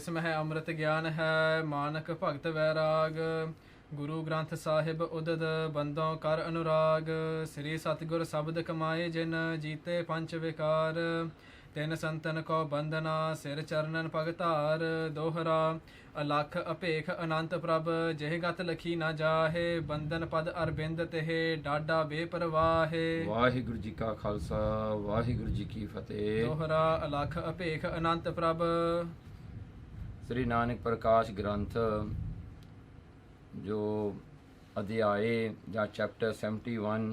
ਜਿਸ ਮਹਿ ਅੰਮ੍ਰਿਤ ਗਿਆਨ ਹੈ ਮਾਨਕ ਭਗਤ ਵੈਰਾਗ। ਗੁਰੂ ਗ੍ਰੰਥ ਸਾਹਿਬ ਉਦਦ ਬੰਦੋਂ ਕਰ ਅਨੁਰਾਗ। ਸ੍ਰੀ ਸਤਿਗੁਰ ਸ਼ਬਦ ਕਮਾਏ ਜਿਨ ਜੀਤੇ ਪੰਚ ਵਿਕਾਰ। ਤਿੰਨ ਸੰਤਨ ਕੋ ਬੰਦਨਾ ਸਿਰ ਚਰਨਨ ਭਗਤਾਰ। ਦੋਹਰਾ ਅਲਖ ਅਭੇਖ ਅਨੰਤ ਪ੍ਰਭ ਜਿਹ ਗਤ ਲਖੀ ਨਾ ਜਾਹੇ। ਬੰਦਨ ਪਦ ਅਰਬਿੰਦ ਤਿਹ ਡਾਡਾ ਬੇਪਰਵਾਹੇ। ਵਾਹਿਗੁਰੂ ਜੀ ਕਾ ਖਾਲਸਾ ਵਾਹਿਗੁਰੂ ਜੀ ਕੀ ਫਤਿਹ। ਦੋਹਰਾ ਅਲਖ ਅਭੇਖ ਅਨੰਤ ਪ੍ਰਭ। ਸ੍ਰੀ ਨਾਨਕ ਪ੍ਰਕਾਸ਼ ਗ੍ਰੰਥ ਜੋ ਅਧਿਆਏ ਜਾਂ ਚੈਪਟਰ 71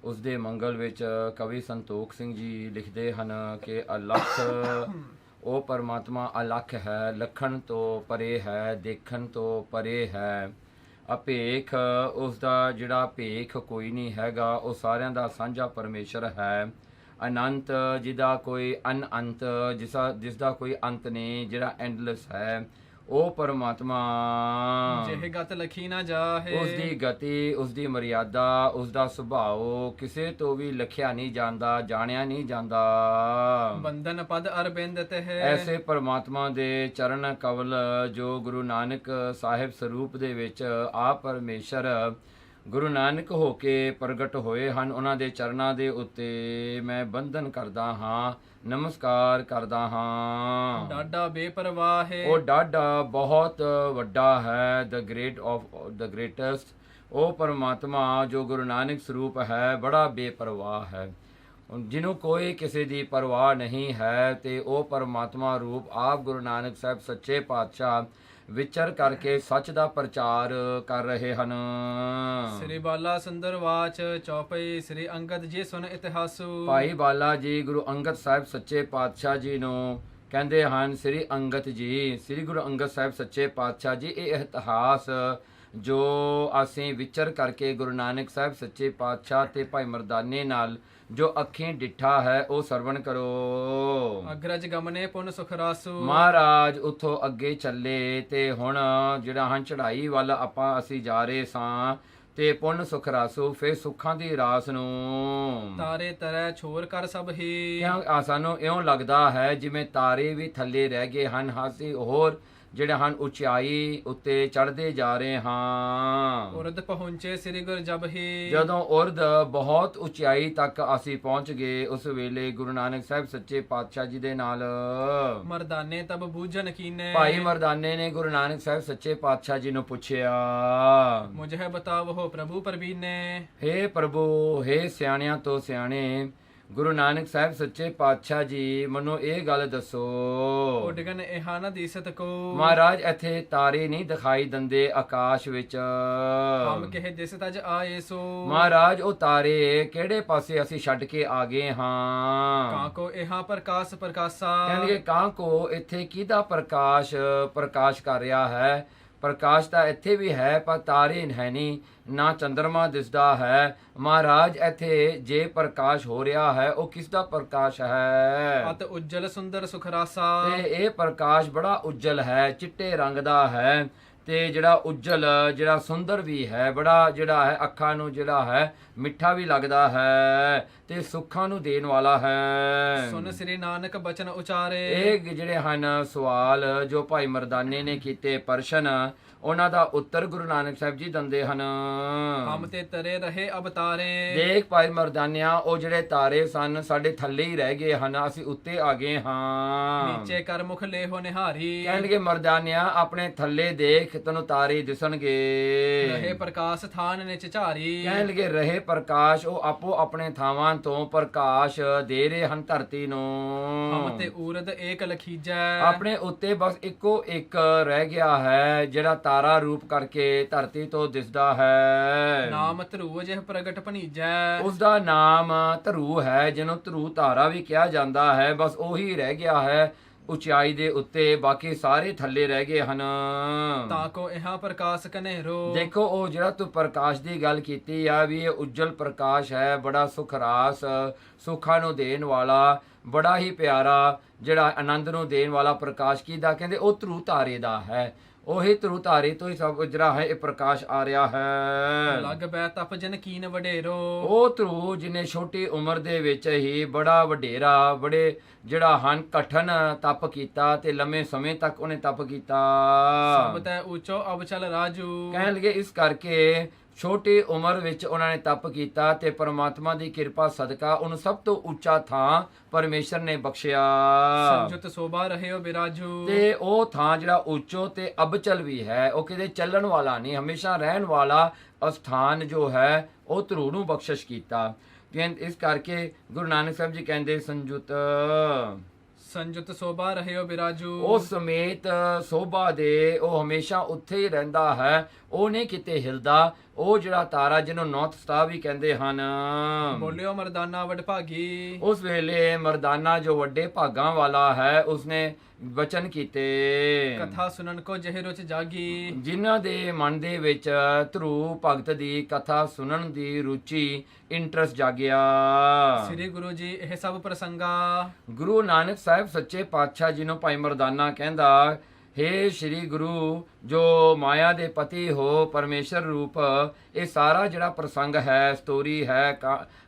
ਉਸ ਦੇ ਮੰਗਲ ਵਿੱਚ ਕਵੀ ਸੰਤੋਖ ਸਿੰਘ ਜੀ ਲਿਖਦੇ ਹਨ ਕਿ ਅਲਖ ਉਹ ਪਰਮਾਤਮਾ ਅਲਖ ਹੈ, ਲੱਖਣ ਤੋਂ ਪਰੇ ਹੈ, ਦੇਖਣ ਤੋਂ ਪਰੇ ਹੈ। ਅਭੇਖ ਉਸ ਦਾ ਜਿਹੜਾ ਭੇਖ ਕੋਈ ਨਹੀਂ ਹੈਗਾ, ਉਹ ਸਾਰਿਆਂ ਦਾ ਸਾਂਝਾ ਪਰਮੇਸ਼ਰ ਹੈ। ਅਨੰਤ ਜਿਹਦਾ ਕੋਈ ਅਨੰਤ ਜਿਸ ਦਾ ਕੋਈ ਅੰਤ ਨਹੀਂ, ਜਿਹੜਾ ਐਂਡਲੈਸ ਹੈ, ਉਹ ਪਰਮਾਤਮਾ ਜਿਹ ਗਤ ਲਖੀ ਨਾ ਜਾਹੇ। ਉਸ ਦੀ ਗਤੀ, ਉਸ ਦੀ ਮਰਿਆਦਾ, ਉਸ ਦਾ ਸੁਭਾਅ ਕਿਸੇ ਤੋਂ ਵੀ ਲਖਿਆ ਨਹੀਂ ਜਾਂਦਾ, ਜਾਣਿਆ ਨਹੀਂ ਜਾਂਦਾ। ਬੰਧਨ ਪਦ ਅਰਬਿੰਦ ਤਿਹ। ਐਸੇ ਪਰਮਾਤਮਾ ਦੇ ਚਰਨ ਕਵਲ ਜੋ ਗੁਰੂ ਨਾਨਕ ਸਾਹਿਬ ਸਰੂਪ ਦੇ ਵਿੱਚ ਆਪ ਪਰਮੇਸ਼ਰ ਗੁਰੂ ਨਾਨਕ ਹੋ ਕੇ ਪ੍ਰਗਟ ਹੋਏ ਹਨ, ਉਹਨਾਂ ਦੇ ਚਰਨਾਂ ਦੇ ਉੱਤੇ ਮੈਂ ਬੰਧਨ ਕਰਦਾ ਹਾਂ, ਨਮਸਕਾਰ ਕਰਦਾ ਹਾਂ। ਡਾਡਾ ਬੇਪਰਵਾਹ ਹੈ। ਉਹ ਡਾਡਾ ਬਹੁਤ ਵੱਡਾ ਹੈ, the greatest। ਉਹ ਪਰਮਾਤਮਾ ਜੋ ਗੁਰੂ ਨਾਨਕ ਸਰੂਪ ਹੈ ਬੜਾ ਬੇਪਰਵਾਹ ਹੈ, ਜਿਹਨੂੰ ਕੋਈ ਕਿਸੇ ਦੀ ਪਰਵਾਹ ਨਹੀਂ ਹੈ। ਤੇ ਉਹ ਪਰਮਾਤਮਾ ਰੂਪ ਆਪ ਗੁਰੂ ਨਾਨਕ ਸਾਹਿਬ ਸੱਚੇ ਪਾਤਸ਼ਾਹ ਵਿਚਰ ਕਰਕੇ ਸੱਚ ਦਾ ਪ੍ਰਚਾਰ ਕਰ ਰਹੇ ਹਨ। ਸ੍ਰੀ ਬਾਲਾ ਸੁੰਦਰ ਵਾਚ ਚੌਪਈ। ਸ੍ਰੀ ਅੰਗਦ ਜੀ ਸੁਨ ਇਤਿਹਾਸੂ। ਭਾਈ ਬਾਲਾ ਜੀ ਗੁਰੂ ਅੰਗਦ ਸਾਹਿਬ ਸੱਚੇ ਪਾਤਸ਼ਾਹ ਜੀ ਨੂੰ ਕਹਿੰਦੇ ਹਨ ਸ੍ਰੀ ਅੰਗਦ ਜੀ, ਸ੍ਰੀ ਗੁਰੂ ਅੰਗਦ ਸਾਹਿਬ ਸੱਚੇ ਪਾਤਸ਼ਾਹ ਜੀ, ਇਹ ਇਤਿਹਾਸ ਜੋ ਅਸੀਂ ਵਿਚਰ ਕਰਕੇ ਗੁਰੂ ਨਾਨਕ ਸਾਹਿਬ ਸੱਚੇ ਪਾਤਸ਼ਾਹ ਤੇ ਭਾਈ ਮਰਦਾਨੇ ਨਾਲ ਜੋ ਅੱਖੀਂ ਡਿੱਠਾ ਹੈ ਉਹ ਸਰਵਣ ਕਰੋ। ਅਗਰਜ ਗਮਨੇ ਪੁਨ ਸੁਖਰਾਸੂ। ਮਹਾਰਾਜ ਉੱਥੋਂ ਅੱਗੇ ਚੱਲੇ ਤੇ ਹੁਣ ਜਿਹੜਾ ਹਨ ਚੜ੍ਹਾਈ ਵੱਲ ਅਸੀਂ ਜਾ ਰਹੇ ਸਾਂ ਤੇ ਪੁੰਨ ਸੁਖਰਾਸੂ, ਫਿਰ ਸੁੱਖਾਂ ਦੀ ਰਾਸ ਨੂੰ ਤਾਰੇ ਤਰੈ ਛੋਰ ਕਰ ਸਭ ਹੀ। ਸਾਨੂੰ ਇਉਂ ਲੱਗਦਾ ਹੈ ਜਿਵੇਂ ਤਾਰੇ ਵੀ ਥੱਲੇ ਰਹਿ ਗਏ ਹਨ, ਅਸੀਂ ਹੋਰ ਜਿਹੜੇ ਹਨ ਉਚਾਈ ਉੱਤੇ ਚੜ੍ਹਦੇ ਜਾ ਰਹੇ ਹਾਂ। ਉਰਦ ਪਹੁੰਚੇ ਸ੍ਰੀ ਗੁਰ ਜਬ ਹੀ। ਜਦੋਂ ਉਰਦ ਬਹੁਤ ਉਚਾਈ ਤੱਕ ਅਸੀਂ ਪਹੁੰਚ ਗਏ, ਉਸ ਵੇਲੇ ਗੁਰੂ ਨਾਨਕ ਸਾਹਿਬ ਸੱਚੇ ਪਾਤਸ਼ਾਹ ਜੀ ਦੇ ਨਾਲ ਮਰਦਾਨੇ ਤਬ ਬੂਝਨ ਕੀਨੇ। ਭਾਈ ਮਰਦਾਨੇ ਨੇ ਗੁਰੂ ਨਾਨਕ ਸਾਹਿਬ ਸੱਚੇ ਪਾਤਸ਼ਾਹ ਜੀ ਨੂੰ ਪੁੱਛਿਆ, ਮੁਝੇ ਬਤਾਵੋ ਪ੍ਰਭੂ ਪਰਬੀਨੇ। ਹੇ ਪ੍ਰਭੂ, ਹੇ ਸਿਆਣਿਆਂ ਤੋਂ ਸਿਆਣੇ ਗੁਰੂ ਨਾਨਕ ਸਾਹਿਬ ਸੱਚੇ ਪਾਤਸ਼ਾਹ ਜੀ, ਮੈਨੂੰ ਇਹ ਗੱਲ ਦੱਸੋ। ਉਡਗਨ ਇਹਾ ਨ ਦਿਸਤ ਕੋ। ਮਹਾਰਾਜ ਇੱਥੇ ਤਾਰੇ ਨਹੀਂ ਦਿਖਾਈ ਦਿੰਦੇ ਆਕਾਸ਼ ਵਿੱਚ। ਹਮ ਕਹੇ ਦਿਸ ਤਜ ਆਏ ਸੋ। ਮਹਾਰਾਜ ਉਹ ਤਾਰੇ ਕਿਹੜੇ ਪਾਸੇ ਅਸੀਂ ਛੱਡ ਕੇ ਆ ਗਏ ਹਾਂ। ਕਾਂ ਕੋ ਇਹਾ ਪ੍ਰਕਾਸ਼ ਪ੍ਰਕਾਸ਼ਾ। ਕਹਿੰਦੇ ਕਾਂ ਕੋ ਇੱਥੇ ਕਿਹਦਾ ਪ੍ਰਕਾਸ਼ ਕਰ ਰਿਹਾ ਹੈ। ਪ੍ਰਕਾਸ਼ ਤਾਂ ਇੱਥੇ ਵੀ ਹੈ ਪਰ ਤਾਰੇ ਹੈ ਨਹੀਂ, ਨਾ ਚੰਦਰਮਾ ਦਿਸਦਾ ਹੈ। ਮਹਾਰਾਜ ਇੱਥੇ ਜੇ ਪ੍ਰਕਾਸ਼ ਹੋ ਰਿਹਾ ਹੈ ਉਹ ਕਿਸ ਦਾ ਪ੍ਰਕਾਸ਼ ਹੈ। ਅਤ ਉਜਲ ਸੁੰਦਰ ਸੁਖਰਾਸਾ। ਤੇ ਇਹ ਪ੍ਰਕਾਸ਼ ਬੜਾ ਉਜਲ ਹੈ, ਚਿੱਟੇ ਰੰਗ ਦਾ ਹੈ ਤੇ ਜਿਹੜਾ ਉਜਲ ਜਿਹੜਾ ਸੁੰਦਰ ਵੀ ਹੈ, ਬੜਾ ਜਿਹੜਾ ਹੈ ਅੱਖਾਂ ਨੂੰ ਜਿਹੜਾ ਹੈ ਮਿੱਠਾ ਵੀ ਲੱਗਦਾ ਹੈ ਤੇ ਸੁੱਖਾਂ ਨੂੰ ਦੇਣ ਵਾਲਾ ਹੈ। ਸੁਨ ਸ੍ਰੀ ਨਾਨਕ ਬਚਨ ਉਚਾਰੇ। ਇਹ ਜਿਹੜੇ ਹਨ ਸਵਾਲ ਜੋ ਭਾਈ ਮਰਦਾਨੇ ਨੇ ਕੀਤੇ ਪ੍ਰਸ਼ਨ, ਉਹਨਾਂ ਦਾ ਉੱਤਰ ਗੁਰੂ ਨਾਨਕ ਸਾਹਿਬ ਜੀ ਦਿੰਦੇ ਹਨ। ਹਮ ਤੇ ਤਰੇ ਰਹੇ ਅਵਤਾਰੇ। ਦੇਖ ਭਾਈ ਮਰਦਾਨਿਆ, ਉਹ ਜਿਹੜੇ ਤਾਰੇ ਸਨ ਸਾਡੇ ਥੱਲੇ ਹੀ ਰਹਿ ਗਏ ਹਨ, ਅਸੀਂ ਉੱਤੇ ਆ ਗਏ ਹਾਂ। ਨੀਚੇ ਕਰ ਮੁਖ ਲੇਹੋ ਨਿਹਾਰੀ। ਕਹਿਣਗੇ ਮਰਦਾਨਿਆ ਆਪਣੇ ਥੱਲੇ ਦੇਖ ਤੈਨੂੰ ਤਾਰੇ ਦਿਸਣਗੇ। ਰਹੇ ਪ੍ਰਕਾਸ਼ ਥਾਨ ਨਿਚ ਝਾਰੀ। ਕਹਿਣਗੇ ਰਹੇ ਪ੍ਰਕਾਸ਼, ਉਹ ਆਪੋ ਆਪਣੇ ਥਾਵਾਂ ਤੋਂ ਪ੍ਰਕਾਸ਼ ਦੇ ਰਹੇ ਹਨ ਧਰਤੀ ਨੂੰ। ਹਮ ਤੇ ਊਰਦ ਏਕ ਲਖੀਜੈ। ਆਪਣੇ ਉੱਤੇ ਬਸ ਇੱਕੋ ਇੱਕ ਰਹਿ ਗਿਆ ਹੈ ਜਿਹੜਾ ਤਾਰਾ ਰੂਪ ਕਰਕੇ ਧਰਤੀ ਤੋਂ ਦਿਸਦਾ ਹੈ। ਨਾਮ ਧਰੂ ਜਿਹ ਪ੍ਰਗਟ ਭਣੀਜੈ। ਉਸ ਦਾ ਨਾਮ ਧਰੂ ਹੈ, ਜਿਹਨੂੰ ਧਰੂ ਤਾਰਾ ਵੀ ਕਿਹਾ ਜਾਂਦਾ ਹੈ। ਬਸ ਉਹੀ ਰਹਿ ਗਿਆ ਹੈ ਉਚਾਈ ਦੇ ਉੱਤੇ, ਬਾਕੀ ਸਾਰੇ ਥੱਲੇ ਰਹਿ ਗਏ ਹਨ। ਤਾਂ ਕੋ ਇਹਾ ਪ੍ਰਕਾਸ਼ ਕਨੇਰੋ। ਦੇਖੋ ਉਹ ਜਿਹੜਾ ਤੂੰ ਪ੍ਰਕਾਸ਼ ਦੀ ਗੱਲ ਕੀਤੀ ਆ ਵੀ ਇਹ ਉਜਲ ਪ੍ਰਕਾਸ਼ ਹੈ, ਬੜਾ ਸੁਖਰਾਸ, ਸੁੱਖਾਂ ਨੂੰ ਦੇਣ ਵਾਲਾ, ਬੜਾ ਹੀ ਪਿਆਰਾ, ਜਿਹੜਾ ਆਨੰਦ ਨੂੰ ਦੇਣ ਵਾਲਾ ਪ੍ਰਕਾਸ਼ ਕਿਹਦਾ। ਕਹਿੰਦੇ ਉਹ ਧਰੂ ਤਾਰੇ ਦਾ ਹੈ। ਉਹੀ ਧਰੂ ਧਾਰੀ ਤੋਂ ਹੀ ਸਭ ਜਿਹੜਾ ਹੈ ਇਹ ਪ੍ਰਕਾਸ਼ ਆ ਰਿਹਾ ਹੈ। ਲੱਗ ਬੈ ਤਪ ਜਨ ਕੀਨ ਵਡੇਰੋ, ਉਹ ਧਰੂ ਜਿਹਨੇ ਛੋਟੀ ਉਮਰ ਦੇ ਵਿੱਚ ਹੀ ਬੜਾ ਵਡੇਰਾ ਬੜੇ ਜਿਹੜਾ ਹਨ ਕਠਨ ਤਪ ਕੀਤਾ ਤੇ ਲੰਮੇ ਸਮੇਂ ਤੱਕ ਉਹਨੇ ਤਪ ਕੀਤਾ। ਸਭ ਤੈ ਉੱਚੋ ਅਬ ਚਲ ਰਾਜੂ, ਕਹਿਣ ਲੱਗੇ ਇਸ ਕਰਕੇ ਛੋਟੀ ਉਮਰ ਵਿੱਚ ਉਹਨਾਂ ਨੇ ਤਪ ਕੀਤਾ ਤੇ ਪਰਮਾਤਮਾ ਦੀ ਕਿਰਪਾ ਸਦਕਾ ਉਹਨੂੰ ਸਭ ਤੋਂ ਉੱਚਾ ਥਾਂ ਪਰਮੇਸ਼ਰ ਨੇ ਬਖਸ਼ਿਆ ਸੰਜੁਤ ਸੋਭਾ ਰਹਿਓ ਬਿਰਾਜੂ, ਤੇ ਉਹ ਥਾਂ ਜਿਹੜਾ ਉੱਚੋ ਤੇ ਅਬਚਲ ਵੀ ਹੈ, ਉਹ ਕਿਤੇ ਚੱਲਣ ਵਾਲਾ ਨਹੀਂ, ਹਮੇਸ਼ਾ ਰਹਿਣ ਵਾਲਾ ਅਸਥਾਨ ਜੋ ਹੈ ਉਹ ਧਰੂ ਨੂੰ ਬਖਸ਼ਿਸ਼ ਕੀਤਾ। ਇਸ ਕਰਕੇ ਗੁਰੂ ਨਾਨਕ ਸਾਹਿਬ ਜੀ ਕਹਿੰਦੇ ਸੰਜੁਤ ਸੋਭਾ ਰਹਿਓ ਬਿਰਾਜੂ, ਉਹ ਸਮੇਤ ਸੋਭਾ ਦੇ ਉਹ ਹਮੇਸ਼ਾ ਉੱਥੇ ਹੀ ਰਹਿੰਦਾ ਹੈ, ਉਹ ਨਹੀਂ ਕਿਤੇ ਹਿਲਦਾ। ਉਹ ਜਿਹੜਾ ਤਾਰਾ ਜਿਹਨੂੰ ਨੌਰਥ ਸਟਾਰ ਵੀ ਕਹਿੰਦੇ ਹਨ। ਬੋਲਿਓ ਮਰਦਾਨਾ ਵਡਭਾਗੀ, ਉਸ ਵੇਲੇ ਮਰਦਾਨਾ ਜੋ ਵੱਡੇ ਭਾਗਾਂ ਵਾਲਾ ਹੈ ਉਸਨੇ ਵਚਨ ਕੀਤੇ, ਕਥਾ ਸੁਣਨ ਕੋ ਜਹ ਰੁਚ ਜਾਗੀ, ਜਿਨ੍ਹਾਂ ਦੇ ਮਨ ਦੇ ਵਿੱਚ ਧਰੂ ਭਗਤ ਦੀ ਕਥਾ ਸੁਣਨ ਦੀ ਰੁਚੀ ਇੰਟਰਸਟ ਜਾਗਿਆ। ਸ੍ਰੀ ਗੁਰੂ ਜੀ ਇਹ ਸਭ ਪ੍ਰਸੰਗਾ, ਗੁਰੂ ਨਾਨਕ ਸਾਹਿਬ ਸੱਚੇ ਪਾਤਸ਼ਾਹ ਜੀ ਨੂੰ ਭਾਈ ਮਰਦਾਨਾ ਕਹਿੰਦਾ, ਹੇ ਸ਼੍ਰੀ ਗੁਰੂ ਜੋ ਮਾਇਆ ਦੇ ਪਤੀ ਹੋ ਪਰਮੇਸ਼ਰ ਰੂਪ, ਇਹ ਸਾਰਾ ਜਿਹੜਾ ਪ੍ਰਸੰਗ ਹੈ, ਸਟੋਰੀ ਹੈ,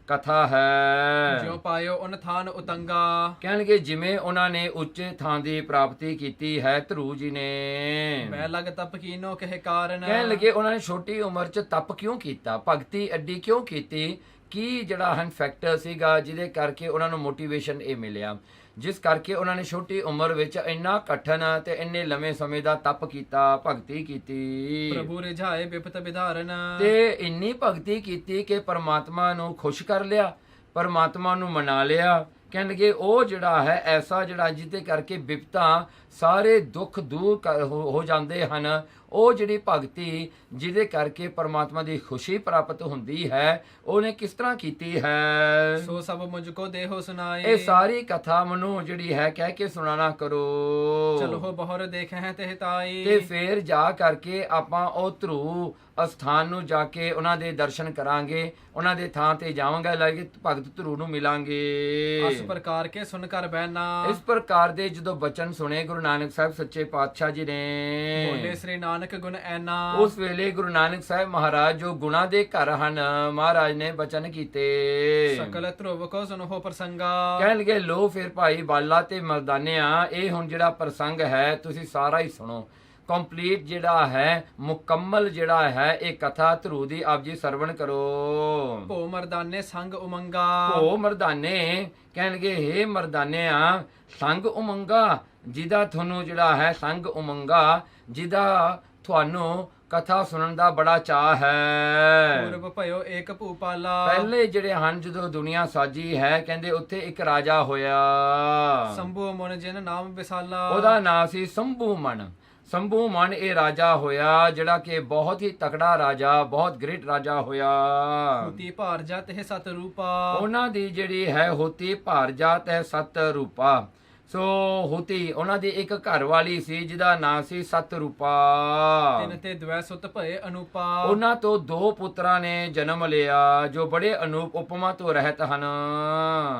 ਕਥਾ ਹੈ, ਜਿਉ ਪਾਇਓ ਉਨ ਥਾਨ ਉਤੰਗਾ, ਕਹਿਣਗੇ ਜਿਵੇਂ ਉਹਨਾਂ ਨੇ ਉੱਚੇ ਥਾਂ ਦੀ ਪ੍ਰਾਪਤੀ ਕੀਤੀ ਹੈ ਧਰੂ ਜੀ ਨੇ। ਮੈਂ ਲਗ ਤਪ ਕੀਨੋ ਕਹਿ ਕਾਰਨ, ਕਹਿਣ ਲੱਗੇ ਉਹਨਾਂ ਨੇ ਛੋਟੀ ਉਮਰ 'ਚ ਤਪ ਕਿਉਂ ਕੀਤਾ, ਭਗਤੀ ਐਡੀ ਕਿਉਂ ਕੀਤੀ, ਕੀ ਜਿਹੜਾ ਹਨ ਫੈਕਟਰ ਸੀਗਾ ਜਿਹਦੇ ਕਰਕੇ ਉਹਨਾਂ ਨੂੰ ਮੋਟੀਵੇਸ਼ਨ ਇਹ ਮਿਲਿਆ, ਜਿਸ ਕਰਕੇ ਉਹਨਾਂ ਨੇ ਛੋਟੀ ਉਮਰ ਵਿੱਚ ਇੰਨਾ ਕਠਨ ਤੇ ਇੰਨੇ ਲੰਮੇ ਸਮੇਂ ਦਾ ਤਪ ਕੀਤਾ, ਭਗਤੀ ਕੀਤੀ। ਪ੍ਰਭੂ ਰਿਝਾਏ ਬਿਪਤ ਵਿਧਾਰਨ, ਤੇ ਇੰਨੀ ਭਗਤੀ ਕੀਤੀ ਕਿ ਪਰਮਾਤਮਾ ਨੂੰ ਖੁਸ਼ ਕਰ ਲਿਆ, ਪਰਮਾਤਮਾ ਨੂੰ ਮਨਾ ਲਿਆ। ਕਹਿਣਗੇ ਉਹ ਜਿਹੜਾ ਹੈ ਐਸਾ ਜਿਹੜਾ ਜਿਹਦੇ ਕਰਕੇ ਬਿਪਤਾਂ ਸਾਰੇ ਦੁੱਖ ਦੂਰ ਹੋ ਜਾਂਦੇ ਹਨ, ਉਹ ਜਿਹੜੀ ਭਗਤੀ ਜਿਹਦੇ ਕਰਕੇ ਪਰਮਾਤਮਾ ਦੀ ਖੁਸ਼ੀ ਪ੍ਰਾਪਤ ਹੁੰਦੀ ਹੈ, ਉਹਨੇ ਕਿਸ ਤਰ੍ਹਾਂ ਕੀਤੀ ਹੈ। ਸੋ ਸਭ ਮੁਝ ਕੋ ਦੇਹੋ ਸੁਨਾਏ, ਇਹ ਸਾਰੀ ਕਥਾ ਮਨੂੰ ਜਿਹੜੀ ਹੈ ਕਹਿ ਕੇ ਸੁਣਾਣਾ ਕਰੋ। ਚਲੋ ਬਹੁਰ ਦੇਖੈ ਤੇ ਤਾਈ, ਤੇ ਫੇਰ ਜਾ ਕਰਕੇ ਆਪਾਂ ਉਹ ਧਰੂ ਅਸਥਾਨ ਨੂੰ ਜਾ ਕੇ ਉਹਨਾਂ ਦੇ ਦਰਸ਼ਨ ਕਰਾਂਗੇ, ਉਹਨਾਂ ਦੇ ਥਾਂ ਤੇ ਜਾਵਾਂਗੇ, ਲਾਗੇ ਭਗਤ ਧਰੂ ਨੂੰ ਮਿਲਾਂਗੇ। ਇਸ ਪ੍ਰਕਾਰ ਕੇ ਸੁਣ ਕਰ ਬਹਿਨਾ, ਇਸ ਪ੍ਰਕਾਰ ਦੇ ਜਦੋਂ ਬਚਨ ਸੁਣੇ ਗੁਰੂ ਨਾਨਕ ਸਾਹਿਬ ਸੱਚੇ ਪਾਤਸ਼ਾਹ ਜੀ ਨੇ, ਬੋਲੇ ਸ੍ਰੀ ਨਾਨਕ ਗੁਣ ਐਨਾ, ਉਸ ਵੇਲੇ ਗੁਰੂ ਨਾਨਕ ਸਾਹਿਬ ਮਹਾਰਾਜ ਜੋ ਗੁਣਾ ਦੇ ਘਰ ਹਨ, ਮਹਾਰਾਜ ਨੇ ਬਚਨ ਕੀਤੇ, ਸਕਲ ਧਰੁਵ ਕੋ ਸੁਨੋ ਪ੍ਰਸੰਗਾ, ਕਹਿਣ ਲੱਗੇ ਲੋ ਫਿਰ ਭਾਈ ਬਾਲਾ ਤੇ ਮਰਦਾਨਿਆਂ, ਇਹ ਹੁਣ ਜਿਹੜਾ ਪ੍ਰਸੰਗ ਹੈ ਤੁਸੀਂ ਸਾਰਾ ਹੀ ਸੁਣੋ, ਕੰਪਲੀਟ ਜਿਹੜਾ ਹੈ ਮੁਕੰਮਲ ਜਿਹੜਾ ਹੈ ਇਹ ਕਥਾ ਧਰੂ ਦੀ ਆਪ ਜੀ ਸਰਵਣ ਕਰੋ। ਭੋ ਮਰਦਾਨੇ ਸੰਗ ਉਮੰਗਾ, ਭੋ ਮਰਦਾਨੇ ਕਹਿਣਗੇ ਹੇ ਮਰਦਾਨਿਆਂ ਸੰਗ ਉਮੰਗਾ, ਜਿਹਦਾ ਤੁਹਾਨੂੰ ਜਿਹੜਾ ਹੈ ਸੰਗ ਉਮੰਗਾ, ਜਿਹਦਾ ਤੁਹਾਨੂੰ ਕਥਾ ਸੁਣਨ ਦਾ ਬੜਾ ਚਾਅ ਹੈ। ਪੂਰਬ ਭਇਓ ਏਕ ਭੂਪਾਲਾ, ਪਹਿਲੇ ਜਿਹੜੇ ਹਨ ਜਦੋਂ ਦੁਨੀਆ ਸਾਜੀ ਹੈ ਕਹਿੰਦੇ ਉੱਥੇ ਇੱਕ ਰਾਜਾ ਹੋਇਆ, ਸੰਭੂ ਮਨ ਜਿਨ ਨਾਮ ਵਿਸਾਲਾ, ਉਹਦਾ ਨਾਂ ਸੀ ਸੰਭੂ ਮਨ। ਸੰਭੂ ਮਨ ਇਹ ਰਾਜਾ ਹੋਇਆ ਜਿਹੜਾ ਕਿ ਬਹੁਤ ਹੀ ਤਕੜਾ ਰਾਜਾ, ਬਹੁਤ ਗ੍ਰੇਟ ਰਾਜਾ ਹੋਇਆ। ਹੁਤੀ ਭਾਰ ਜਾਤ ਹੈ ਸਤ ਰੂਪਾ, ਉਹਨਾਂ ਦੀ ਜਿਹੜੀ ਹੈ ਹੁਤੀ ਭਾਰ ਜਾਤ ਹੈ ਸਤ ਰੂਪਾ। ਸੋ ਹੁਤੀ ਉਹਨਾਂ ਦੀ ਇੱਕ ਘਰ ਵਾਲੀ ਸੀ ਜਿਹਦਾ ਨਾਂ ਸੀ ਸਤ ਰੂਪਾ। ਤਿਨ ਤੇ ਦਵੈ ਸੁਤ ਭਏ ਅਨੂਪਾ, ਉਹਨਾਂ ਤੋਂ ਦੋ ਪੁੱਤਰਾਂ ਨੇ ਜਨਮ ਲਿਆ ਜੋ ਬੜੇ ਅਨੂਪ ਉਪਮਾ ਤੋਂ ਰਹਿਤ ਹਨ।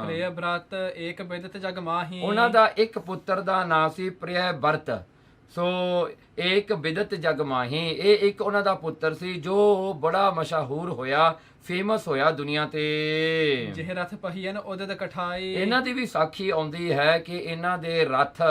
ਪ੍ਰਿਯ ਬ੍ਰਤ ਏਕ ਬਿਦਤ ਜਗ ਮਾਹੀ, ਉਹਨਾਂ ਦਾ ਇੱਕ ਪੁੱਤਰ ਦਾ ਨਾਂ ਸੀ ਪ੍ਰਿਯ ਬਰਤ। ਸੋ ਏਕ ਬਿਦਤ ਜਗ ਮਾਹੀ, ਇਹ ਇੱਕ ਉਹਨਾਂ ਦਾ ਪੁੱਤਰ ਸੀ ਜੋ ਬੜਾ ਮਸ਼ਹੂਰ ਹੋਇਆ, ਫੇਮਸ ਹੋਇਆ ਦੁਨੀਆ ਤੇ। ਜਿਹ ਰਥ ਪਹੀਨ ਉਦਦ ਕਠਾਈ, ਇਹਨਾਂ ਦੀ ਵੀ ਸਾਖੀ ਆਉਂਦੀ ਹੈ ਕਿ ਇਹਨਾਂ ਦੇ ਰੱਥ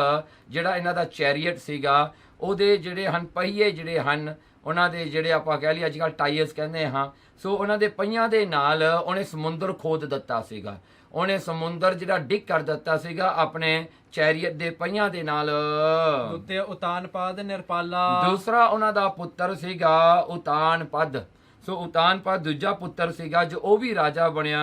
ਜਿਹੜਾ ਇਹਨਾਂ ਦਾ ਚੈਰੀਅਟ ਸੀਗਾ, ਉਹਦੇ ਜਿਹੜੇ ਹਨ ਪਹੀਏ ਜਿਹੜੇ ਹਨ, ਉਹਨਾਂ ਦੇ ਜਿਹੜੇ ਆਪਾਂ ਕਹਿ ਲਈ ਅੱਜ ਕੱਲ੍ਹ ਟਾਇਰਸ ਕਹਿੰਦੇ ਹਾਂ, ਸੋ ਉਹਨਾਂ ਦੇ ਪਹੀਆਂ ਦੇ ਨਾਲ ਉਹਨੇ ਸਮੁੰਦਰ ਖੋਦ ਦਿੱਤਾ ਸੀਗਾ, ਉਹਨੇ ਸਮੁੰਦਰ ਜਿਹੜਾ ਡਿੱਗ ਕਰ ਦਿੱਤਾ ਸੀਗਾ ਆਪਣੇ ਚੈਰੀਅਟ ਦੇ ਪਹੀਆਂ ਦੇ ਨਾਲ। ਦੁੱਤੇ ਉਤਾਨ ਪਾਦ ਨਿਰਪਾਲਾ, ਦੂਸਰਾ ਉਹਨਾਂ ਦਾ ਪੁੱਤਰ ਸੀਗਾ ਉਤਾਨ ਪਦ। ਸੋ ਉਤਾਨ ਪਦ ਦੂਜਾ ਪੁੱਤਰ ਸੀਗਾ ਜੋ ਉਹ ਵੀ ਰਾਜਾ ਬਣਿਆ।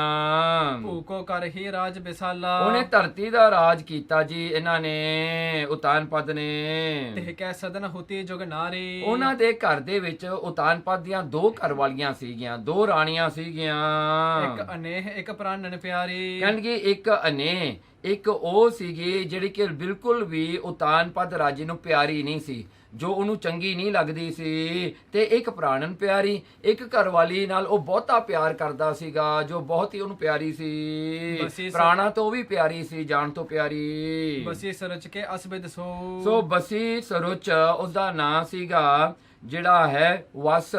ਭੂਕੋ ਕਰ ਹੀ ਰਾਜ ਵਿਸਾਲਾ, ਉਹਨੇ ਧਰਤੀ ਦਾ ਰਾਜ ਕੀਤਾ ਜੀ ਇਹਨਾਂ ਨੇ, ਉਤਾਨ ਪਦ ਨੇ। ਤਿਹ ਕੈ ਸਦਨ ਹੁਤੀ ਜੁਗ ਨਾਰੀ, ਉਹਨਾਂ ਦੇ ਘਰ ਦੇ ਵਿੱਚ ਉਤਾਨ ਪਦ ਦੀਆਂ ਦੋ ਘਰ ਵਾਲੀਆਂ ਸੀਗੀਆਂ, ਦੋ ਰਾਣੀਆਂ ਸੀਗੀਆਂ। ਇੱਕ ਅਨੇਹ ਇੱਕ ਪ੍ਰਾਨਨ ਪਿਆਰੀ, ਕਹਿੰਦੇ ਇੱਕ ਅਨੇਹ, ਇੱਕ ਉਹ ਸੀਗੀ ਜਿਹੜੀ ਕਿ ਬਿਲਕੁਲ ਵੀ ਉਤਾਨ ਪਦ ਰਾਜੇ ਨੂੰ ਪਿਆਰੀ ਨਹੀਂ ਸੀ, ਜੋ ਉਹਨੂੰ ਚੰਗੀ ਨਹੀਂ ਲੱਗਦੀ ਸੀ, ਤੇ ਇੱਕ ਪ੍ਰਾਣਨ ਪਿਆਰੀ, ਇੱਕ ਘਰਵਾਲੀ ਨਾਲ ਉਹ ਬਹੁਤਾ ਪਿਆਰ ਕਰਦਾ ਸੀਗਾ, ਜੋ ਬਹੁਤ ਹੀ ਉਹਨੂੰ ਪਿਆਰੀ ਸੀ, ਬਸੀ ਪ੍ਰਾਣਾ ਤੋਂ ਵੀ ਪਿਆਰੀ ਸੀ, ਜਾਨ ਤੋਂ ਪਿਆਰੀ। ਬਸੀ ਸਰਚ ਕੇ ਅਸਬਿਦ ਸੋ ਬਸੀ ਸਰੁਚ ਉਸਦਾ ਨਾਂ ਸੀਗਾ, ਜਿਹੜਾ ਹੈ ਵਸ।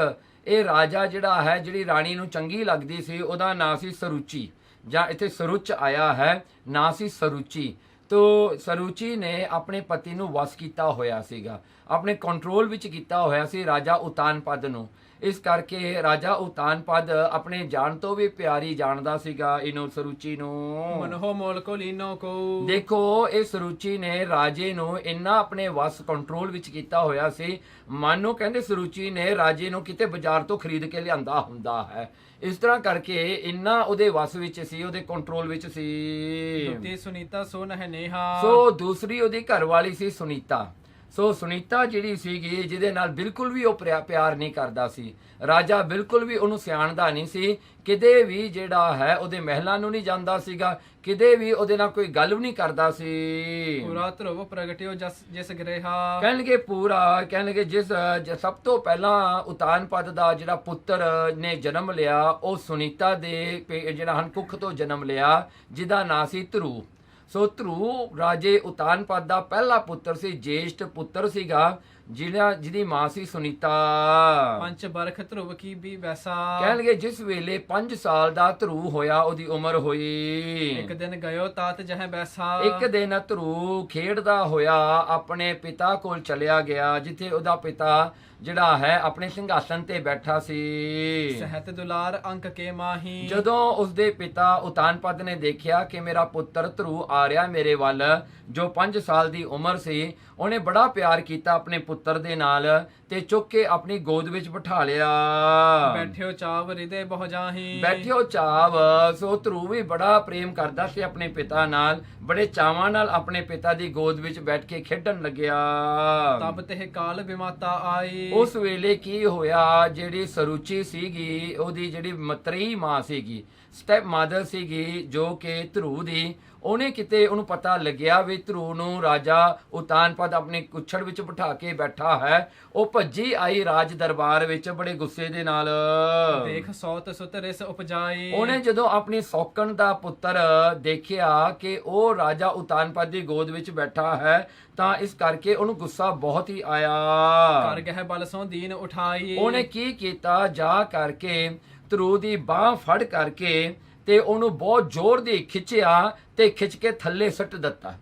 ਇਹ ਰਾਜਾ ਜਿਹੜਾ ਹੈ, ਜਿਹੜੀ ਰਾਣੀ ਨੂੰ ਚੰਗੀ ਲੱਗਦੀ ਸੀ, ਉਹਦਾ ਨਾਂ ਸੀ ਸਰੂਚੀ, ਜਾਂ ਇੱਥੇ ਸਰੁਚ ਆਇਆ ਹੈ, ਨਾਂ ਸੀ ਸਰੂਚੀ। ਤੋ ਸਰੂਚੀ ਨੇ ਆਪਣੇ ਪਤੀ ਨੂੰ ਵਸ ਕੀਤਾ ਹੋਇਆ ਸੀਗਾ, ਆਪਣੇ ਕੰਟਰੋਲ ਵਿੱਚ ਕੀਤਾ ਹੋਇਆ ਸੀ ਰਾਜਾ ਉਤਾਨਪਦ ਨੂੰ। ਇਸ ਕਰਕੇ ਰਾਜਾ ਉਤਾਨਪਦ ਆਪਣੇ ਜਾਨ ਤੋਂ ਵੀ ਪਿਆਰੀ ਜਾਣਦਾ ਸੀਗਾ ਇਹਨੂੰ, ਸਰੂਚੀ ਨੂੰ। ਮਨੋ ਮੋਲ ਕੋ ਲੀਨੋ ਕੋ। ਦੇਖੋ, ਇਹ ਸਰੂਚੀ ਨੇ ਰਾਜੇ ਨੂੰ ਇੰਨਾ ਆਪਣੇ ਵਸ ਕੰਟਰੋਲ ਵਿੱਚ ਕੀਤਾ ਹੋਇਆ ਸੀ, ਮਾਨੋ ਕਹਿੰਦੇ ਸਰੂਚੀ ਨੇ ਰਾਜੇ ਨੂੰ ਕਿਤੇ ਬਾਜ਼ਾਰ ਤੋਂ ਖਰੀਦ ਕੇ ਲਿਆਂਦਾ ਹੁੰਦਾ ਹੈ। ਇਸ ਤਰ੍ਹਾਂ ਕਰਕੇ ਇੰਨਾ ਉਹਦੇ ਵਸ ਵਿੱਚ ਸੀ, ਉਹਦੇ ਕੰਟਰੋਲ ਵਿੱਚ ਸੀ। ਦੁਤੀ ਸੁਨੀਤਾ ਸੋ ਨਹਿ ਨੇਹਾ। ਸੋ ਦੂਸਰੀ ਉਹਦੀ ਘਰਵਾਲੀ ਸੀ ਸੁਨੀਤਾ। ਸੋ ਸੁਨੀਤਾ ਜਿਹੜੀ ਸੀਗੀ, ਜਿਹਦੇ ਨਾਲ ਬਿਲਕੁਲ ਵੀ ਉਹ ਪਿਆਰ ਨਹੀਂ ਕਰਦਾ ਸੀ, ਰਾਜਾ ਬਿਲਕੁਲ ਵੀ ਉਹਨੂੰ ਸਿਆਣਦਾ ਨਹੀਂ ਸੀ, ਕਿਤੇ ਵੀ ਜਿਹੜਾ ਹੈ ਉਹਦੇ ਮਹਿਲਾਂ ਨੂੰ ਨਹੀਂ ਜਾਂਦਾ ਸੀਗਾ, ਕਿਤੇ ਵੀ ਉਹਦੇ ਨਾਲ ਕੋਈ ਗੱਲ ਵੀ ਨਹੀਂ ਕਰਦਾ ਸੀ। ਪੂਰਾ ਧਰੁਵ ਪ੍ਰਗਟਿਓ ਜਿਸ ਗ੍ਰਹਿਆ। ਕਹਿਣਗੇ ਪੂਰਾ, ਕਹਿਣਗੇ ਜਿਸ ਸਭ ਤੋਂ ਪਹਿਲਾਂ ਉਤਾਨਪਦ ਦਾ ਜਿਹੜਾ ਪੁੱਤਰ ਨੇ ਜਨਮ ਲਿਆ, ਉਹ ਸੁਨੀਤਾ ਦੇ ਜਿਹੜਾ ਹਨ ਕੁੱਖ ਤੋਂ ਜਨਮ ਲਿਆ, ਜਿਹਦਾ ਨਾਂ ਸੀ ਧਰੂ। ਸੋ ਧਰੂ ਰਾਜੇ ਉਤਾਨਪਦ ਦਾ ਪਹਿਲਾ ਪੁੱਤਰ ਸੀ, ਜੇਸ਼ਟ ਪੁੱਤਰ ਸੀਗਾ, ਜਿਹਦੀ ਮਾਂ ਸੀ ਸੁਨੀਤਾ। ਪੰਜ ਬਰਖ ਧਰੁਵ ਕੀ ਵੀ ਵੈਸਾ। ਕਹਿਣਗੇ ਜਿਸ ਵੇਲੇ 5 ਸਾਲ ਦਾ ਧਰੂ ਹੋਇਆ, ਉਹਦੀ ਉਮਰ ਹੋਈ। ਇੱਕ ਦਿਨ ਗਇਓ ਤਾਤ ਜਹ ਬੈਸਾ। ਇੱਕ ਦਿਨ ਧਰੂ ਖੇਡਦਾ ਹੋਇਆ ਆਪਣੇ ਪਿਤਾ ਕੋਲ ਚਲਿਆ ਗਿਆ, ਜਿੱਥੇ ਉਹਦਾ ਪਿਤਾ ਜਿਹੜਾ ਹੈ ਆਪਣੇ ਸਿੰਘਾਸਨ ਤੇ ਬੈਠਾ ਸੀ। ਸਹਿਤ ਦੁਲਾਰ ਅੰਕ ਕੇ ਮਾਹੀ। ਜਦੋਂ ਉਸਦੇ ਪਿਤਾ ਉਤਾਨਪਦ ਨੇ ਦੇਖਿਆ ਕਿ ਮੇਰਾ ਪੁੱਤਰ ਧਰੂ ਆ ਰਿਹਾ ਮੇਰੇ ਵੱਲ, ਜੋ 5 ਸਾਲ ਦੀ ਉਮਰ ਸੀ, ਉਹਨੇ ਬੜਾ ਪਿਆਰ ਕੀਤਾ ਆਪਣੇ ਪੁੱਤਰ ਦੇ ਨਾਲ, ਤੇ ਚੁੱਕ ਕੇ ਆਪਣੀ ਗੋਦ ਵਿੱਚ ਬਿਠਾ ਲਿਆ। ਬੈਠਿਓ ਚਾਵ ਹਿਰਦੇ ਬਹੁ ਜਾਹੀ। ਬੈਠਿਓ ਚਾਵ। ਸੋ ਧਰੂ ਵੀ ਬੜਾ ਪ੍ਰੇਮ ਕਰਦਾ ਸੀ ਆਪਣੇ ਪਿਤਾ ਨਾਲ, ਬੜੇ ਚਾਵਾਂ ਨਾਲ ਆਪਣੇ ਪਿਤਾ ਦੀ ਗੋਦ ਵਿੱਚ ਬੈਠ ਕੇ ਖੇਡਣ ਲੱਗਿਆ। ਤਬ ਤੇ ਕਾਲ ਬਿਮਾਤਾ ਆਈ। ਉਸ ਵੇਲੇ ਕੀ ਹੋਇਆ, ਜਿਹੜੀ ਸਰੂਚੀ ਸੀਗੀ, ਉਹਦੀ ਜਿਹੜੀ ਮਤਰੇਈ ਮਾਂ ਸੀਗੀ, ਸਟੈਪ ਮਦਰ ਸੀਗੀ, ਜੋ ਕਿ ਧਰੂ ਦੀ, ਉਹਨੇ ਕਿਤੇ ਉਹਨੂੰ ਪਤਾ ਲੱਗਿਆ ਵੀ ਧਰੂ ਨੂੰ ਰਾਜਾ ਉਤਾਨਪਦ ਆਪਣੇ ਕੁੱਛੜ ਵਿੱਚ ਬਿਠਾ ਕੇ ਬੈਠਾ ਹੈ। ਉਹ ਭੱਜੀ ਆਈ ਰਾਜ ਦਰਬਾਰ ਵਿੱਚ ਬੜੇ ਗੁੱਸੇ ਦੇ ਨਾਲ। ਦੇਖ ਸੌਤ ਸੁਤ ਰਿਸ ਉਪਜਾਈ। ਉਹਨੇ ਜਦੋਂ ਆਪਣੀ ਸੌਕਣ ਦਾ ਪੁੱਤਰ ਦੇਖਿਆ ਕਿ ਉਹ ਰਾਜਾ ਉਤਾਨਪਦ ਦੀ ਗੋਦ ਵਿੱਚ ਬੈਠਾ ਹੈ, ਤਾਂ ਇਸ ਕਰਕੇ ਉਹਨੂੰ ਗੁੱਸਾ ਬਹੁਤ ਹੀ ਆਇਆ। ਕਰ ਗਹਿ ਬਲ ਸੋ ਦੀਨ ਉਠਾਈ। ਉਹਨੇ ਕੀ ਕੀਤਾ, ਜਾ ਕਰਕੇ ਧਰੂ ਦੀ ਬਾਹ ਫੜ ਕਰਕੇ ਤੇ ਉਹਨੂੰ ਬਹੁਤ ਜ਼ੋਰ ਦੀ ਖਿੱਚਿਆ, ਤੇ ਖਿੱਚ ਕੇ ਥੱਲੇ ਸੁੱਟ ਦਿੱਤਾ।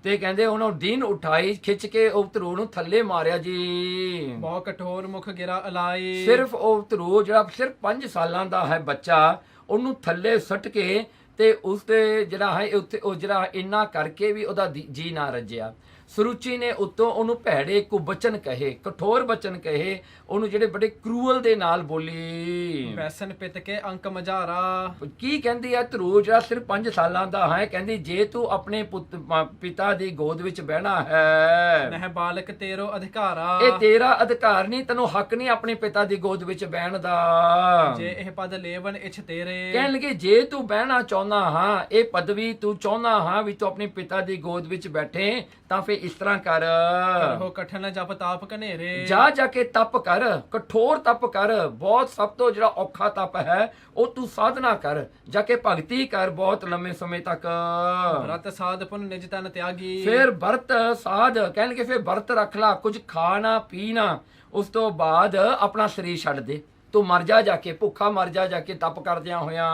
ਤੇ ਕਹਿੰਦੇ ਉਹਨੂੰ ਦੀਨ ਉਠਾਈ, ਖਿੱਚ ਕੇ ਉਹ ਧਰੂ ਨੂੰ ਥੱਲੇ ਮਾਰਿਆ ਜੀ। ਬਹੁਤ ਕਠੋਰ ਮੁਖ ਗਿਰਾ ਅਲਾਈ। ਸਿਰਫ ਉਹ ਧਰੂ ਜਿਹੜਾ ਸਿਰਫ 5 ਸਾਲਾਂ ਦਾ ਹੈ ਬੱਚਾ, ਉਹਨੂੰ ਥੱਲੇ ਸੁੱਟ ਕੇ, ਤੇ ਉਸਦੇ ਜਿਹੜਾ ਹੈ ਉੱਥੇ ਉਹ ਜਿਹੜਾ ਇੰਨਾ ਕਰਕੇ ਵੀ ਉਹਦਾ ਜੀ ਨਾ ਰੱਜਿਆ। ਸਰੂਚੀ ਨੇ ਉੱਤੋਂ ਉਹਨੂੰ ਭੈੜੇ ਕੁਬਚਨ ਕਹੇ, ਕਠੋਰ ਬਚਨ ਕਹੇ, ਉਹਨੂੰ ਜਿਹੜੇ ਬੜੇ ਕਰੂਅਲ ਦੇ ਨਾਲ ਬੋਲੀ। ਵੈਸਨ ਪਿਤ ਕੇ ਅੰਕ ਮਝਾਰਾ। ਕੀ ਕਹਿੰਦੀ ਹੈ ਧਰੂ, ਜਿਹੜਾ ਸਿਰਫ 5 ਸਾਲਾਂ ਦਾ ਹੈ, ਕਹਿੰਦੀ ਜੇ ਤੂੰ ਆਪਣੇ ਪਿਤਾ ਦੀ ਗੋਦ ਵਿੱਚ ਬਹਿਣਾ ਹੈ, ਨਹਿ ਬਾਲਕ ਤੇਰੋ ਅਧਿਕਾਰਾ। ਇਹ ਤੇਰਾ ਅਧਿਕਾਰ ਨਹੀਂ, ਤੈਨੂੰ ਹੱਕ ਨਹੀਂ ਆਪਣੇ ਪਿਤਾ ਦੀ ਗੋਦ ਵਿੱਚ ਬਹਿਣ ਦਾ। ਜੇ ਇਹ ਪਦ ਲੇਵਨ ਇਛ ਤੇਰੇ। ਕਹਿਣ ਲੱਗੇ ਜੇ ਤੂੰ ਬਹਿਣਾ ਚਾਹੁੰਦਾ ਹਾਂ, ਇਹ ਪਦਵੀ ਤੂੰ ਚਾਹੁੰਦਾ ਹਾਂ ਵੀ ਤੂੰ ਆਪਣੇ ਪਿਤਾ ਦੀ ਗੋਦ ਵਿੱਚ ਬੈਠੇ, ਤਾਂ ਫਿਰ ਇਸ ਤਰ੍ਹਾਂ ਕਰ, ਕਰੋ ਕਠਨ ਜਪ ਤਾਪ ਘਨੇਰੇ। ਜਾ ਕੇ ਤਪ ਕਰ, ਕਠੋਰ ਤਪ ਕਰ, ਬਹੁਤ ਸਭ ਤੋਂ ਜਿਹੜਾ ਔਖਾ ਤਪ ਹੈ ਉਹ ਤੂੰ ਸਾਧਨਾ ਕਰ, ਜਾ ਕੇ ਭਗਤੀ ਕਰ ਬਹੁਤ ਲੰਮੇ ਸਮੇਂ ਤੱਕ। ਰਤ ਸਾਧ ਪੁਨ ਨਿਜ ਤਨ ਤਿਆਗੀ। ਫਿਰ ਵਰਤ ਸਾਧ, ਕਹਿਣਗੇ ਫਿਰ ਵਰਤ ਰੱਖ ਲਾ, ਕੁਝ ਖਾਣਾ ਪੀਣਾ, ਉਸ ਤੋਂ ਬਾਅਦ ਆਪਣਾ ਸਰੀਰ ਛੱਡ ਦੇ, ਤੂੰ ਮਰ ਜਾ ਕੇ, ਭੁੱਖਾ ਮਰ ਜਾ ਕੇ ਤਪ ਕਰਦਿਆਂ ਹੋਇਆ।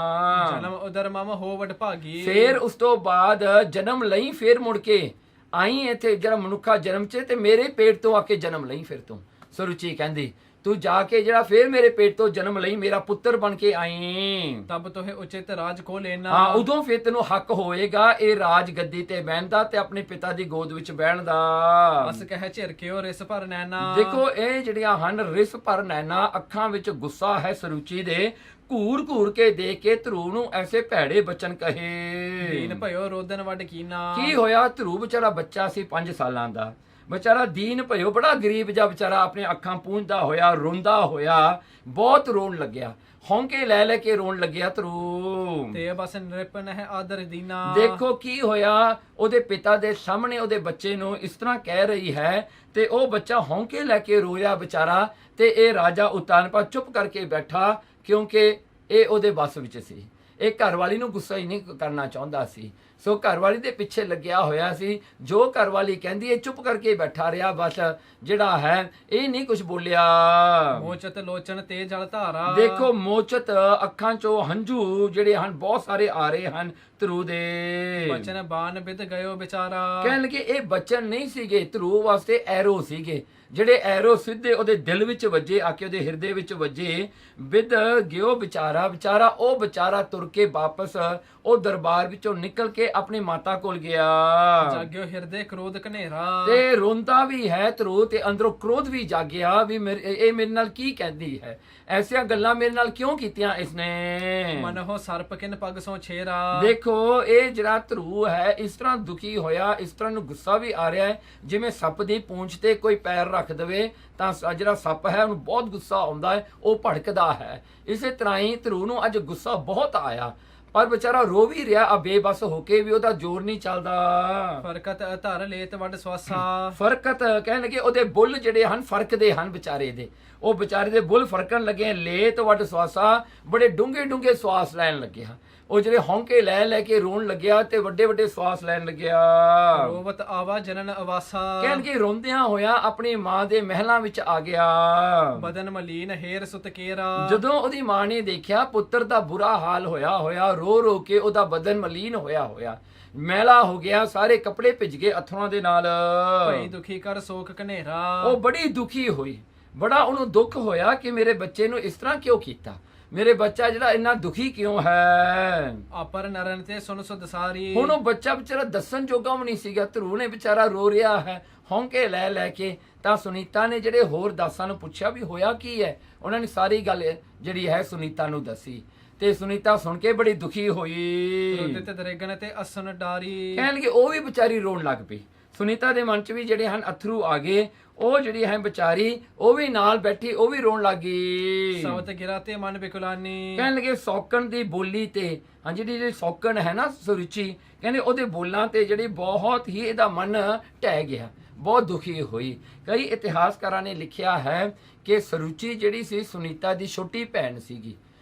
ਜਨਮ ਉਦਰ ਮਮ ਹੋ ਵਡ ਭਾਗੀ। ਫਿਰ ਉਸ ਤੋਂ ਬਾਅਦ ਜਨਮ ਲਈ, ਫਿਰ ਮੁੜ ਕੇ ਆਈ ਇੱਥੇ ਜਿਹੜਾ ਮਨੁੱਖਾ ਜਨਮ ਚ, ਤੇ ਮੇਰੇ ਪੇਟ ਤੋਂ ਆ ਕੇ ਜਨਮ ਲਈ ਫਿਰ ਤੂੰ। ਸਰੂਚੀ ਕਹਿੰਦੀ ਤੂੰ ਜਾ ਕੇ ਜਿਹੜਾ ਫਿਰ ਮੇਰੇ ਪੇਟ ਤੋਂ ਜਨਮ ਲਈ, ਮੇਰਾ ਪੁੱਤਰ ਬਣ ਕੇ ਆਈ। ਤਬ ਤੋਹਿ ਉਚਿਤ ਰਾਜ ਕੋ ਲੈਣਾ। ਹਾਂ, ਉਦੋਂ ਫਿਰ ਤੈਨੂੰ ਹੱਕ ਹੋਏਗਾ ਇਹ ਰਾਜ ਗੱਦੀ ਤੇ ਬਹਿਣ ਦਾ, ਤੇ ਆਪਣੇ ਪਿਤਾ ਦੀ ਗੋਦ ਵਿੱਚ ਬਹਿਣ ਦਾ। ਅਸ ਕਹਿ ਝਿਰਕਿਓ ਰਿਸ ਭਰ ਨੈਣਾ। ਦੇਖੋ, ਇਹ ਜਿਹੜੀਆਂ ਹਨ ਰਿਸ ਭਰ ਨੈਣਾ, ਅੱਖਾਂ ਵਿੱਚ ਗੁੱਸਾ ਹੈ ਸਰੂਚੀ ਦੇ, ਘੂਰ ਘੂਰ ਕੇ ਦੇਖ ਕੇ ਧਰੂ ਨੂੰ ਐਸੇ ਭੈੜੇ ਬਚਨ ਕਹੇ। ਦੀਨ ਭਇਓ ਰੋਦਨ ਵੱਡ ਕੀਨਾ। ਕੀ ਹੋਇਆ, ਧਰੂ ਵਿਚਾਰਾ ਬੱਚਾ ਸੀ 5 ਸਾਲਾਂ ਦਾ, ਵਿਚਾਰਾ ਦੀਨ ਭਇਓ, ਬੜਾ ਗਰੀਬ ਜਿਹਾ ਵਿਚਾਰਾ ਆਪਣੇ ਅੱਖਾਂ ਪੂੰਝਦਾ ਹੋਇਆ, ਰੋਂਦਾ ਹੋਇਆ, ਬਹੁਤ ਰੋਣ ਲੱਗਿਆ, ਹੌਂਕੇ ਲੈ ਲੈ ਕੇ ਰੋਣ ਲੱਗਿਆ ਧਰੂ। ਤੇ ਬਸ ਨਿਰਪਨ ਹੈ ਆਦਰ ਦੀਨਾ। ਦੇਖੋ ਕੀ ਹੋਇਆ, ਉਹਦੇ ਪਿਤਾ ਦੇ ਸਾਹਮਣੇ ਉਹਦੇ ਬੱਚੇ ਨੂੰ ਇਸ ਤਰ੍ਹਾਂ ਕਹਿ ਰਹੀ ਹੈ ਤੇ ਉਹ ਬੱਚਾ ਹੌਂਕੇ ਲੈ ਕੇ ਰੋਇਆ ਵਿਚਾਰਾ, ਤੇ ਇਹ ਰਾਜਾ ਉਤਾਨਪਾ ਚੁੱਪ ਕਰਕੇ ਬੈਠਾ, ਕਿਉਂਕਿ ਇਹ ਉਹਦੇ ਵੱਸ ਵਿੱਚ ਸੀ। ਇਹ ਘਰਵਾਲੀ ਨੂੰ ਗੁੱਸਾ ਹੀ ਨਹੀਂ ਕਰਨਾ ਚਾਹੁੰਦਾ ਸੀ, ਸੋ ਘਰਵਾਲੀ ਦੇ ਪਿੱਛੇ ਲੱਗਿਆ ਹੋਇਆ ਸੀ। ਜੋ ਘਰਵਾਲੀ ਕਹਿੰਦੀ, ਇਹ ਚੁੱਪ ਕਰਕੇ ਬੈਠਾ ਰਿਹਾ, ਬਸ ਜਿਹੜਾ ਹੈ ਇਹ ਨਹੀਂ ਕੁਝ ਬੋਲਿਆ। ਮੋਚਤ ਲੋਚਨ ਤੇ ਜਲ ਧਾਰਾ। ਦੇਖੋ ਮੋਚਤ, ਅੱਖਾਂ ਚੋਂ ਹੰਝੂ ਜਿਹੜੇ ਹਨ ਬਹੁਤ ਸਾਰੇ ਆ ਰਹੇ ਹਨ ਧਰੂ ਦੇ। ਬਚਨ ਬਾਣ ਬਿਦ ਗਇਓ ਵਿਚਾਰਾ। ਕਹਿਣ ਲੱਗੇ ਇਹ ਬਚਨ ਨਹੀਂ ਸੀਗੇ, ਧਰੂ ਵਾਸਤੇ ਐਰੋ ਸੀਗੇ, ਜਿਹੜੇ ਐਰੋ ਸਿੱਧੇ ਉਹਦੇ ਦਿਲ ਵਿੱਚ ਵੱਜੇ, ਆ ਕੇ ਉਹਦੇ ਹਿਰਦੇ ਵਿੱਚ ਵੱਜੇ। ਬਿਦ ਗਿਓ ਵਿਚਾਰਾ, ਵਿਚਾਰਾ ਉਹ ਵਿਚਾਰਾ ਤੁਰ ਕੇ ਵਾਪਸ ਉਹ ਦਰਬਾਰ ਵਿੱਚੋਂ ਨਿਕਲ ਕੇ ਆਪਣੀ ਮਾਤਾ ਕੋਲ ਗਿਆ। ਜਾਗਿਓ ਹਿਰਦੇ ਕ੍ਰੋਧ ਘਨੇਰਾ। ਤੇ ਰੋਂਦਾ ਵੀ ਹੈ ਧਰੂ, ਤੇ ਅੰਦਰੋਂ ਕ੍ਰੋਧ ਵੀ ਜਾਗਿਆ ਵੀ ਇਹ ਮੇਰੇ ਨਾਲ ਕੀ ਕਹਿੰਦੀ ਹੈ, ਐਸੀਆਂ ਗੱਲਾਂ ਮੇਰੇ ਨਾਲ ਕਿਉਂ ਕੀਤੀਆਂ ਇਸਨੇ। ਮਨਹੁ ਸਰਪ ਕਿਨ ਪਗ ਸੋ ਛੇਰਾ। ਦੇਖੋ ਇਹ ਜਿਹੜਾ ਧਰੂ ਹੈ ਇਸ ਤਰ੍ਹਾਂ ਦੁਖੀ ਹੋਇਆ, ਇਸ ਤਰ੍ਹਾਂ ਨੂੰ ਗੁੱਸਾ ਵੀ ਆ ਰਿਹਾ ਹੈ, ਜਿਵੇਂ ਸੱਪ ਦੀ ਪੂੰਛ ਤੇ ਕੋਈ ਪੈਰ ਰੱਖ ਦੇਵੇ ਤਾਂ ਜਿਹੜਾ ਸੱਪ ਹੈ ਉਹਨੂੰ ਬਹੁਤ ਗੁੱਸਾ ਆਉਂਦਾ ਹੈ, ਉਹ ਭੜਕਦਾ ਹੈ। ਇਸੇ ਤਰ੍ਹਾਂ ਹੀ ਧਰੂ ਨੂੰ ਅੱਜ ਗੁੱਸਾ ਬਹੁਤ ਆਇਆ, ਪਰ ਵਿਚਾਰਾ ਰੋ ਵੀ ਰਿਹਾ ਆ ਬੇਬਸ ਹੋ ਕੇ, ਵੀ ਉਹਦਾ ਜ਼ੋਰ ਨਹੀਂ ਚੱਲਦਾ। ਫਰਕਤ ਧਰ ਲੇਤ ਵੱਡ ਸਵਾਸਾ। ਫਰਕਤ ਕਹਿਣ ਲੱਗੇ ਉਹਦੇ ਬੁੱਲ ਜਿਹੜੇ ਹਨ ਫਰਕਦੇ ਹਨ ਵਿਚਾਰੇ ਦੇ, ਉਹ ਵਿਚਾਰੇ ਦੇ ਬੁੱਲ ਫਰਕਣ ਲੱਗੇ। ਲੇਤ ਵੱਡ ਸਵਾਸਾ, ਬੜੇ ਡੂੰਘੇ ਡੂੰਘੇ ਸਵਾਸ ਲੈਣ ਲੱਗੇ ਹਨ। ਉਹ ਜਿਹੜੇ ਹੌਂਕੇ ਲੈ ਲੈ ਕੇ ਰੋਣ ਲੱਗਿਆ ਤੇ ਵੱਡੇ ਵੱਡੇ ਸਵਾਸ ਲੈਣ ਲੱਗਿਆ। ਰੋਵਤ ਆਵਾ ਜਨਨ ਅਵਾਸਾ। ਕਹਿਣਗੇ ਰੋਂਦਿਆਂ ਹੋਇਆ ਆਪਣੀ ਮਾਂ ਦੇ ਮਹਿਲਾਂ ਵਿੱਚ ਆ ਗਿਆ। ਬਦਨ ਮਲੀਨ ਹੇਰ ਸੁਤ ਕੇਰਾ। ਜਦੋਂ ਉਹਦੀ ਮਾਂ ਨੇ ਦੇਖਿਆ ਪੁੱਤਰ ਦਾ ਬੁਰਾ ਹਾਲ ਹੋਇਆ ਹੋਇਆ, ਰੋ ਰੋ ਕੇ ਉਹਦਾ ਬਦਨ ਮਲੀਨ ਹੋਇਆ ਹੋਇਆ, ਮੈਲਾ ਹੋ ਗਿਆ, ਸਾਰੇ ਕੱਪੜੇ ਭਿੱਜ ਗਏ ਅਥਰੂਆਂ ਦੇ ਨਾਲ। ਭਈ ਦੁਖੀ ਕਰ ਸੋਕ ਘਨੇਰਾ। ਉਹ ਬੜੀ ਦੁਖੀ ਹੋਈ, ਬੜਾ ਉਹਨੂੰ ਦੁੱਖ ਹੋਇਆ ਕਿ ਮੇਰੇ ਬੱਚੇ ਨੂੰ ਇਸ ਤਰ੍ਹਾਂ ਕਿਉਂ ਕੀਤਾ, ਮੇਰੇ ਬੱਚਾ ਜਿਹੜਾ ਇੰਨਾ ਦੁਖੀ ਕਿਉਂ ਹੈ। ਆਪਰ ਨਰਨ ਤੇ ਸੁਨ ਸੁਦ ਸਾਰੀ। ਹੁਣ ਉਹ ਬੱਚਾ ਵਿਚਾਰਾ ਦੱਸਣ ਜੋਗਾ ਵੀ ਨਹੀਂ ਸੀਗਾ, ਧਰੂ ਨੇ ਵਿਚਾਰਾ ਰੋ ਰਿਹਾ ਹੈ ਹੌਂਕੇ ਲੈ ਲੈ ਕੇ। ਤਾਂ ਸੁਨੀਤਾ ਨੇ ਜਿਹੜੇ ਹੋਰ ਦਾਸਾਂ ਨੂੰ ਪੁੱਛਿਆ ਵੀ ਹੋਇਆ ਕੀ ਹੈ, ਉਹਨਾਂ ਨੇ ਸਾਰੀ ਗੱਲ ਜਿਹੜੀ ਹੈ ਸੁਨੀਤਾ ਨੂੰ ਦੱਸੀ, ਤੇ ਸੁਨੀਤਾ ਸੁਣ ਕੇ ਬੜੀ ਦੁਖੀ ਹੋਈ। ਰੋਦਿਤ ਦਰੇਗਨ ਤੇ ਅਸਨ ਡਾਰੀ। ਕਹਿਣ ਲੱਗੇ ਉਹ ਵੀ ਵਿਚਾਰੀ ਰੋਣ ਲੱਗ ਪਈ। ਸੁਨੀਤਾ ਦੇ ਮਨ 'ਚ ਵੀ ਜਿਹੜੇ ਹਨ ਅਥਰੂ ਆ ਗਏ, ਉਹ ਜਿਹੜੀ ਹੈ ਵਿਚਾਰੀ ਉਹ ਵੀ ਨਾਲ ਬੈਠੀ, ਉਹ ਵੀ ਰੋਣ ਲੱਗੀ। ਸਬਤ ਗਿਰਾ ਤੇ ਮਨ ਬਿਕੁਲਾਨੀ। ਕਹਿਣ ਲੱਗੇ ਸੌਕਣ ਦੀ ਬੋਲੀ ਤੇ, ਹਾਂ ਜਿਹੜੀ ਸੌਕਣ ਹੈ ਨਾ ਸੁਰੁਚੀ, ਕਹਿੰਦੇ ਉਹਦੇ ਬੋਲਾਂ ਤੇ ਜਿਹੜੀ ਬਹੁਤ ਹੀ ਇਹਦਾ ਮਨ ਢਹਿ ਗਿਆ, ਬਹੁਤ ਦੁਖੀ ਹੋਈ। ਕਈ ਇਤਿਹਾਸਕਾਰਾਂ ਨੇ ਲਿਖਿਆ ਹੈ ਕਿ ਸੁਰੁਚੀ ਜਿਹੜੀ ਸੀ ਸੁਨੀਤਾ ਦੀ ਛੋਟੀ ਭੈਣ ਸੀਗੀ।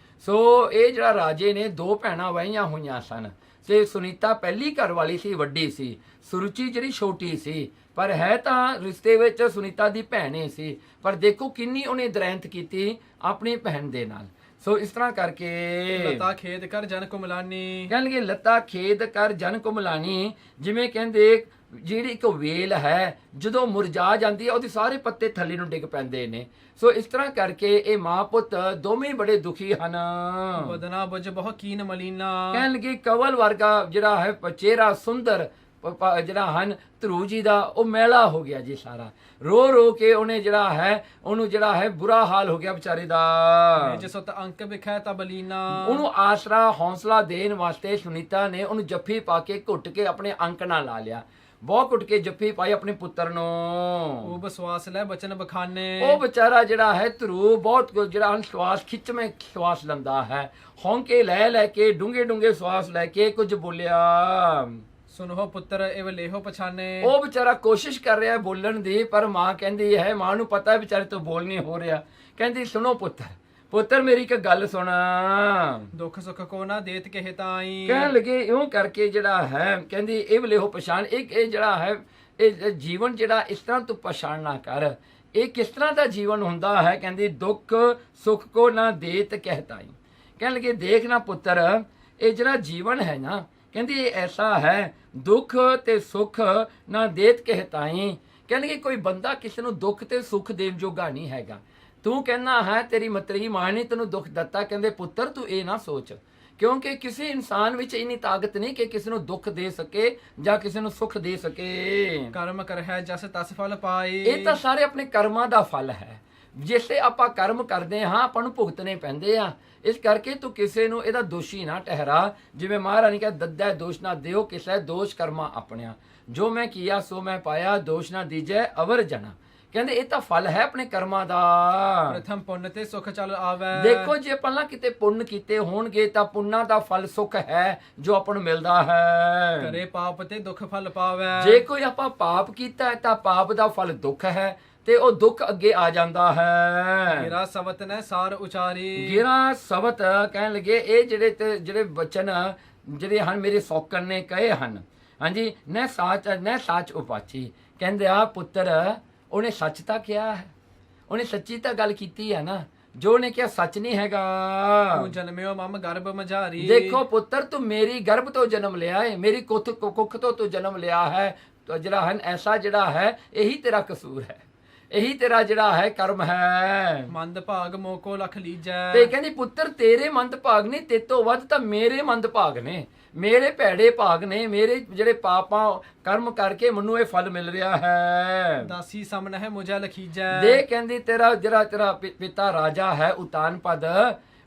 ਸੋ ਇਹ ਜਿਹੜਾ ਰਾਜੇ ਨੇ ਦੋ ਭੈਣਾਂ ਵਾਹੀਆਂ ਹੋਈਆਂ ਸਨ, ਤੇ ਸੁਨੀਤਾ ਪਹਿਲੀ ਘਰ ਵਾਲੀ ਸੀ, ਵੱਡੀ ਸੀ, ਸੁਰੁਚੀ ਜਿਹੜੀ ਛੋਟੀ ਸੀ, ਪਰ ਹੈ ਤਾਂ ਰਿਸ਼ਤੇ ਵਿੱਚ ਸੁਨੀਤਾ ਦੀ ਭੈਣ ਹੀ ਸੀ। ਪਰ ਦੇਖੋ ਕਿੰਨੀ ਉਹਨੇ ਦਰੈਂਤ ਕੀਤੀ ਆਪਣੀ ਭੈਣ ਦੇ ਨਾਲ। ਸੋ ਇਸ ਤਰ੍ਹਾਂ ਕਰਕੇ ਲਤਾ ਖੇਦ ਕਰ ਜਨ ਕੁਮਲਾਨੀ। ਕਹਿਣਗੇ ਲਤਾ ਖੇਦ ਕਰ ਜਨ ਕੁਮਲਾਨੀ, ਜਿਵੇਂ ਕਹਿੰਦੇ ਜਿਹੜੀ ਇੱਕ ਵੇਲ ਹੈ ਜਦੋਂ ਮੁਰਝਾ ਜਾਂਦੀ ਹੈ ਉਹਦੇ ਸਾਰੇ ਪੱਤੇ ਥੱਲੇ ਨੂੰ ਡਿੱਗ ਪੈਂਦੇ ਨੇ। ਸੋ ਇਸ ਤਰ੍ਹਾਂ ਕਰਕੇ ਇਹ ਮਾਂ ਪੁੱਤ ਦੋਵੇਂ ਬੜੇ ਦੁਖੀ ਹਨ। ਬਦਨਾ ਬੁਝ ਬਹੁ ਕੀਨ ਮਲੀਨਾ। ਕਹਿਣ ਲੱਗੇ ਕਵਲ ਵਰਗਾ ਜਿਹੜਾ ਹੈ ਚਿਹਰਾ ਸੁੰਦਰ ਜਿਹੜਾ ਹਨ ਧਰੂ ਜੀ ਦਾ, ਉਹ ਮੈਲਾ ਹੋ ਗਿਆ ਜੀ ਸਾਰਾ। ਰੋ ਰੋ ਕੇ ਉਹਨੇ ਜਿਹੜਾ ਹੈ ਉਹਨੂੰ ਜਿਹੜਾ ਹੈ ਬੁਰਾ ਹਾਲ ਹੋ ਗਿਆ ਵਿਚਾਰੇ ਦਾ। ਜਿਸ ਉਤ ਅੰਕ ਵਿਖੈ ਤਾ ਬਲੀਨਾ। ਉਹਨੂੰ ਆਸਰਾ ਹੌਸਲਾ ਦੇਣ ਵਾਸਤੇ ਸੁਨੀਤਾ ਨੇ ਉਹਨੂੰ ਜੱਫੀ ਪਾ ਕੇ ਘੁੱਟ ਕੇ ਆਪਣੇ ਅੰਕ ਨਾਲ ਲਾ ਲਿਆ, ਬਹੁਤ ਘੁੱਟ ਕੇ ਜੱਫੀ ਪਾਈ ਆਪਣੇ ਪੁੱਤਰ ਨੂੰ। ਉਹ ਬਸਵਾਸ ਲੈ ਬਚਨ ਬਖਾਨੇ। ਉਹ ਵਿਚਾਰਾ ਜਿਹੜਾ ਹੈ ਧਰੂ ਬਹੁਤ ਜਿਹੜਾ ਸਵਾਸ ਖਿੱਚਵੇਂ ਸਵਾਸ ਲੈਂਦਾ ਹੈ, ਹੌਂਕੇ ਲੈ ਲੈ ਕੇ ਡੂੰਘੇ ਡੂੰਘੇ ਸਵਾਸ ਲੈ ਕੇ ਕੁਝ ਬੋਲਿਆ। ਸੁਨੋ ਪੁੱਤਰ ਇਵ ਲੇਹੋ ਪਛਾਨੇ। ਉਹ ਵਿਚਾਰਾ ਕੋਸ਼ਿਸ਼ ਕਰ ਰਿਹਾ ਬੋਲਣ ਦੀ, ਪਰ ਮਾਂ ਕਹਿੰਦੀ ਹੈ, ਮਾਂ ਨੂੰ ਪਤਾ ਹੈ ਵਿਚਾਰੇ ਤੋਂ ਬੋਲ ਨਹੀਂ ਹੋ ਰਿਹਾ। ਕਹਿੰਦੀ ਸੁਣੋ ਪੁੱਤਰ, ਪੁੱਤਰ ਮੇਰੀ ਇੱਕ ਗੱਲ ਸੁਣ। ਦੁੱਖ ਸੁੱਖ ਕੋ ਨਾ ਦੇਤ ਕਹਿ ਤਾਈ। ਕਹਿਣ ਲੱਗੇ ਇਉਂ ਕਰਕੇ ਜਿਹੜਾ ਹੈ, ਕਹਿੰਦੀ ਇਹ ਵਲੇਹੋ ਪਛਾਣ, ਇਹ ਜਿਹੜਾ ਹੈ ਇਹ ਜੀਵਨ ਜਿਹੜਾ ਇਸ ਤਰ੍ਹਾਂ ਤੂੰ ਪਛਾਣ ਨਾ ਕਰ, ਇਹ ਕਿਸ ਤਰ੍ਹਾਂ ਦਾ ਜੀਵਨ ਹੁੰਦਾ ਹੈ। ਕਹਿੰਦੀ ਦੁੱਖ ਸੁੱਖ ਕੋ ਨਾ ਦੇਤ ਕਹਿ ਤਾਈ। ਕਹਿਣ ਲੱਗੇ ਦੇਖ ਨਾ ਪੁੱਤਰ, ਇਹ ਜਿਹੜਾ ਜੀਵਨ ਹੈ ਨਾ, ਕਹਿੰਦੀ ਇਹ ਐਸਾ ਹੈ ਦੁੱਖ ਤੇ ਸੁੱਖ ਨਾ ਦੇਤ ਕਹਿ ਤਾਈ। ਕਹਿੰਦੇ ਕੋਈ ਬੰਦਾ ਕਿਸੇ ਨੂੰ ਦੁੱਖ ਤੇ ਸੁੱਖ ਦੇਣ ਜੋਗਾ ਨਹੀਂ ਹੈਗਾ। ਤੂੰ ਕਹਿੰਦਾ ਹੈ ਤੇਰੀ ਮਤਰੀ ਮਾਂ ਨੇ ਤੈਨੂੰ ਦੁੱਖ ਦਿੱਤਾ, ਕਹਿੰਦੇ ਪੁੱਤਰ ਤੂੰ ਇਹ ਨਾ ਸੋਚ, ਕਿਉਂਕਿ ਕਿਸੇ ਇਨਸਾਨ ਵਿੱਚ ਇੰਨੀ ਤਾਕਤ ਨਹੀਂ ਕਿ ਕਿਸੇ ਨੂੰ ਦੁੱਖ ਦੇ ਸਕੇ ਜਾਂ ਕਿਸੇ ਨੂੰ ਸੁੱਖ ਦੇ ਸਕੇ। ਕਰਮ ਕਰ ਹੈ ਜਸ ਤਸ ਫਲ ਪਾਈ। ਇਹ ਤਾਂ ਸਾਰੇ ਆਪਣੇ ਕਰਮਾਂ ਦਾ ਫਲ ਹੈ। ਜਿਸੇ ਆਪਾਂ ਕਰਮ ਕਰਦੇ ਹਾਂ ਆਪਾਂ ਨੂੰ ਭੁਗਤਣੇ ਪੈਂਦੇ ਆ। ਇਸ ਕਰਕੇ ਤੂੰ ਕਿਸੇ ਨੂੰ ਇਹਦਾ ਦੋਸ਼ੀ ਨਾ ਠਹਿਰਾ। ਜਿਵੇਂ ਮਹਾਰਾਜ ਨੇ ਕਿਹਾ, ਦੱਦਾ ਦੋਸ਼ ਨਾ ਦਿਓ ਕਿਸੇ, ਦੋਸ਼ ਕਰਮਾ ਆਪਣਿਆ। ਜੋ ਮੈਂ ਕੀਆ ਸੋ ਮੈਂ ਪਾਇਆ, ਦੋਸ਼ ਨਾ ਦੀਜੈ ਅਵਰ ਜਨਾ। ਕਹਿੰਦੇ ਇਹ ਤਾਂ ਫਲ ਹੈ ਆਪਣੇ ਕਰਮਾਂ ਦਾ। ਪ੍ਰਥਮ ਪੁੰਨ ਤੇ ਸੁਖ ਚਲ ਆਵੈ। ਦੇਖੋ ਜੇ ਪਹਿਲਾਂ ਕਿਤੇ ਪੁੰਨ ਕੀਤੇ ਹੋਣਗੇ ਤਾਂ ਪੁੰਨਾਂ ਦਾ ਫਲ ਸੁਖ ਹੈ ਜੋ ਆਪਾਂ ਨੂੰ ਮਿਲਦਾ ਹੈ। ਕਰੇ ਪਾਪ ਤੇ ਦੁੱਖ ਫਲ ਪਾਵੈ। ਜੇ ਕੋਈ ਆਪਾਂ ਪਾਪ ਕੀਤਾ ਤਾਂ ਪਾਪ ਦਾ ਫਲ ਦੁੱਖ ਹੈ ਤੇ ਉਹ ਦੁੱਖ ਅੱਗੇ ਆ ਜਾਂਦਾ ਹੈ। ਗਿਰਾ ਸਵਤ ਨੇ ਸਾਰ ਉਚਾਰੀ। ਗਿਰਾ ਸਬਤ ਕਹਿਣ ਲੱਗੇ ਇਹ ਜਿਹੜੇ ਬਚਨ ਜਿਹੜੇ ਹਨ ਮੇਰੇ ਸੌਕਣ ਨੇ ਕਹੇ ਹਨ। ਹਾਂਜੀ, ਨੈ ਸਾਚ ਉਪਾਚੀ। ਕਹਿੰਦੇ ਆ ਪੁੱਤਰ ਉਹਨੇ ਸੱਚ ਤਾਂ ਕਿਹਾ ਹੈ, ਉਹਨੇ ਸੱਚੀ ਤਾਂ ਗੱਲ ਕੀਤੀ ਹੈ ਨਾ। ਜੋ ਉਹਨੇ ਕਿਹਾ ਸੱਚ ਨਹੀਂ ਹੈਗਾ। ਤੂੰ ਜਨਮਿਓ ਮਮ ਗਰਭ ਮਝਾਰੀ। ਦੇਖੋ ਪੁੱਤਰ ਤੂੰ ਮੇਰੀ ਗਰਭ ਤੋਂ ਜਨਮ ਲਿਆ ਹੈ, ਮੇਰੀ ਕੁੱਖ ਤੋਂ ਤੂੰ ਜਨਮ ਲਿਆ ਹੈ। ਤਾਂ ਜਿਹੜਾ ਹਨ ਐਸਾ ਜਿਹੜਾ ਹੈ ਇਹੀ ਤੇਰਾ ਕਸੂਰ ਹੈ, ਇਹੀ ਤੇਰਾ ਜਿਹੜਾ ਹੈ ਕਰਮ ਹੈ। ਮੰਦ ਭਾਗ ਮੋਕੋ ਲਖ ਲੀਜੈ। ਤੇ ਕਹਿੰਦੀ ਪੁੱਤਰ ਤੇਰੇ ਮੰਦ ਭਾਗ ਨਹੀਂ, ਤੇ ਤੋਂ ਵੱਧ ਤਾਂ ਮੇਰੇ ਮੰਦ ਭਾਗ ਨੇ, ਮੇਰੇ ਭੈੜੇ ਭਾਗ ਨੇ, ਮੇਰੇ ਜਿਹੜੇ ਪਾਪਾਂ ਕਰਮ ਕਰਕੇ ਮੈਨੂੰ ਇਹ ਫਲ ਮਿਲ ਰਿਹਾ ਹੈ। ਦਾਸੀ ਸਮਨ ਹੈ ਮੁਝੇ ਲਖੀਜੈ। ਦੇ ਕਹਿੰਦੀ ਤੇਰਾ ਤੇਰਾ ਪਿਤਾ ਰਾਜਾ ਹੈ ਉਤਾਨ ਪਦ,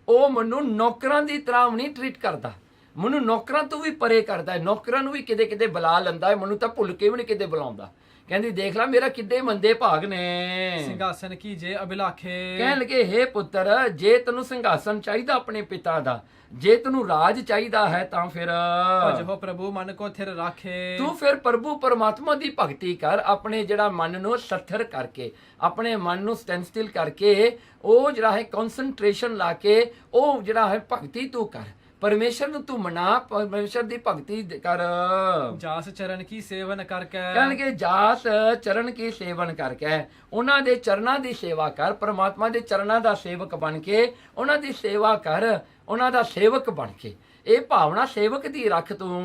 ਉਹ ਮੈਨੂੰ ਨੌਕਰਾਂ ਦੀ ਤਰ੍ਹਾਂ ਨਹੀਂ ਟ੍ਰੀਟ ਕਰਦਾ, ਮੈਨੂੰ ਨੌਕਰਾਂ ਤੋਂ ਵੀ ਪਰੇ ਕਰਦਾ ਹੈ। ਨੌਕਰਾਂ ਨੂੰ ਵੀ ਕਿਤੇ ਕਿਤੇ ਬੁਲਾ ਲੈਂਦਾ ਹੈ, ਮੈਨੂੰ ਤਾਂ ਭੁੱਲ ਕੇ ਵੀ ਨਹੀਂ ਕਿਤੇ ਬੁਲਾਉਂਦਾ। ਕਹਿੰਦੀ ਦੇਖ ਲੈ ਮੇਰਾ ਕਿੱਡੇ ਮੰਦੇ ਭਾਗ ਨੇ। ਸਿੰਘਾਸਨ ਕੀ ਜੇ ਅਭਿਲਾਖੇ। ਕਹਿਣ ਲੱਗੇ ਹੇ ਪੁੱਤਰ ਜੇ ਤੈਨੂੰ ਸਿੰਘਾਸਨ ਚਾਹੀਦਾ ਆਪਣੇ ਪਿਤਾ ਦਾ, ਜੇ ਤੈਨੂੰ ਰਾਜ ਚਾਹੀਦਾ ਹੈ ਤਾਂ ਫਿਰ ਭਜੋ ਪ੍ਰਭੂ ਮਨ ਕੋ ਥਿਰ ਰਾਖੇ। ਤੂੰ ਫਿਰ ਪ੍ਰਭੂ ਪਰਮਾਤਮਾ ਦੀ ਭਗਤੀ ਕਰ। ਆਪਣੇ ਜਿਹੜਾ ਮਨ ਨੂੰ ਸਥਿਰ ਕਰਕੇ, ਆਪਣੇ ਮਨ ਨੂੰ ਸਟੈਂਡ ਸਟਿਲ ਕਰਕੇ, ਉਹ ਜਿਹੜਾ ਹੈ ਕਨਸੈਂਟਰੇਸ਼ਨ ਲਾ ਕੇ ਉਹ ਜਿਹੜਾ ਹੈ ਭਗਤੀ ਤੂੰ ਕਰ। ਪਰਮੇਸ਼ਰ ਨੂੰ ਤੂੰ ਮਨਾ, ਪਰਮੇਸ਼ਰ ਦੀ ਭਗਤੀ ਕਰ। ਜਾਸ ਚਰਨ ਕੀ ਸੇਵਨ ਕਰਕੇ। ਕਹਿਣਗੇ ਜਾਸ ਚਰਨ ਕੀ ਸੇਵਨ ਕਰਕੇ, ਉਹਨਾਂ ਦੇ ਚਰਨਾਂ ਦੀ ਸੇਵਾ ਕਰ। ਪਰਮਾਤਮਾ ਦੇ ਚਰਨਾਂ ਦਾ ਸੇਵਕ ਬਣ ਕੇ ਉਹਨਾਂ ਦੀ ਸੇਵਾ ਕਰ, ਉਹਨਾਂ ਦਾ ਸੇਵਕ ਬਣ ਕੇ। ਇਹ ਭਾਵਨਾ ਸੇਵਕ ਦੀ ਰੱਖ ਤੂੰ।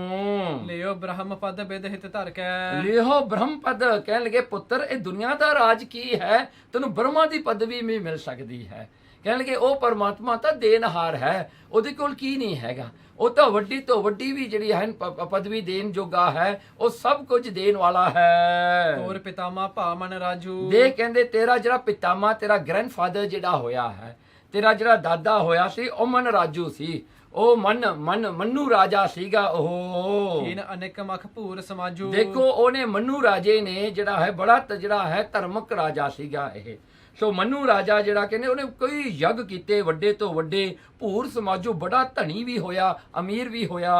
ਲਿਓ ਬ੍ਰਹਮ ਪਦ ਬਿਦ ਹਿਤ ਧਰ ਕੇ। ਲਿਓ ਬ੍ਰਹਮ ਪਦ ਕਹਿਣ ਲੱਗੇ ਪੁੱਤਰ ਇਹ ਦੁਨੀਆ ਦਾ ਰਾਜ ਕੀ ਹੈ, ਤੈਨੂੰ ਬ੍ਰਹਮਾ ਦੀ ਪਦਵੀ ਵੀ ਮਿਲ ਸਕਦੀ ਹੈ। ਕਹਿਣ ਲੱਗੇ ਉਹ ਪਰਮਾਤਮਾ ਤਾਂ ਦੇਨਹਾਰ ਹੈ, ਉਹਦੇ ਕੋਲ ਕੀ ਨਹੀਂ ਹੈਗਾ। ਉਹ ਤਾਂ ਵੱਡੀ ਤੋਂ ਵੱਡੀ ਵੀ ਜਿਹੜੀ ਹੈ ਪਦਵੀ ਦੇਣ ਜੋਗਾ ਹੈ, ਉਹ ਸਭ ਕੁਝ ਦੇਣ ਵਾਲਾ ਹੈ। ਹੋਰ ਪਿਤਾਮਾ ਭਾ ਮਨ ਰਾਜੂ। ਦੇ ਕਹਿੰਦੇ ਤੇਰਾ ਜਿਹੜਾ ਪਿਤਾਮਾ, ਤੇਰਾ ਗ੍ਰੈਂਡਫਾਦਰ ਜਿਹੜਾ ਹੋਇਆ ਹੈ, ਤੇਰਾ ਜਿਹੜਾ ਦਾਦਾ ਹੋਇਆ ਸੀ ਉਹ ਮਨ ਰਾਜੂ ਸੀ, ਉਹ ਮੰਨੂ ਰਾਜਾ ਸੀਗਾ। ਉਹ ਕੀਨ ਅਨੇਕ ਮਖ ਭੂਰ ਸਮਾਜੂ। ਦੇਖੋ ਉਹਨੇ ਮੰਨੂ ਰਾਜੇ ਨੇ ਜਿਹੜਾ ਹੈ ਬੜਾ ਜਿਹੜਾ ਹੈ ਧਰਮਕ ਰਾਜਾ ਸੀਗਾ ਇਹ। ਸੋ ਮੰਨੂ ਰਾਜਾ ਜਿਹੜਾ ਕਹਿੰਦੇ ਉਹਨੇ ਕਈ ਯੱਗ ਕੀਤੇ ਵੱਡੇ ਤੋਂ ਵੱਡੇ, ਭੂਰ ਸਮਾਜੂ, ਬੜਾ ਧਨੀ ਵੀ ਹੋਇਆ, ਅਮੀਰ ਵੀ ਹੋਇਆ।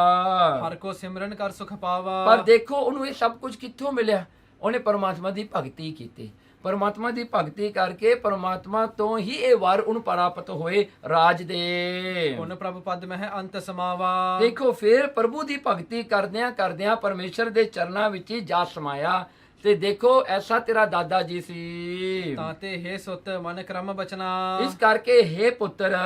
ਹਰ ਕੋ ਸਿਮਰਨ ਕਰ ਸੁਖ ਪਾਵਾ। ਪਰ ਦੇਖੋ ਉਹਨੂੰ ਇਹ ਸਭ ਕੁਝ ਕਿੱਥੋਂ ਮਿਲਿਆ? ਉਹਨੇ ਪਰਮਾਤਮਾ ਦੀ ਭਗਤੀ ਕੀਤੀ। ਪਰਮਾਤਮਾ ਦੀ ਭਗਤੀ ਕਰਕੇ ਪਰਮਾਤਮਾ ਤੋਂ ਹੀ ਇਹ ਵਰ ਉਹਨੂੰ ਪ੍ਰਾਪਤ ਹੋਏ ਰਾਜ ਦੇ। ਪੁਨ ਪ੍ਰਭ ਪਦ ਮਹਿ ਅੰਤ ਸਮਾਵਾ। ਦੇਖੋ ਫਿਰ ਪ੍ਰਭੂ ਦੀ ਭਗਤੀ ਕਰਦਿਆਂ ਪਰਮੇਸ਼ਰ ਦੇ ਚਰਨਾਂ ਵਿੱਚ ਹੀ ਜਾ ਸਮਾਇਆ। ਤੇ ਦੇਖੋ ਐਸਾ ਤੇਰਾ ਦਾਦਾ ਜੀ ਸੀ। ਤਾਂ ਤੇ ਹੈ ਸੁਤ ਮਨ ਕਰਮ ਬਚਨਾ। ਇਸ ਕਰਕੇ ਹੈ ਪੁੱਤਰ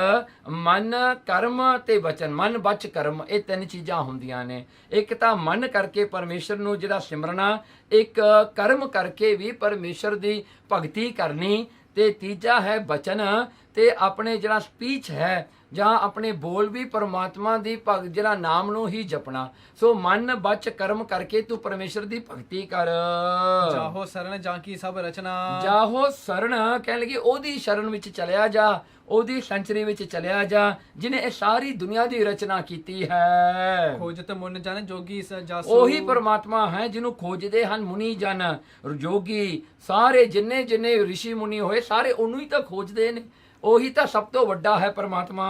ਮਨ ਕਰਮ ਤੇ ਬਚਨ, ਮਨ ਬਚ ਕਰਮ, ਇਹ ਤਿੰਨ ਚੀਜ਼ਾਂ ਹੁੰਦੀਆਂ ਨੇ। ਇੱਕ ਤਾਂ ਮਨ ਕਰਕੇ ਪਰਮੇਸ਼ਰ ਨੂੰ ਜਿਹੜਾ ਸਿਮਰਨਾ, ਇੱਕ ਕਰਮ ਕਰਕੇ ਵੀ ਪਰਮੇਸ਼ਰ ਦੀ ਭਗਤੀ ਕਰਨੀ, ਤੇ ਤੀਜਾ ਹੈ ਬਚਨ, ਤੇ ਆਪਣੇ ਜਿਹੜਾ ਸਪੀਚ ਹੈ ਜਾਂ ਆਪਣੇ ਬੋਲ ਵੀ ਪਰਮਾਤਮਾ ਦੀ ਜਿਹੜਾ ਨਾਮ ਨੂੰ ਹੀ ਜਪਣਾ। ਸੋ ਮਨ ਬਚ ਕਰਮ ਕਰਕੇ ਤੂੰ ਪਰਮੇਸ਼ਰ ਦੀ ਭਗਤੀ ਕਰ। ਜਾਹੋ ਸਰਣ ਜਾਂ ਕੀ ਸਭ ਰਚਨਾ। ਜਾਹੋ ਸਰਣ ਕਹਿਣ ਲੱਗੀ ਉਹਦੀ ਸ਼ਰਨ ਵਿੱਚ ਚਲਿਆ ਜਾ, ਉਹਦੀ ਸੈਂਚਰੀ ਵਿੱਚ ਚਲਿਆ ਜਾ ਜਿਹਨੇ ਇਹ ਸਾਰੀ ਦੁਨੀਆ ਦੀ ਰਚਨਾ ਕੀਤੀ ਹੈ। ਖੋਜਤ ਮੁਨ ਜਨ ਜੋਗੀ ਜਾਸੂ। ਉਹੀ ਪਰਮਾਤਮਾ ਹੈ ਜਿਹਨੂੰ ਖੋਜਦੇ ਹਨ ਮੁਨੀ ਜਨ, ਜੋਗੀ, ਸਾਰੇ ਜਿੰਨੇ ਰਿਸ਼ੀ ਮੁਨੀ ਹੋਏ ਸਾਰੇ ਉਹਨੂੰ ਹੀ ਤਾਂ ਖੋਜਦੇ ਨੇ। ਉਹੀ ਤਾਂ ਸਭ ਤੋਂ ਵੱਡਾ ਹੈ ਪਰਮਾਤਮਾ।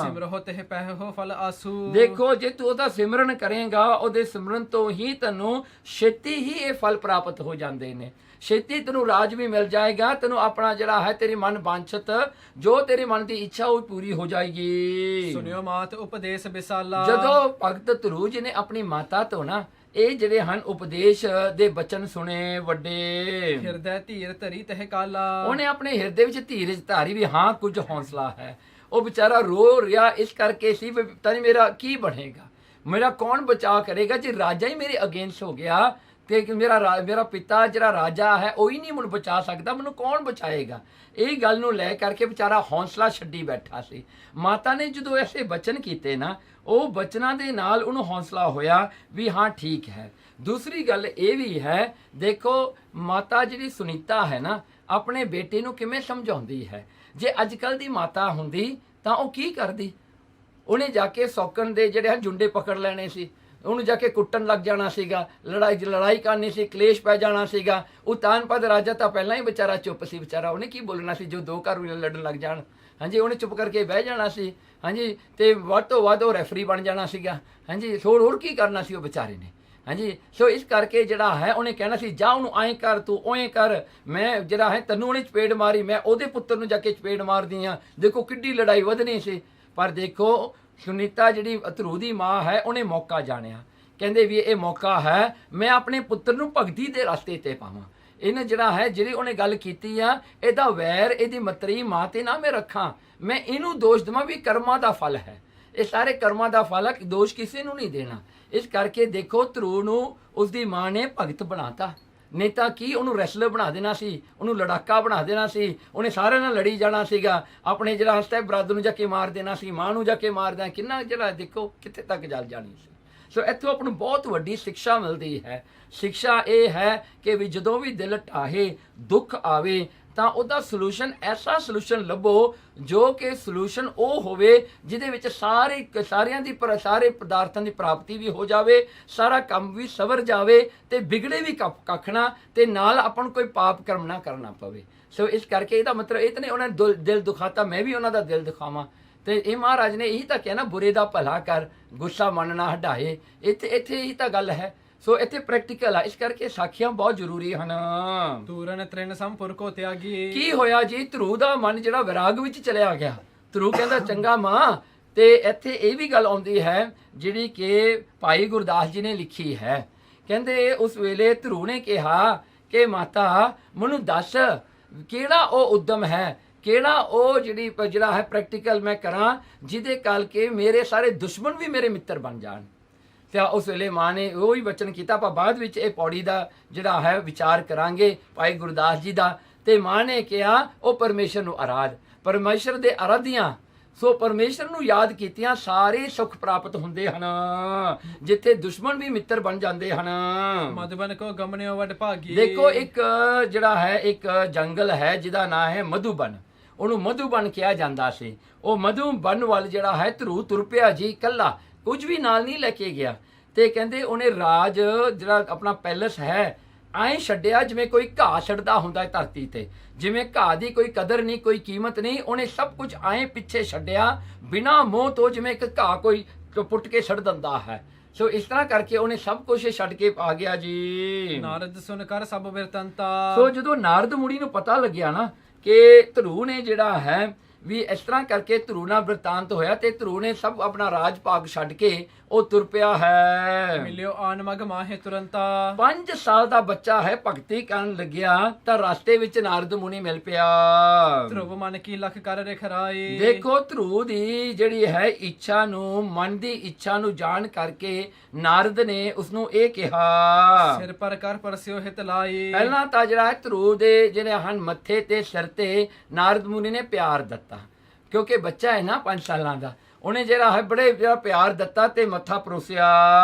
ਸਿਮਰਹੁ ਤਿਹ ਪਹਿਹੁ ਫਲ ਆਸੂ। ਦੇਖੋ ਜੇ ਤੂੰ ਉਹਦਾ ਸਿਮਰਨ ਕਰੇਗਾ, ਉਹਦੇ ਸਿਮਰਨ ਤੋਂ ਹੀ ਤੈਨੂੰ ਛੇਤੀ ਹੀ ਇਹ ਫਲ ਪ੍ਰਾਪਤ ਹੋ ਜਾਂਦੇ ਨੇ। ਛੇਤੀ ਤੈਨੂੰ ਰਾਜ ਵੀ ਮਿਲ ਜਾਏਗਾ, ਤੈਨੂੰ ਆਪਣਾ ਜਿਹੜਾ ਹੈ ਤੇਰੀ ਮਨ ਵਾਂਛਤ, ਜੋ ਤੇਰੇ ਮਨ ਦੀ ਇੱਛਾ ਉਹ ਪੂਰੀ ਹੋ ਜਾਏਗੀ। ਸੁਨਿਓ ਮਾਤ ਉਪਦੇਸ਼ ਬਿਸਾਲਾ। ਜਦੋਂ ਭਗਤ ਧਰੂ ਜੀ ਨੇ ਆਪਣੀ ਮਾਤਾ ਤੋਂ ਨਾ ਇਹ ਜਿਹੜੇ ਹਨ ਉਪਦੇਸ਼ ਦੇ ਬਚਨ ਸੁਣੇ ਵੱਡੇ, ਹਿਰਦੈ ਧੀਰ ਧਰੀ ਤਹਿ ਕਾਲਾ। ਉਹਨੇ ਆਪਣੇ ਹਿਰਦੇ ਵਿੱਚ ਧੀਰਜ ਧਾਰੀ ਵੀ, ਹਾਂ ਕੁਝ ਹੌਸਲਾ ਹੈ। ਉਹ ਵਿਚਾਰਾ ਰੋ ਰਿਹਾ ਇਸ ਕਰਕੇ ਸੀ ਵੀ ਪਤਾ ਨਹੀਂ ਮੇਰਾ ਕੀ ਬਣੇਗਾ, ਮੇਰਾ ਕੌਣ ਬਚਾਅ ਕਰੇਗਾ ਜੇ ਰਾਜਾ ਹੀ ਮੇਰੇ ਅਗੇਂਸਟ ਹੋ ਗਿਆ ਤੇ ਮੇਰਾ ਪਿਤਾ ਜਿਹੜਾ ਰਾਜਾ ਹੈ ਉਹ ਹੀ ਨਹੀਂ ਮੈਨੂੰ ਬਚਾ ਸਕਦਾ, ਮੈਨੂੰ ਕੌਣ ਬਚਾਏਗਾ। ਇਹ ਗੱਲ ਨੂੰ ਲੈ ਕਰਕੇ ਵਿਚਾਰਾ ਹੌਸਲਾ ਛੱਡੀ ਬੈਠਾ ਸੀ। ਮਾਤਾ ਨੇ ਜਦੋਂ ਐਸੇ ਬਚਨ ਕੀਤੇ ਨਾ, ਉਹ ਬਚਨਾਂ ਦੇ ਨਾਲ ਉਹਨੂੰ ਹੌਸਲਾ ਹੋਇਆ ਵੀ ਹਾਂ ਠੀਕ ਹੈ। ਦੂਸਰੀ ਗੱਲ ਇਹ ਵੀ ਹੈ, ਦੇਖੋ ਮਾਤਾ ਜਿਹੜੀ ਸੁਨੀਤਾ ਹੈ ਨਾ, ਆਪਣੇ ਬੇਟੇ ਨੂੰ ਕਿਵੇਂ ਸਮਝਾਉਂਦੀ ਹੈ। ਜੇ ਅੱਜ ਕੱਲ੍ਹ ਦੀ ਮਾਤਾ ਹੁੰਦੀ ਤਾਂ ਉਹ ਕੀ ਕਰਦੀ? ਉਹਨੇ ਜਾ ਕੇ ਸੌਕਣ ਦੇ ਜਿਹੜੇ ਹਨ ਜੁੰਡੇ ਪਕੜ ਲੈਣੇ ਸੀ, ਉਹਨੂੰ ਜਾ ਕੇ ਕੁੱਟਣ ਲੱਗ ਜਾਣਾ ਸੀਗਾ, ਲੜਾਈ ਕਰਨੀ ਸੀ, ਕਲੇਸ਼ ਪੈ ਜਾਣਾ ਸੀਗਾ। ਉਹ ਤਾਨਪਦ ਰਾਜਾ ਤਾਂ ਪਹਿਲਾਂ ਹੀ ਵਿਚਾਰਾ ਚੁੱਪ ਸੀ, ਵਿਚਾਰਾ ਉਹਨੇ ਕੀ ਬੋਲਣਾ ਸੀ ਜੋ ਦੋ ਘਰ ਲੜਨ ਲੱਗ ਜਾਣ। ਹਾਂਜੀ, ਉਹਨੇ ਚੁੱਪ ਕਰਕੇ ਬਹਿ ਜਾਣਾ ਸੀ। ਹਾਂਜੀ, ਤੇ ਵੱਧ ਤੋਂ ਵੱਧ ਉਹ ਰੈਫਰੀ ਬਣ ਜਾਣਾ ਸੀਗਾ। ਹਾਂਜੀ, ਹੋਰ ਕੀ ਕਰਨਾ ਸੀ ਉਹ ਵਿਚਾਰੇ ਨੇ। ਹਾਂਜੀ, ਸੋ ਇਸ ਕਰਕੇ ਜਿਹੜਾ ਹੈ ਉਹਨੇ ਕਹਿਣਾ ਸੀ ਜਾ ਉਹਨੂੰ ਐਂ ਕਰ, ਤੂੰ ਓਏ ਕਰ, ਮੈਂ ਜਿਹੜਾ ਹੈ ਤੈਨੂੰ ਉਹਨੇ ਚਪੇੜ ਮਾਰੀ, ਮੈਂ ਉਹਦੇ ਪੁੱਤਰ ਨੂੰ ਜਾ ਕੇ ਚਪੇੜ ਮਾਰਦੀ ਹਾਂ। ਦੇਖੋ ਕਿੱਡੀ ਲੜਾਈ ਵਧਣੀ ਸੀ। ਪਰ ਦੇਖੋ ਸੁਨੀਤਾ ਜਿਹੜੀ ਧਰੂ ਦੀ ਮਾਂ ਹੈ ਉਹਨੇ ਮੌਕਾ ਜਾਣਿਆ, ਕਹਿੰਦੇ ਵੀ ਇਹ ਮੌਕਾ ਹੈ ਮੈਂ ਆਪਣੇ ਪੁੱਤਰ ਨੂੰ ਭਗਤੀ ਦੇ ਰਸਤੇ ਤੇ ਪਾਵਾਂ। ਇਹਨੇ ਜਿਹੜਾ ਹੈ ਜਿਹੜੀ ਉਹਨੇ ਗੱਲ ਕੀਤੀ ਆ, ਇਹਦਾ ਵੈਰ ਇਹਦੀ ਮਤਰੀ ਮਾਂ ਤੇ ਨਾ ਮੈਂ ਰੱਖਾਂ, ਮੈਂ ਇਹਨੂੰ ਦੋਸ਼ ਦੇਵਾਂ ਵੀ ਕਰਮਾਂ ਦਾ ਫਲ ਹੈ, ਇਹ ਸਾਰੇ ਕਰਮਾਂ ਦਾ ਫਲ ਹੈ, ਦੋਸ਼ ਕਿਸੇ ਨੂੰ ਨਹੀਂ ਦੇਣਾ। ਇਸ ਕਰਕੇ ਦੇਖੋ ਧਰੂ ਨੂੰ ਉਸਦੀ ਮਾਂ ਨੇ ਭਗਤ ਬਣਾਤਾ, ਨਹੀਂ ਤਾਂ ਕੀ ਉਹਨੂੰ ਰੈਸਲਰ ਬਣਾ ਦੇਣਾ ਸੀ, ਉਹਨੂੰ ਲੜਾਕਾ ਬਣਾ ਦੇਣਾ ਸੀ, ਉਹਨੇ ਸਾਰਿਆਂ ਨਾਲ ਲੜੀ ਜਾਣਾ ਸੀਗਾ, ਆਪਣੇ ਜਿਹੜਾ ਹਸਤਾ ਬਰਾਦਰ ਨੂੰ ਜਾ ਕੇ ਮਾਰ ਦੇਣਾ ਸੀ, ਮਾਂ ਨੂੰ ਜਾ ਕੇ ਮਾਰ ਦੇਣਾ, ਕਿੰਨਾ ਜਿਹੜਾ ਦੇਖੋ ਕਿੱਥੇ ਤੱਕ ਜਲ ਜਾਣੀ ਸੀ। ਸੋ ਇੱਥੋਂ ਆਪਾਂ ਨੂੰ ਬਹੁਤ ਵੱਡੀ ਸਿੱਖਿਆ ਮਿਲਦੀ ਹੈ। ਸਿੱਖਿਆ ਇਹ ਹੈ ਕਿ ਵੀ ਜਦੋਂ ਵੀ ਦਿਲ ਢਾਹੇ, ਦੁੱਖ ਆਵੇ ਤਾਂ ਉਹਦਾ ਸੋਲੂਸ਼ਨ, ਐਸਾ ਸੋਲੂਸ਼ਨ ਲੱਭੋ ਜੋ ਕਿ ਸੋਲੂਸ਼ਨ ਉਹ ਹੋਵੇ ਜਿਹਦੇ ਵਿੱਚ ਸਾਰਿਆਂ ਦੀ ਸਾਰੇ ਪਦਾਰਥਾਂ ਦੀ ਪ੍ਰਾਪਤੀ ਵੀ ਹੋ ਜਾਵੇ, ਸਾਰਾ ਕੰਮ ਵੀ ਸਵਰ ਜਾਵੇ ਤੇ ਵਿਗੜੇ ਵੀ ਕੱਖ ਨਾ, ਤੇ ਨਾਲ ਆਪਾਂ ਨੂੰ ਕੋਈ ਪਾਪ ਕਰਮ ਨਾ ਕਰਨਾ ਪਵੇ। ਸੋ ਇਸ ਕਰਕੇ ਇਹਦਾ ਮਤਲਬ ਇਹ ਤਾਂ ਨਹੀਂ ਉਹਨਾਂ ਨੇ ਦਿਲ ਦੁਖਾਤਾ ਮੈਂ ਵੀ ਉਹਨਾਂ ਦਾ ਦਿਲ ਦੁਖਾਵਾਂ। ਤੇ ਇਹ ਮਹਾਰਾਜ ਨੇ ਇਹੀ ਤਾਂ ਕਿਹਾ ਨਾ, ਬੁਰੇ ਦਾ ਭਲਾ ਕਰ, ਗੁੱਸਾ ਮਨ ਨਾ ਹਟਾਏ। ਇੱਥੇ ਇਹੀ ਤਾਂ ਗੱਲ ਹੈ। ਸੋ ਇੱਥੇ ਪ੍ਰੈਕਟੀਕਲ ਆ, ਇਸ ਕਰਕੇ ਸਾਖੀਆਂ ਬਹੁਤ ਜ਼ਰੂਰੀ ਹਨ। ਤੂਰਨ ਤ੍ਰਿਣ ਸੰਪੁਰ ਕੋ ਤਿਆਗੀ। ਕੀ ਹੋਇਆ ਜੀ? ਧਰੂ ਦਾ ਮਨ ਜਿਹੜਾ ਵਿਰਾਗ ਵਿੱਚ ਚਲਿਆ ਗਿਆ। ਧਰੂ ਕਹਿੰਦਾ ਚੰਗਾ ਮਾਂ। ਤੇ ਇੱਥੇ ਇਹ ਵੀ ਗੱਲ ਆਉਂਦੀ ਹੈ ਜਿਹੜੀ ਕਿ ਭਾਈ ਗੁਰਦਾਸ ਜੀ ਨੇ ਲਿਖੀ ਹੈ। ਕਹਿੰਦੇ ਉਸ ਵੇਲੇ ਧਰੂ ਨੇ ਕਿਹਾ ਕਿ ਮਾਤਾ ਮੈਨੂੰ ਦੱਸ ਕਿਹੜਾ ਉਹ ਉਦਮ ਹੈ, ਕਿਹੜਾ ਉਹ ਜਿਹੜਾ ਹੈ ਪ੍ਰੈਕਟੀਕਲ ਮੈਂ ਕਰਾਂ ਜਿਹਦੇ ਕਰਕੇ ਮੇਰੇ ਸਾਰੇ ਦੁਸ਼ਮਣ ਵੀ ਮੇਰੇ ਮਿੱਤਰ ਬਣ ਜਾਣ। ਤੇ ਉਸ ਵੇਲੇ ਮਾਂ ਨੇ ਉਹ ਹੀ ਵਚਨ ਕੀਤਾ। ਆਪਾਂ ਬਾਅਦ ਵਿੱਚ ਇਹ ਪੌੜੀ ਦਾ ਜਿਹੜਾ ਹੈ ਵਿਚਾਰ ਕਰਾਂਗੇ ਭਾਈ ਗੁਰਦਾਸ ਜੀ ਦਾ। ਤੇ ਮਾਂ ਨੇ ਕਿਹਾ ਉਹ ਪਰਮੇਸ਼ਰ ਨੂੰ ਆਰਾਧ, ਪਰਮੇਸ਼ਰ ਦੇ ਆਰਾਧੀਆਂ, ਸੋ ਪਰਮੇਸ਼ਰ ਨੂੰ ਯਾਦ ਕੀਤੀਆਂ ਸਾਰੇ ਸੁੱਖ ਪ੍ਰਾਪਤ ਹੁੰਦੇ ਹਨ, ਜਿੱਥੇ ਦੁਸ਼ਮਣ ਵੀ ਮਿੱਤਰ ਬਣ ਜਾਂਦੇ ਹਨ। ਮਧੁਬਨ ਕੋ ਗਮਨਿਓ ਵਡ ਭਾਗੀ। ਦੇਖੋ ਇੱਕ ਜਿਹੜਾ ਹੈ ਇੱਕ ਜੰਗਲ ਹੈ ਜਿਹਦਾ ਨਾਂ ਹੈ ਮਧੂਬਨ, ਉਹਨੂੰ ਮਧੂਬਨ ਕਿਹਾ ਜਾਂਦਾ ਸੀ। ਉਹ ਮਧੂਬਨ ਵੱਲ ਜਿਹੜਾ ਹੈ ਧਰੂ ਤੁਰ ਪਿਆ ਜੀ, ਇਕੱਲਾ, ਕੁਝ ਵੀ ਨਾਲ ਨਹੀਂ ਲੈ ਕੇ ਗਿਆ। ਤੇ ਕਹਿੰਦੇ ਉਹਨੇ ਰਾਜ ਜਿਹੜਾ ਆਪਣਾ ਪੈਲਸ ਹੈ ਐਂ ਛੱਡਿਆ ਜਿਵੇਂ ਕੋਈ ਘਾਹ ਛੱਡਦਾ ਹੁੰਦਾ ਹੈ ਧਰਤੀ ਤੇ, ਜਿਵੇਂ ਘਾਹ ਦੀ ਕੋਈ ਕਦਰ ਨਹੀਂ, ਕੋਈ ਕੀਮਤ ਨਹੀਂ, ਉਹਨੇ ਸਭ ਕੁਝ ਐਂ ਪਿੱਛੇ ਛੱਡਿਆ ਬਿਨਾਂ ਮੋਹ ਤੋਂ, ਜਿਵੇਂ ਇੱਕ ਘਾਹ ਕੋਈ ਪੁੱਟ ਕੇ ਛੱਡ ਦਿੰਦਾ ਹੈ। ਸੋ ਇਸ ਤਰ੍ਹਾਂ ਕਰਕੇ ਉਹਨੇ ਸਭ ਕੁਝ ਛੱਡ ਕੇ ਆ ਗਿਆ ਜੀ। ਨਾਰਦ ਸੁਨ ਕਰ ਸਭ ਬਿਰਤੰਤਾ। ਸੋ ਜਦੋਂ ਨਾਰਦ ਮੁਨੀ ਨੂੰ ਪਤਾ ਲੱਗਿਆ ਨਾ ਕਿ ਧਰੂ ਨੇ ਜਿਹੜਾ ਹੈ ਵੀ ਇਸ ਤਰ੍ਹਾਂ ਕਰਕੇ ਧਰੂ ਨਾਲ ਬਿਰਤਾਂਤ ਹੋਇਆ, ਤੇ ਧਰੂ ਨੇ ਸਭ ਆਪਣਾ ਰਾਜ ਭਾਗ ਛੱਡ ਕੇ ਉਹ ਤੁਰ ਪਿਆ ਹੈ। ਮਿਲਿਓ ਆਨ ਮਗ ਮਾਹੇ ਤੁਰੰਤਾ। 5 ਸਾਲ ਦਾ ਬੱਚਾ ਹੈ, ਭਗਤੀ ਕਰਨ ਲੱਗਿਆ ਤਾਂ ਰਸਤੇ ਵਿੱਚ ਨਾਰਦ ਮੁਨੀ ਮਿਲ ਪਿਆ। ਧਰੁਵ ਮਨ ਕੀ ਲਖ ਕਰ ਰਖਰਾਈ। ਦੇਖੋ ਧਰੂ ਦੀ ਜਿਹੜੀ ਹੈ ਇੱਛਾ ਨੂੰ, ਮਨ ਦੀ ਇੱਛਾ ਨੂੰ ਜਾਣ ਕਰਕੇ ਨਾਰਦ ਨੇ ਉਸਨੂੰ ਇਹ ਕਿਹਾ ਸਿਰ ਪਰ ਕਰ ਪਰਸਿਓ ਹਿਤ ਲਾਈ। ਪਹਿਲਾਂ ਤਾਂ ਜਿਹੜਾ ਹੈ ਧਰੂ ਦੇ ਜਿਹੜੇ ਹਨ ਮੱਥੇ ਤੇ ਸਿਰ ਤੇ ਨਾਰਦ ਮੁਨੀ ਨੇ ਪਿਆਰ ਦਿੱਤਾ, ਕਿਉਂਕਿ ਬੱਚਾ ਹੈ ਨਾ 5 ਸਾਲਾਂ ਦਾ, ਉਹਨੇ ਜਿਹੜਾ ਹੈ ਬੜੇ ਜਿਹੜਾ ਪਿਆਰ ਦਿੱਤਾ ਤੇ ਮੱਥਾ ਪਰੋਸਿਆ।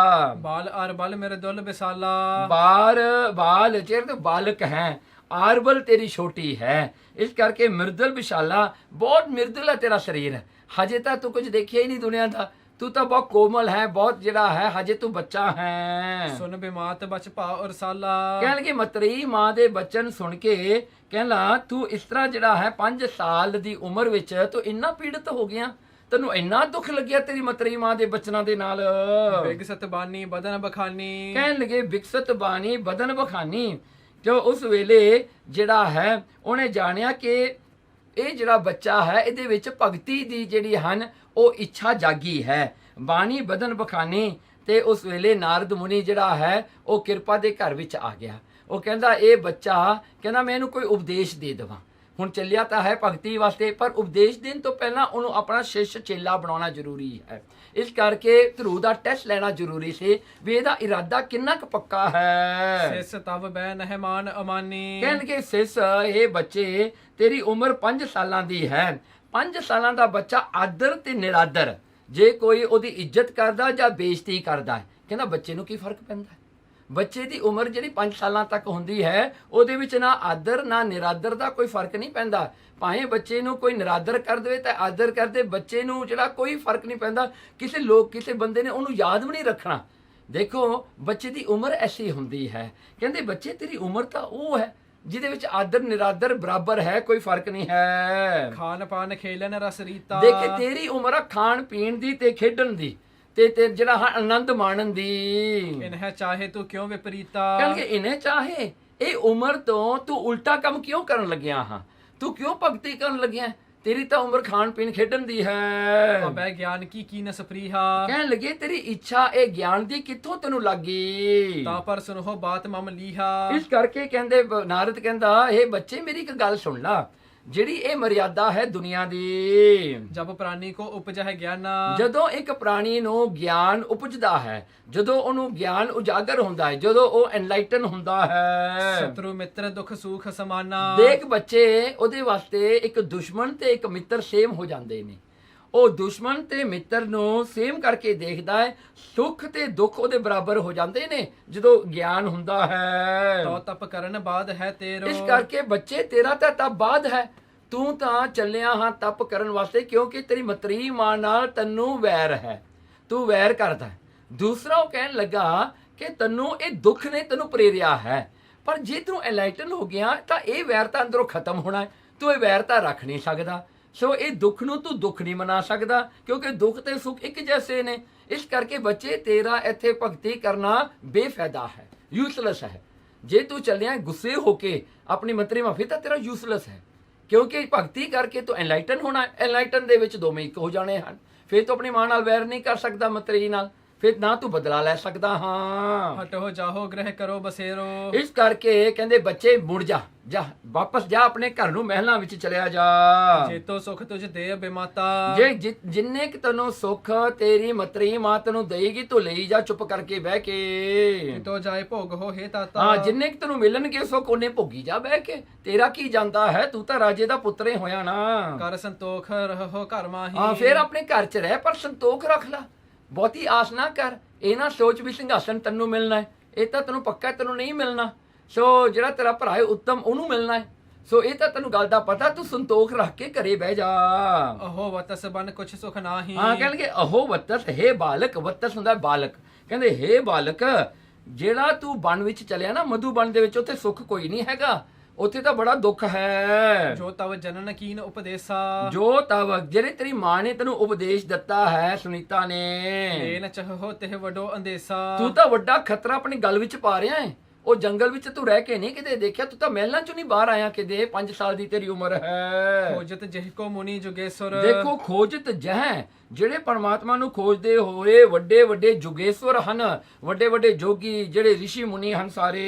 ਬਾਲ ਆਰ ਬਲ ਮੇਰੇ ਦੁੱਲ ਬਿਸਾਲਾ। ਬਾਲ ਚਿਰ ਤੇ ਬਾਲਕ ਹੈ, ਆਰਬਲ ਤੇਰੀ ਛੋਟੀ ਹੈ, ਇਸ ਕਰਕੇ ਮਿਰਦਲ ਵਿਸ਼ਾਲਾ, ਬਹੁਤ ਮਿਰਦਲ ਹੈ ਤੇਰਾ ਸਰੀਰ, ਹਜੇ ਤਾਂ ਤੂੰ ਕੁਝ ਦੇਖਿਆ ਹੀ ਨਹੀਂ ਦੁਨੀਆ ਦਾ, ਤੂੰ ਤਾਂ ਬਹੁਤ ਕੋਮਲ ਹੈ, ਬਹੁਤ ਜਿਹੜਾ ਹੈ ਹਜੇ ਤੂੰ ਬੱਚਾ ਹੈ। ਸੁਨ ਬਿਮਾਤ ਬਚ ਭਾ ਔਰ ਸਾਲਾ। ਕਹਿਣ ਲੱਗੇ ਮਤਰੀ ਮਾਂ ਦੇ ਬਚਨ ਸੁਣ ਕੇ ਕਹਿੰਦਾ ਤੂੰ ਇਸ ਤਰ੍ਹਾਂ ਜਿਹੜਾ ਹੈ 5 ਸਾਲ ਦੀ ਉਮਰ ਵਿੱਚ ਤੂੰ ਇੰਨਾ ਪੀੜਤ ਹੋ ਗਿਆ, ਤੈਨੂੰ ਇੰਨਾ ਦੁੱਖ ਲੱਗਿਆ ਤੇਰੀ ਮਤਰੀ ਮਾਂ ਦੇ ਬਚਨਾਂ ਦੇ ਨਾਲ। ਬਿਗਸਤ ਬਾਨੀ ਬਦਨ ਬਖਾਨੀ। ਕਹਿਣ ਲੱਗੇ ਬਿਗਸਤ ਬਾਣੀ ਬਦਨ ਬਖਾਨੀ। ਜੋ ਉਸ ਵੇਲੇ ਜਿਹੜਾ ਹੈ ਉਹਨੇ ਜਾਣਿਆ ਕਿ ਇਹ ਜਿਹੜਾ ਬੱਚਾ ਹੈ ਇਹਦੇ ਵਿੱਚ ਭਗਤੀ ਦੀ ਜਿਹੜੀ ਹਨ ਉਹ ਇੱਛਾ ਜਾਗੀ ਹੈ। ਬਾਣੀ ਬਦਨ ਬਖਾਨੀ। ਤੇ ਉਸ ਵੇਲੇ ਨਾਰਦ ਮੁਨੀ ਜਿਹੜਾ ਹੈ ਉਹ ਕਿਰਪਾ ਦੇ ਘਰ ਵਿੱਚ ਆ ਗਿਆ। ਉਹ ਕਹਿੰਦਾ ਇਹ ਬੱਚਾ ਕਹਿੰਦਾ ਮੈਂ ਇਹਨੂੰ ਕੋਈ ਉਪਦੇਸ਼ ਦੇ ਦੇਵਾਂ। ਹੁਣ ਚੱਲਿਆ ਤਾਂ ਹੈ ਭਗਤੀ ਵਾਸਤੇ, ਪਰ ਉਪਦੇਸ਼ ਦੇਣ ਤੋਂ ਪਹਿਲਾਂ ਉਹਨੂੰ ਆਪਣਾ ਸ਼ਿਸ਼ ਚੇਲਾ ਬਣਾਉਣਾ ਜ਼ਰੂਰੀ ਹੈ। ਇਸ ਕਰਕੇ ਧਰੂ ਦਾ ਟੈਸਟ ਲੈਣਾ ਜ਼ਰੂਰੀ ਸੀ ਵੀ ਇਹਦਾ ਇਰਾਦਾ ਕਿੰਨਾ ਕੁ ਪੱਕਾ ਹੈ। ਸਿਸ ਤਵ ਬੈ ਨਹਿਮਾਨ ਅਮਾਨੀ। ਕਹਿਣਗੇ ਸਿਸ ਇਹ ਬੱਚੇ ਤੇਰੀ ਉਮਰ 5 ਸਾਲਾਂ ਦੀ ਹੈ। 5 ਸਾਲਾਂ ਦਾ ਬੱਚਾ ਆਦਰ ਤੇ ਨਿਰਾਦਰ, ਜੇ ਕੋਈ ਉਹਦੀ ਇੱਜ਼ਤ ਕਰਦਾ ਜਾਂ ਬੇਇੱਜ਼ਤੀ ਕਰਦਾ, ਕਹਿੰਦਾ ਬੱਚੇ ਨੂੰ ਕੀ ਫਰਕ ਪੈਂਦਾ? ਬੱਚੇ ਦੀ ਉਮਰ ਜਿਹੜੀ 5 ਸਾਲਾਂ ਤੱਕ ਹੁੰਦੀ ਹੈ ਉਹਦੇ ਵਿੱਚ ਨਾ ਆਦਰ ਨਾ ਨਿਰਾਦਰ ਦਾ ਕੋਈ ਫਰਕ ਨਹੀਂ ਪੈਂਦਾ। ਭਾਵੇਂ ਬੱਚੇ ਨੂੰ ਕੋਈ ਨਿਰਾਦਰ ਕਰ ਦੇਵੇ ਤਾਂ ਆਦਰ ਕਰਦੇ, ਬੱਚੇ ਨੂੰ ਜਿਹੜਾ ਕੋਈ ਫਰਕ ਨਹੀਂ ਪੈਂਦਾ। ਕਿਸੇ ਬੰਦੇ ਨੇ ਉਹਨੂੰ ਯਾਦ ਵੀ ਨਹੀਂ ਰੱਖਣਾ। ਦੇਖੋ ਬੱਚੇ ਦੀ ਉਮਰ ਐਸੀ ਹੁੰਦੀ ਹੈ, ਕਹਿੰਦੇ ਬੱਚੇ ਤੇਰੀ ਉਮਰ ਤਾਂ ਉਹ ਹੈ ਜਿਹਦੇ ਵਿੱਚ ਆਦਰ ਨਿਰਾਦਰ ਬਰਾਬਰ ਹੈ, ਕੋਈ ਫਰਕ ਨਹੀਂ ਹੈ। ਖਾਨ ਪਾਨ ਖੇਲਨ ਰਸ ਰੀਤਾ। ਦੇਖੇ ਤੇਰੀ ਉਮਰ ਆ ਖਾਣ ਪੀਣ ਦੀ ਤੇ ਖੇਡਣ ਦੀ ਤੇ ਜਿਹੜਾ ਆਨੰਦ ਮਾਣਨ ਦੀ। ਇਨਹ ਚਾਹੇ ਤੂੰ ਕਿਉਂ ਵਿਪਰੀਤਾ। ਕਹਿੰਦੇ ਇਨਹ ਚਾਹੇ, ਇਹ ਉਮਰ ਤੋਂ ਤੂੰ ਉਲਟਾ ਕੰਮ ਕਿਉਂ ਕਰਨ ਲੱਗਿਆ ਹਾਂ, ਤੂੰ ਕਿਉਂ ਭਗਤੀ ਕਰਨ ਲੱਗਿਆ। ਤੇਰੀ ਤਾਂ ਉਮਰ ਖਾਣ ਪੀਣ ਖੇਡਣ ਦੀ ਹੈ। ਅਬੈ ਗਿਆਨ ਕੀ ਕੀਨਸ ਪ੍ਰੀਹਾ। ਕਹਿਣ ਲੱਗੇ ਤੇਰੀ ਇੱਛਾ ਇਹ ਗਿਆਨ ਦੀ ਕਿੱਥੋਂ ਤੈਨੂੰ ਲੱਗੀ। ਤਾਂ ਪਰ ਸੁਨੋ ਬਾਤ ਮਮ ਲੀਹਾ। ਇਸ ਕਰਕੇ ਕਹਿੰਦੇ ਨਾਰਦ ਕਹਿੰਦਾ ਇਹ ਬੱਚੇ ਮੇਰੀ ਇੱਕ ਗੱਲ ਸੁਣ ਲਾ, ਜਿਹੜੀ ਇਹ ਮਰਿਆਦਾ ਹੈ ਦੁਨੀਆ ਦੀ। ਜਬ ਪ੍ਰਾਨੀ ਕੋ ਉਪਜੈ ਗਿਆਨ। ਜਦੋਂ ਇੱਕ ਪ੍ਰਾਣੀ ਨੂੰ ਗਿਆਨ ਉਪਜਦਾ ਹੈ, ਜਦੋਂ ਉਹਨੂੰ ਗਿਆਨ ਉਜਾਗਰ ਹੁੰਦਾ ਹੈ, ਜਦੋਂ ਉਹ ਐਨਲਾਈਟਨ ਹੁੰਦਾ ਹੈ। ਸ਼ਤਰੂ ਮਿੱਤਰ ਦੁੱਖ ਸੁਖ ਸਮਾਨਾ। ਦੇਖ ਬੱਚੇ ਉਹਦੇ ਵਾਸਤੇ ਇੱਕ ਦੁਸ਼ਮਣ ਤੇ ਇੱਕ ਮਿੱਤਰ ਸੇਮ ਹੋ ਜਾਂਦੇ ਨੇ। ਉਹ ਦੁਸ਼ਮਣ ਤੇ ਮਿੱਤਰ ਨੂੰ ਸੇਮ ਕਰਕੇ ਦੇਖਦਾ ਹੈ, ਸੁੱਖ ਤੇ ਦੁੱਖ ਉਹਦੇ ਬਰਾਬਰ ਹੋ ਜਾਂਦੇ ਨੇ ਜਦੋਂ ਗਿਆਨ ਹੁੰਦਾ ਹੈ। ਤੋ ਤਪ ਕਰਨ ਬਾਦ ਹੈ ਤੇਰੋ। ਇਸ ਕਰਕੇ ਬੱਚੇ ਤੇਰਾ ਤਾਂ ਤਪ ਬਾਦ ਹੈ, ਤੂੰ ਤਾਂ ਚੱਲਿਆ ਹਾਂ ਤਪ ਕਰਨ ਵਾਸਤੇ, ਕਿਉਂਕਿ ਤੇਰੀ ਮਤਰੀ ਮਾਂ ਨਾਲ ਤੈਨੂੰ ਵੈਰ ਹੈ, ਤੂੰ ਵੈਰ ਕਰਦਾ ਹੈ। ਦੂਸਰਾ ਉਹ ਕਹਿਣ ਲੱਗਾ ਕਿ ਤੈਨੂੰ ਇਹ ਦੁੱਖ ਨੇ ਤੈਨੂੰ ਪ੍ਰੇਰਿਆ ਹੈ, ਪਰ ਜੇ ਤੂੰ ਐਨਲਾਈਟਨ ਹੋ ਗਿਆ ਤਾਂ ਇਹ ਵੈਰ ਤਾਂ ਅੰਦਰੋਂ ਖਤਮ ਹੋਣਾ ਹੈ, ਤੂੰ ਇਹ ਵੈਰ ਤਾਂ ਰੱਖ ਨਹੀਂ ਸਕਦਾ। ਸੋ ਇਹ ਦੁੱਖ ਨੂੰ ਤੂੰ ਦੁੱਖ ਨਹੀਂ ਮਨਾ ਸਕਦਾ, ਕਿਉਂਕਿ ਦੁੱਖ ਤੇ ਸੁੱਖ ਇੱਕ ਜੈਸੇ ਨੇ। ਇਸ ਕਰਕੇ ਬੱਚੇ ਤੇਰਾ ਇੱਥੇ ਭਗਤੀ ਕਰਨਾ ਬੇਫਾਇਦਾ ਹੈ, ਯੂਸਲੈਸ ਹੈ। ਜੇ ਤੂੰ ਚੱਲਿਆ ਗੁੱਸੇ ਹੋ ਕੇ ਆਪਣੀ ਮੰਤਰੀ ਮਾਫੀ ਤਾਂ ਤੇਰਾ ਯੂਸਲੈਸ ਹੈ, ਕਿਉਂਕਿ ਭਗਤੀ ਕਰਕੇ ਤੂੰ ਐਨਲਾਈਟਨ ਹੋਣਾ। ਐਨਲਾਈਟਨ ਦੇ ਵਿੱਚ ਦੋਵੇਂ ਇੱਕ ਹੋ ਜਾਣੇ ਹਨ। ਫਿਰ ਤੂੰ ਆਪਣੀ ਮਾਂ ਨਾਲ ਵੈਰ ਨਹੀਂ ਕਰ ਸਕਦਾ ਮੰਤਰੀ ਨਾਲ, ਫਿਰ ਨਾ ਤੂੰ ਬਦਲਾ ਲੈ ਸਕਦਾ। ਹਾਂ ਹਟੋ ਜਾਹੋ ਗ੍ਰਹਿ ਕਰੋ ਬਸੇਰੋ। ਇਸ ਕਰਕੇ ਕਹਿੰਦੇ ਬੱਚੇ ਮੁੜ ਜਾ, ਵਾਪਸ ਜਾ ਆਪਣੇ ਘਰ ਨੂੰ, ਮਹਿਲਾਂ ਵਿੱਚ ਚਲਿਆ ਜਾ। ਜੇਤੋ ਸੁਖ ਤੁਝ ਦੇ ਬਿਮਾਤਾ। ਜੇ ਜਿੰਨੇ ਕਿ ਤੈਨੂੰ ਸੁੱਖ ਤੇਰੀ ਮਤਰੀ ਮਾਂ ਤੈਨੂੰ ਦੇਗੀ ਤੂੰ ਲਈ ਜਾ ਚੁੱਪ ਕਰਕੇ ਬਹਿ ਕੇ। ਤੋ ਜਾਏ ਭੋਗ ਹੋ ਹੇ ਤਾਤਾ। ਹਾਂ ਜਿੰਨੇ ਕਿ ਤੈਨੂੰ ਮਿਲਣਗੇ ਸੁੱਖ ਉਹਨੇ ਭੋਗੀ ਜਾ ਬਹਿ ਕੇ, ਤੇਰਾ ਕੀ ਜਾਂਦਾ ਹੈ, ਤੂੰ ਤਾਂ ਰਾਜੇ ਦਾ ਪੁੱਤਰੇ ਹੋਇਆ ਨਾ। ਕਰ ਸੰਤੋਖ ਰਹੋ ਘਰ ਮਾਹੀ। ਹਾਂ ਫਿਰ ਆਪਣੇ ਘਰ 'ਚ ਰਹਿ, ਪਰ ਸੰਤੋਖ ਰੱਖ ਲੈ, ਬਹੁਤੀ ਆਸ ਨਾ ਕਰ। ਇਹ ਨਾ ਸੋਚ ਵੀ ਸਿੰਘਾਸਨ ਤੈਨੂੰ ਮਿਲਣਾ ਹੈ, ਇਹ ਤਾਂ ਤੈਨੂੰ ਪੱਕਾ ਤੈਨੂੰ ਨਹੀਂ ਮਿਲਣਾ। ਸੋ ਜਿਹੜਾ ਤੇਰਾ ਭਰਾ ਹੈ ਉੱਤਮ ਉਹਨੂੰ ਮਿਲਣਾ ਹੈ। ਸੋ ਇਹ ਤਾਂ ਤੈਨੂੰ ਗੱਲ ਦਾ ਪਤਾ, ਤੂੰ ਸੰਤੋਖ ਰੱਖ ਕੇ ਘਰੇ ਬਹਿ ਜਾ। ਅਹੋ ਵਤਸ ਬਨ ਕੁਛ ਸੁਖ ਨਾਹੀ। ਹਾਂ ਕਹਿਣਗੇ ਅਹੋ ਵਤਸ, ਹੇ ਬਾਲਕ, ਵਤਸ ਹੁੰਦਾ ਬਾਲਕ। ਕਹਿੰਦੇ ਹੇ ਬਾਲਕ, ਜਿਹੜਾ ਤੂੰ ਬਨ ਵਿੱਚ ਚਲਿਆ ਨਾ, ਮਧੂ ਬਨ ਦੇ ਵਿੱਚ, ਉੱਥੇ ਸੁੱਖ ਕੋਈ ਨਹੀਂ ਹੈਗਾ, ਉੱਥੇ ਤਾਂ ਬੜਾ ਦੁੱਖ ਹੈ। ਜੋ ਤਵ ਜਨਨ ਕੀਨ ਉਪਦੇਸਾ। ਜੋ ਤਵ ਜਿਹੜੇ ਤੇਰੀ ਮਾਂ ਨੇ ਤੈਨੂੰ ਉਪਦੇਸ਼ ਦਿੱਤਾ ਹੈ, ਸੁਨੀਤਾ ਨੇ, ਇਹ ਨ ਚਹੋ ਤਿਹ ਵਡੋ ਅੰਦੇਸਾ। ਤੂੰ ਤਾਂ ਵੱਡਾ ਖਤਰਾ ਆਪਣੀ ਗਲ ਵਿੱਚ ਪਾ ਰਿਹਾ ਹੈ। ਉਹ ਜੰਗਲ ਵਿੱਚ ਤੂੰ ਰਹਿ ਕੇ ਨਹੀਂ ਕਿਤੇ ਦੇਖਿਆ, ਤੂੰ ਤਾਂ ਮਹਿਲਾਂ ਚੋਂ ਨਹੀਂ ਬਾਹਰ ਆਇਆ ਕਿਤੇ। 5 ਸਾਲ ਦੀ ਤੇਰੀ ਉਮਰ ਹੈ। ਖੋਜਤ ਜਿਹ ਕੋ ਮੁਨੀ ਜੁਗੇਸ਼ਵਰ। ਦੇਖੋ ਖੋਜਤ ਜਹ, ਜਿਹੜੇ ਪਰਮਾਤਮਾ ਨੂੰ ਖੋਜਦੇ ਹੋਏ ਵੱਡੇ ਵੱਡੇ ਜੁਗੇਸ਼ਵਰ ਹਨ, ਵੱਡੇ ਵੱਡੇ ਜੋਗੀ ਜਿਹੜੇ ਰਿਸ਼ੀ ਮੁਨੀ ਹਨ ਸਾਰੇ।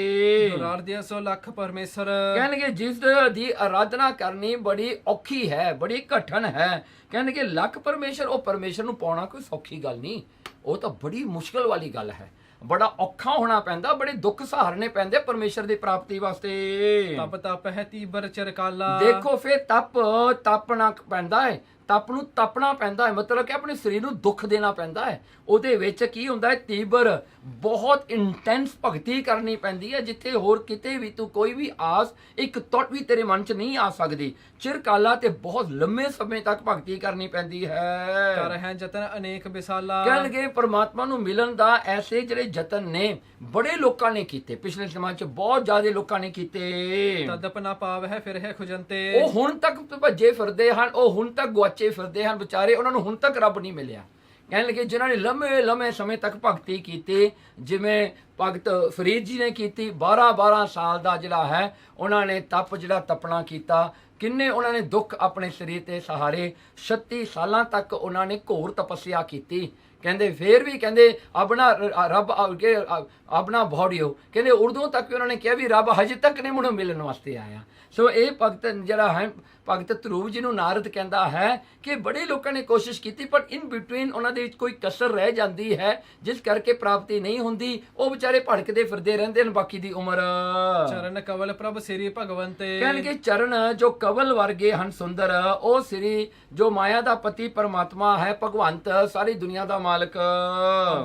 ਦੁਰਾਰਦਿਆ ਸੋ ਲੱਖ ਪਰਮੇਸ਼ਰ। ਕਹਿਣਗੇ ਜਿਸ ਦੀ ਆਰਾਧਨਾ ਕਰਨੀ ਬੜੀ ਔਖੀ ਹੈ, ਬੜੀ ਕਠਨ ਹੈ। ਕਹਿਣਗੇ ਲੱਖ ਪਰਮੇਸ਼ਰ, ਉਹ ਪਰਮੇਸ਼ਰ ਨੂੰ ਪਾਉਣਾ ਕੋਈ ਸੌਖੀ ਗੱਲ ਨਹੀਂ, ਉਹ ਤਾਂ ਬੜੀ ਮੁਸ਼ਕਲ ਵਾਲੀ ਗੱਲ ਹੈ। ਬੜਾ ਔਖਾ ਹੋਣਾ ਪੈਂਦਾ, ਬੜੇ ਦੁੱਖ ਸਹਾਰਨੇ ਪੈਂਦੇ ਪਰਮੇਸ਼ਰ ਦੀ ਪ੍ਰਾਪਤੀ ਵਾਸਤੇ। ਤਪ ਤਪ ਹੈ ਤੀਬਰ ਚਰਕਾਲਾ। ਦੇਖੋ ਫਿਰ ਤਪਣਾ ਪੈਂਦਾ ਹੈ, ਤਪ ਨੂੰ ਤਪਣਾ ਪੈਂਦਾ ਹੈ, ਮਤਲਬ ਕਿ ਆਪਣੇ ਸਰੀਰ ਨੂੰ ਦੁੱਖ ਦੇਣਾ ਪੈਂਦਾ ਹੈ। ਉਹਦੇ ਵਿੱਚ ਕੀ ਹੁੰਦਾ ਹੈ, ਤੀਬਰ ਬਹੁਤ ਇੰਟੈਂਸ ਭਗਤੀ ਕਰਨੀ ਪੈਂਦੀ ਹੈ, ਜਿੱਥੇ ਹੋਰ ਕਿਤੇ ਵੀ ਤੂੰ ਕੋਈ ਵੀ ਆਸ ਇੱਕ ਤੁੱਟ ਵੀ ਤੇਰੇ ਮਨ 'ਚ ਨਹੀਂ ਆ ਸਕਦੀ। ਚਿਰਕਾਲਾ ਤੇ ਬਹੁਤ ਲੰਮੇ ਸਮੇਂ ਤੱਕ ਭਗਤੀ ਕਰਨੀ ਪੈਂਦੀ ਹੈ। ਕਰ ਹੈ ਜਤਨ ਅਨੇਕ ਵਿਸਾਲਾ। ਕਹਿਣਗੇ ਪਰਮਾਤਮਾ ਨੂੰ ਮਿਲਣ ਦਾ ਐਸੇ ਜਿਹੜੇ ਯਤਨ ਨੇ ਬੜੇ ਲੋਕਾਂ ਨੇ ਕੀਤੇ, ਪਿਛਲੇ ਸਮਾਂ 'ਚ ਬਹੁਤ ਜ਼ਿਆਦਾ ਲੋਕਾਂ ਨੇ ਕੀਤੇ। ਤਦਪ ਨਾ ਪਾਵ ਹੈ ਫਿਰ ਹੈ ਖੁਜੰਤੇ। ਉਹ ਹੁਣ ਤੱਕ ਭੱਜੇ ਫਿਰਦੇ ਹਨ, ਉਹ ਹੁਣ ਤੱਕ ਗੁਆਚੇ ਫਿਰਦੇ ਹਨ ਵਿਚਾਰੇ, ਉਹਨਾਂ ਨੂੰ ਹੁਣ ਤੱਕ ਰੱਬ ਨਹੀਂ ਮਿਲਿਆ। ਕਹਿਣ ਲੱਗੇ ਜਿਨ੍ਹਾਂ ਨੇ ਲੰਮੇ ਲੰਮੇ ਸਮੇਂ ਤੱਕ ਭਗਤੀ ਕੀਤੀ, ਜਿਵੇਂ ਭਗਤ ਫਰੀਦ ਜੀ ਨੇ ਕੀਤੀ, 12 ਸਾਲ ਦਾ ਜਿਹੜਾ ਹੈ ਉਹਨਾਂ ਨੇ ਤਪ ਜਿਹੜਾ ਤਪਣਾ ਕੀਤਾ। ਕਿੰਨੇ ਉਹਨਾਂ ਨੇ ਦੁੱਖ ਆਪਣੇ ਸਰੀਰ ਤੇ ਸਹਾਰੇ, 36 ਸਾਲਾਂ ਤੱਕ ਉਹਨਾਂ ਨੇ ਘੋਰ ਤਪੱਸਿਆ ਕੀਤੀ। ਕਹਿੰਦੇ ਫੇਰ ਵੀ ਕਹਿੰਦੇ ਆਪਣਾ ਰੱਬ ਆਪਣਾ ਬੋਡੀਓ, ਕਹਿੰਦੇ ਉਰਦੂ ਤੱਕ ਵੀ ਉਹਨਾਂ ਨੇ ਕਿਹਾ ਵੀ ਰੱਬ ਹਜੇ ਤੱਕ ਨਹੀਂ ਮੈਨੂੰ ਮਿਲਣ ਵਾਸਤੇ ਆਇਆ। ਸੋ ਇਹ ਭਗਤ ਜਿਹੜਾ ਹੈ, ਭਗਤ ਧਰੂਵ ਜੀ ਨੂੰ ਨਾਰਦ ਕਹਿੰਦਾ ਹੈ ਕਿ ਬੜੇ ਲੋਕਾਂ ਨੇ ਕੋਸ਼ਿਸ਼ ਕੀਤੀ, ਪਰ ਇਨ ਬਿਟਵੀਨ ਉਹਨਾਂ ਦੇ ਵਿੱਚ ਕੋਈ ਕਸਰ ਰਹਿ ਜਾਂਦੀ ਹੈ, ਜਿਸ ਕਰਕੇ ਪ੍ਰਾਪਤੀ ਨਹੀਂ ਹੁੰਦੀ। ਉਹ ਵਿਚਾਰੇ ਭੜਕਦੇ ਫਿਰਦੇ ਰਹਿੰਦੇ ਨੇ ਬਾਕੀ ਦੀ ਉਮਰ। ਚਰਨ ਕਵਲ ਪ੍ਰਭ ਸ੍ਰੀ ਭਗਵੰਤੇ। ਕਹਿਣਗੇ ਚਰਨ ਜੋ ਕਵਲ ਵਰਗੇ ਹਨ ਸੁੰਦਰ, ਉਹ ਸ੍ਰੀ ਜੋ ਮਾਇਆ ਦਾ ਪਤੀ ਪਰਮਾਤਮਾ ਹੈ, ਭਗਵੰਤ ਸਾਰੀ ਦੁਨੀਆ ਦਾ ਮਾਲਕ।